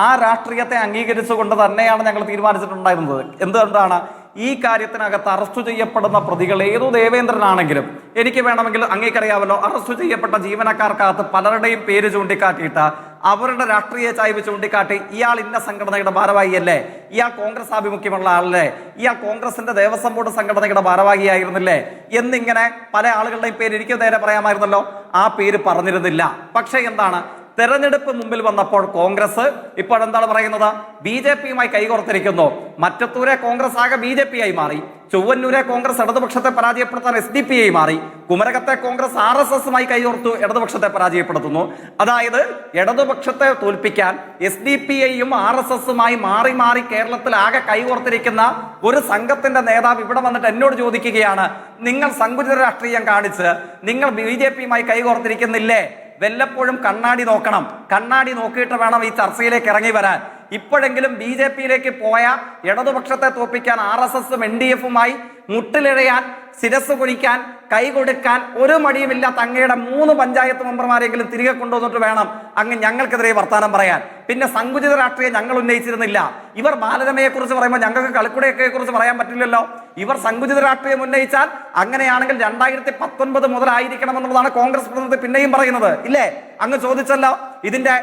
ആ രാഷ്ട്രീയത്തെ അംഗീകരിച്ചുകൊണ്ട് തന്നെയാണ് ഞങ്ങൾ തീരുമാനിച്ചിട്ടുണ്ടായിരുന്നത്. എന്തുകൊണ്ടാണ് ഈ കാര്യത്തിനകത്ത് അറസ്റ്റ് ചെയ്യപ്പെടുന്ന പ്രതികൾ ഏതോ ദേവേന്ദ്രനാണെങ്കിലും എനിക്ക് വേണമെങ്കിൽ അങ്ങേക്കറിയാമല്ലോ, അറസ്റ്റ് ചെയ്യപ്പെട്ട ജീവനക്കാർക്കകത്ത് പലരുടെയും പേര് ചൂണ്ടിക്കാട്ടിയിട്ട് അവരുടെ രാഷ്ട്രീയ ചായ്വ് ചൂണ്ടിക്കാട്ടി ഇയാൾ ഇന്ന സംഘടനയുടെ ഭാരവാഹിയല്ലേ, ഇയാൾ കോൺഗ്രസ് ആഭിമുഖ്യമുള്ള ആളല്ലേ, ഇയാൾ കോൺഗ്രസിന്റെ ദേവസ്വം ബോർഡ് സംഘടനയുടെ ഭാരവാഹിയായിരുന്നില്ലേ എന്നിങ്ങനെ പല ആളുകളുടെയും പേര് എനിക്ക് നേരെ പറയാമായിരുന്നല്ലോ. ആ പേര് പറഞ്ഞിരുന്നില്ല. പക്ഷേ എന്താണ്, തെരഞ്ഞെടുപ്പ് മുമ്പിൽ വന്നപ്പോൾ കോൺഗ്രസ് ഇപ്പോൾ എന്താണ് പറയുന്നത്? BJPയുമായി കൈകോർത്തിരിക്കുന്നു. മറ്റത്തൂരെ കോൺഗ്രസ് ആകെ BJP ആയി മാറി. ചൊവ്വന്നൂരെ കോൺഗ്രസ് ഇടതുപക്ഷത്തെ പരാജയപ്പെടുത്താൻ SDP ആയി മാറി. കുമരകത്തെ കോൺഗ്രസ് RSSമായി കൈകോർത്തു ഇടതുപക്ഷത്തെ പരാജയപ്പെടുത്തുന്നു. അതായത് ഇടതുപക്ഷത്തെ തോൽപ്പിക്കാൻ SDP-യും RSSുമായി മാറി മാറി കേരളത്തിൽ ആകെ കൈകോർത്തിരിക്കുന്ന ഒരു സംഘത്തിന്റെ നേതാവ് ഇവിടെ വന്നിട്ട് എന്നോട് ചോദിക്കുകയാണ്, നിങ്ങൾ സങ്കുചിത രാഷ്ട്രീയം കാണിച്ച് നിങ്ങൾ BJPയുമായി കൈകോർത്തിരിക്കുന്നില്ലേ? വല്ലപ്പോഴും കണ്ണാടി നോക്കണം. കണ്ണാടി നോക്കിയിട്ട് വേണം ഈ ചർച്ചയിലേക്ക് ഇറങ്ങി വരാൻ. ഇപ്പോഴെങ്കിലും BJPയിലേക്ക് പോയ ഇടതുപക്ഷത്തെ തോൽപ്പിക്കാൻ RSSും NDFുമായി മുട്ടിലിഴയാൻ, ശിരസ് കുനിക്കാൻ, കൈ കൊടുക്കാൻ ഒരു മടിയുമില്ല. അങ്ങയുടെ 3 പഞ്ചായത്ത് മെമ്പർമാരെങ്കിലും തിരികെ കൊണ്ടുവന്നിട്ട് വേണം അങ്ങ് ഞങ്ങൾക്കെതിരെ വർത്താനം പറയാൻ. പിന്നെ സങ്കുചിത രാഷ്ട്രീയം ഞങ്ങൾ ഉന്നയിച്ചിരുന്നില്ല. ഇവർ ബാലരമയെ കുറിച്ച് പറയുമ്പോൾ ഞങ്ങൾക്ക് കളിക്കുടയൊക്കെ കുറിച്ച് പറയാൻ പറ്റില്ലല്ലോ. ഇവർ സങ്കുചിത രാഷ്ട്രീയം ഉന്നയിച്ചാൽ അങ്ങനെയാണെങ്കിൽ 2019 മുതലായിരിക്കണം എന്നുള്ളതാണ് കോൺഗ്രസ് പ്രതിനിധി പിന്നെയും പറയുന്നത്. ഇല്ലേ? അങ്ങ് ചോദിച്ചല്ലോ. ഇതിന്റെ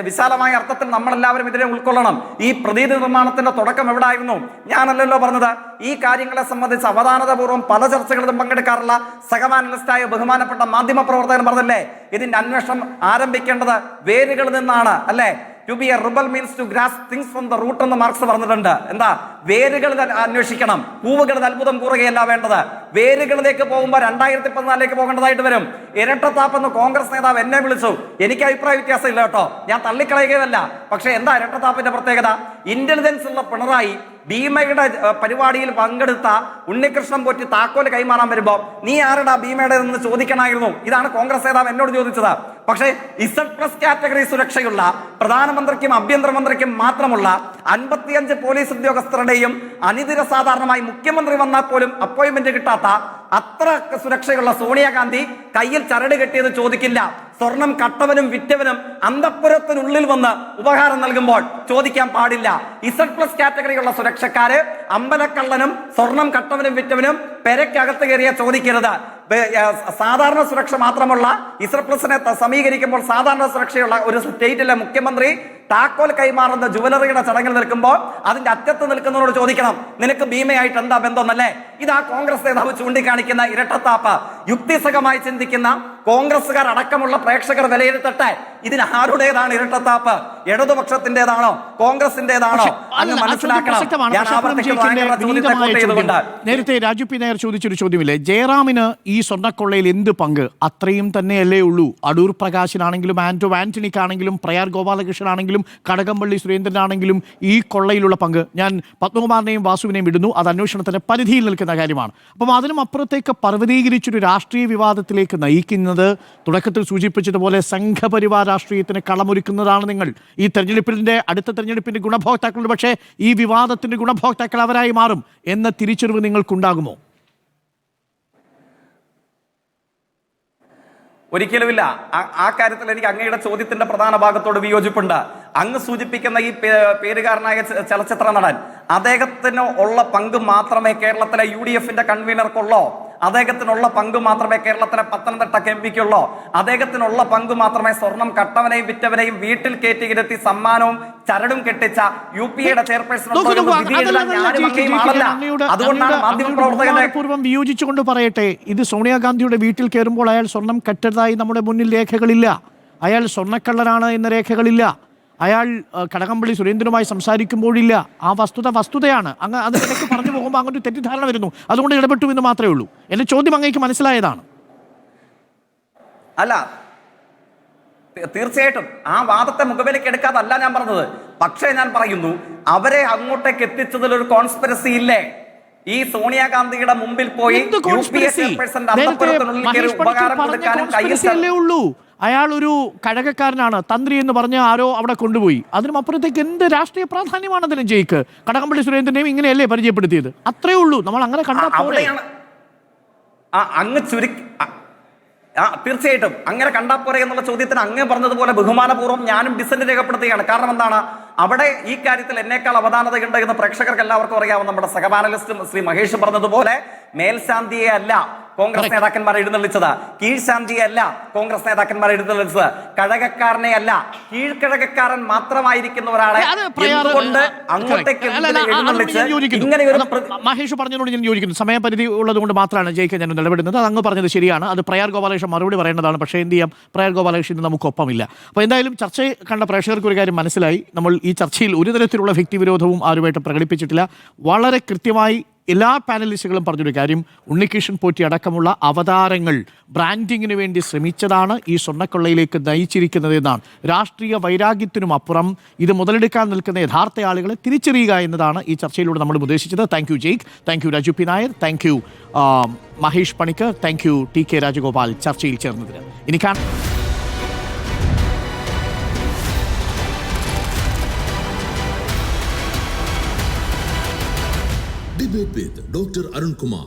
വിശാലമായ അർത്ഥത്തിൽ നമ്മളെല്ലാവരും ഇതിനെ ഉൾക്കൊള്ളണം. ഈ പ്രതീതി നിർമ്മാണത്തിന്റെ തുടക്കം എവിടായിരുന്നു? ഞാനല്ലല്ലോ പറഞ്ഞത്. ഈ കാര്യങ്ങളെ സംബന്ധിച്ച് അവധാനതപൂർവ്വം പല ചർച്ചകളിലും പങ്കെടുക്കാറുള്ള സഹമാനലിസ്റ്റായ ബഹുമാനപ്പെട്ട മാധ്യമ പ്രവർത്തകൻ പറഞ്ഞല്ലേ, ഇതിന്റെ അന്വേഷണം ആരംഭിക്കേണ്ടത് വേരുകളിൽ നിന്നാണ് അല്ലേ? To be a rebel means to grasp things from the root എന്ന് മാർക്സ് പറഞ്ഞിട്ടുണ്ട്. എന്താ? വേരുകളിൽ അന്വേഷിക്കണം, പൂവുകളിൽ അത്ഭുതം കൂറുകയല്ല വേണ്ടത്. വേരുകളിലേക്ക് പോകുമ്പോൾ 2014 പോകേണ്ടതായിട്ട് വരും. ഇരട്ടത്താപ്പെന്ന് കോൺഗ്രസ് നേതാവ് എന്നെ വിളിച്ചു. എനിക്ക് അഭിപ്രായ വ്യത്യാസം ഇല്ല കേട്ടോ, ഞാൻ തള്ളിക്കളയുകയല്ല. പക്ഷെ എന്താ ഇരട്ടത്താപ്പിന്റെ പ്രത്യേകത? ഇന്റലിജൻസ് ഉള്ള പിണറായി ഭീമയുടെ പരിപാടിയിൽ പങ്കെടുത്ത ഉണ്ണികൃഷ്ണൻ പോറ്റി താക്കോല് കൈമാറാൻ വരുമ്പോ നീ ആരടാ ഭീമയുടെ എന്ന് ചോദിക്കണമായിരുന്നു. ഇതാണ് കോൺഗ്രസ് നേതാവ് എന്നോട് ചോദിച്ചത്. പക്ഷേ Z+ കാറ്റഗറി സുരക്ഷയുള്ള പ്രധാനമന്ത്രിക്കും ആഭ്യന്തരമന്ത്രിക്കും മാത്രമുള്ള 55 പോലീസ് ഉദ്യോഗസ്ഥരുടെയും അനിതര സാധാരണമായി മുഖ്യമന്ത്രി വന്നാൽ പോലും അപ്പോയിന്റ്മെന്റ് കിട്ടാത്ത അത്ര സുരക്ഷയുള്ള സോണിയാഗാന്ധി കയ്യിൽ ചരട് കെട്ടിയത് ചോദിക്കില്ല. സ്വർണം കട്ടവനും വിറ്റവനും അന്തഃപുരത്തിനുള്ളിൽ വന്ന് ഉപഹാരം നൽകുമ്പോൾ ചോദിക്കാൻ പാടില്ല. Z+ കാറ്റഗറിയുള്ള സുരക്ഷക്കാര് അമ്പലക്കള്ളനും സ്വർണം കട്ടവനും വിറ്റവനും പെരക്കകത്ത് കയറിയ ചോദിക്കരുത്. സാധാരണ സുരക്ഷ മാത്രമുള്ള Z+നെ സമീകരിക്കുമ്പോൾ സാധാരണ സുരക്ഷയുള്ള ഒരു സ്റ്റേറ്റിലെ മുഖ്യമന്ത്രി താക്കോൽ കൈമാറുന്ന ജുവലറിയുടെ ചടങ്ങിൽ നിൽക്കുമ്പോൾ അതിന്റെ അറ്റത്ത് നിൽക്കുന്നവരോട് ചോദിക്കണം, നിനക്ക് ഭീമയായിട്ട് എന്താ ബന്ധമെന്നല്ലേ? ഇതാ കോൺഗ്രസ് നേതാവ് ചൂണ്ടിക്കാണിക്കുന്ന ഇരട്ടത്താപ്പ്. യുക്തിസഹമായി ചിന്തിക്കുന്ന കോൺഗ്രസുകാർ അടക്കമുള്ള പ്രേക്ഷകർ വിലയിരുത്തട്ടെ, ഇതിന് ആരുടേതാണ് ഇരട്ടത്താപ്പ്? ഇടതുപക്ഷത്തിന്റേതാണോ കോൺഗ്രസിന്റേതാണോ? അങ്ങ് മനസ്സിലാക്കണം. ഞാൻ ആവർത്തിക്കുന്നത് നേരത്തെ രാജു പി നായർ ചോദിച്ചൊരു ചോദ്യമില്ലേ, ജയറാമിന് ഈ സ്വർണ്ണക്കൊള്ളയിൽ എന്ത് പങ്ക്? അത്രയും തന്നെയല്ലേ ഉള്ളൂ. അടൂർ പ്രകാശിനാണെങ്കിലും ആന്റണിക്കാണെങ്കിലും പ്രയാർ ഗോപാലകൃഷ്ണനാണെങ്കിലും കടകംപള്ളി സുരേന്ദ്രനാണെങ്കിലും ഈ കൊള്ളയിലുള്ള പങ്ക് ഞാൻ പത്മകുമാറിനെയും വാസുവിനെയും വിടുന്നു. അത് അന്വേഷണത്തിന്റെ പരിധിയിൽ നിൽക്കുന്ന കാര്യമാണ്. അപ്പം അതിനും അപ്പുറത്തേക്ക് പർവ്വതീകരിച്ചൊരു രാഷ്ട്രീയ വിവാദത്തിലേക്ക് നയിക്കുന്നത്, തുടക്കത്തിൽ സൂചിപ്പിച്ചതുപോലെ സംഘപരിവാർ രാഷ്ട്രീയത്തിന് കളമൊരുക്കുന്നതാണ് നിങ്ങൾ. ഈ അടുത്ത തെരഞ്ഞെടുപ്പിന്റെ ഗുണഭോക്താക്കളുണ്ട്, പക്ഷേ ഈ വിവാദത്തിന്റെ ഗുണഭോക്താക്കൾ അവരായി മാറും എന്ന തിരിച്ചറിവ് നിങ്ങൾക്കുണ്ടാകുമോ? ഒരിക്കലുമില്ല. ആ കാര്യത്തിൽ എനിക്ക് അങ്ങയുടെ ചോദ്യത്തിന്റെ പ്രധാന ഭാഗത്തോട് വിയോജിപ്പുണ്ട്. അങ്ങ് സൂചിപ്പിക്കുന്ന ഈ പേരുകാരനായ ചലച്ചിത്ര നടൻ, അദ്ദേഹത്തിന് ഉള്ള പങ്ക് മാത്രമേ കേരളത്തിലെ UDF-ന്റെ കൺവീനർക്കുള്ളോ? അദ്ദേഹത്തിനുള്ള പങ്ക് മാത്രമേ കേരളത്തിലെ പത്തനംതിട്ട എംപിക്കുള്ളോ? അദ്ദേഹത്തിനുള്ള പങ്ക് മാത്രമേ സ്വർണം കട്ടവനെയും വിറ്റവനെയും വീട്ടിൽ കയറ്റിയിരുത്തി സമ്മാനവും ചരടും കെട്ടിച്ച UPA-യുടെ ചെയർപേഴ്സൺ? അതുകൊണ്ടാണ് മാധ്യമപ്രവർത്തകരെ പൂർവ്വം വിയോജിച്ചുകൊണ്ട് പറയട്ടെ, ഇത് സോണിയാഗാന്ധിയുടെ വീട്ടിൽ കയറുമ്പോൾ അയാൾ സ്വർണം കെട്ടതായി നമ്മുടെ മുന്നിൽ രേഖകളില്ല. അയാൾ സ്വർണ്ണക്കള്ളനാണ് എന്ന രേഖകളില്ല. അയാൾ കടകംപള്ളി സുരേന്ദ്രനുമായി സംസാരിക്കുമ്പോഴില്ല. ആ വസ്തുതയാണ്. അങ്ങ് അതിനിടയ്ക്ക് പറഞ്ഞു പോകുമ്പോൾ അങ്ങോട്ട് തെറ്റിദ്ധാരണ വരുന്നു. അതുകൊണ്ട് ഇടപെട്ടു എന്ന് മാത്രമേ ഉള്ളൂ. എന്റെ ചോദ്യം അങ്ങേക്ക് മനസ്സിലായതാണ്. അല്ല, തീർച്ചയായിട്ടും ആ വാദത്തെ മുഖവിലേക്ക് എടുക്കാതല്ല ഞാൻ പറഞ്ഞത്. പക്ഷേ ഞാൻ പറയുന്നു, അവരെ അങ്ങോട്ടേക്ക് എത്തിച്ചതിൽ ഒരു കോൺസ്പിറസി ഇല്ലേ? ഈ സോണിയാഗാന്ധിയുടെ മുമ്പിൽ പോയി ഉപകാരം കൊടുക്കാനും കയ്യിൽ ഉള്ളൂ. അയാൾ ഒരു കഴകക്കാരനാണ്, തന്ത്രി എന്ന് പറഞ്ഞ് ആരോ അവിടെ കൊണ്ടുപോയി. അതിനും അപ്പുറത്തേക്ക് എന്ത് രാഷ്ട്രീയ പ്രാധാന്യമാണ് അതിന്? ജയിക്ക് കടകംപള്ളി സുരേന്ദ്രനെയും ഇങ്ങനെയല്ലേ പരിചയപ്പെടുത്തിയത്? അത്രേ ഉള്ളൂ. നമ്മൾ അങ്ങനെ കണ്ടാൽ അങ്ങ് തീർച്ചയായിട്ടും അങ്ങനെ കണ്ടാൽ പോരെ എന്നുള്ള ചോദ്യത്തിന് അങ്ങ് പറഞ്ഞതുപോലെ ബഹുമാനപൂർവ്വം ഞാനും ഡിസന്റ് രേഖപ്പെടുത്തുകയാണ്. കാരണം എന്താണ്, അവിടെ ഈ കാര്യത്തിൽ എന്നേക്കാൾ അവധാനതയുണ്ട് എന്ന് പ്രേക്ഷകർക്ക് എല്ലാവർക്കും അറിയാവും. നമ്മുടെ സഹപാനലിസ്റ്റ് ശ്രീ മഹേഷ് പറഞ്ഞതുപോലെ മേൽശാന്തിയെ അല്ല കോൺഗ്രസ് നേതാക്കന്മാർ എഴുന്നള്ളിച്ചത്, കീഴ്ശാന്തിയെ അല്ല കോൺഗ്രസ് നേതാക്കന്മാർ എഴുന്നള്ളിച്ചത്, കഴകക്കാരനെ അല്ല, കീഴ്ക്കഴകക്കാരൻ മാത്രമായിരിക്കുന്ന ഒരാളെ എന്തുകൊണ്ട് അങ്ങോട്ടേക്ക് മഹേഷ് പറഞ്ഞതിനോട് ഞാൻ യോജിക്കുന്നു. സമയപരിധി ഉള്ളതുകൊണ്ട് മാത്രമാണ് ജയിക്കാൻ ഞാൻ ഇടപെടുന്നത്. അത് അങ്ങ് പറഞ്ഞത് ശരിയാണ്. അത് പ്രയാർ ഗോപാലകൃഷ്ണൻ മറുപടി പറയേണ്ടതാണ്. പക്ഷേ എന്ത് ചെയ്യാം, പ്രയാർ ഗോപാലകൃഷ്ണൻ നമുക്കൊപ്പമില്ല. അപ്പോൾ എന്തായാലും ചർച്ച കണ്ട പ്രേക്ഷകർക്ക് ഒരു കാര്യം മനസ്സിലായി. നമ്മൾ ഈ ചർച്ചയിൽ ഒരു തരത്തിലുള്ള വ്യക്തിവിരോധവും ആരുമായിട്ട് പ്രകടിപ്പിച്ചിട്ടില്ല. വളരെ കൃത്യമായി എല്ലാ പാനലിസ്റ്റുകളും പറഞ്ഞൊരു കാര്യം, ഉണ്ണികൃഷ്ണൻ പോറ്റി അടക്കമുള്ള അവതാരങ്ങൾ ബ്രാൻഡിങ്ങിന് വേണ്ടി ശ്രമിച്ചതാണ് ഈ സ്വർണ്ണക്കൊള്ളയിലേക്ക് നയിച്ചിരിക്കുന്നത് എന്നാണ്. രാഷ്ട്രീയ വൈരാഗ്യത്തിനും അപ്പുറം ഇത് മുതലെടുക്കാൻ നിൽക്കുന്ന യഥാർത്ഥ ആളുകളെ തിരിച്ചറിയുക എന്നതാണ് ഈ ചർച്ചയിലൂടെ നമ്മൾ ഉദ്ദേശിച്ചത്. Thank you Jaick, thank you Raju P Nair, thank you Mahesh Panicker, thank you TK Rajagopal ചർച്ചയിൽ ചേർന്നതിന്. ഇനി Debate with Dr. Arun Kumar.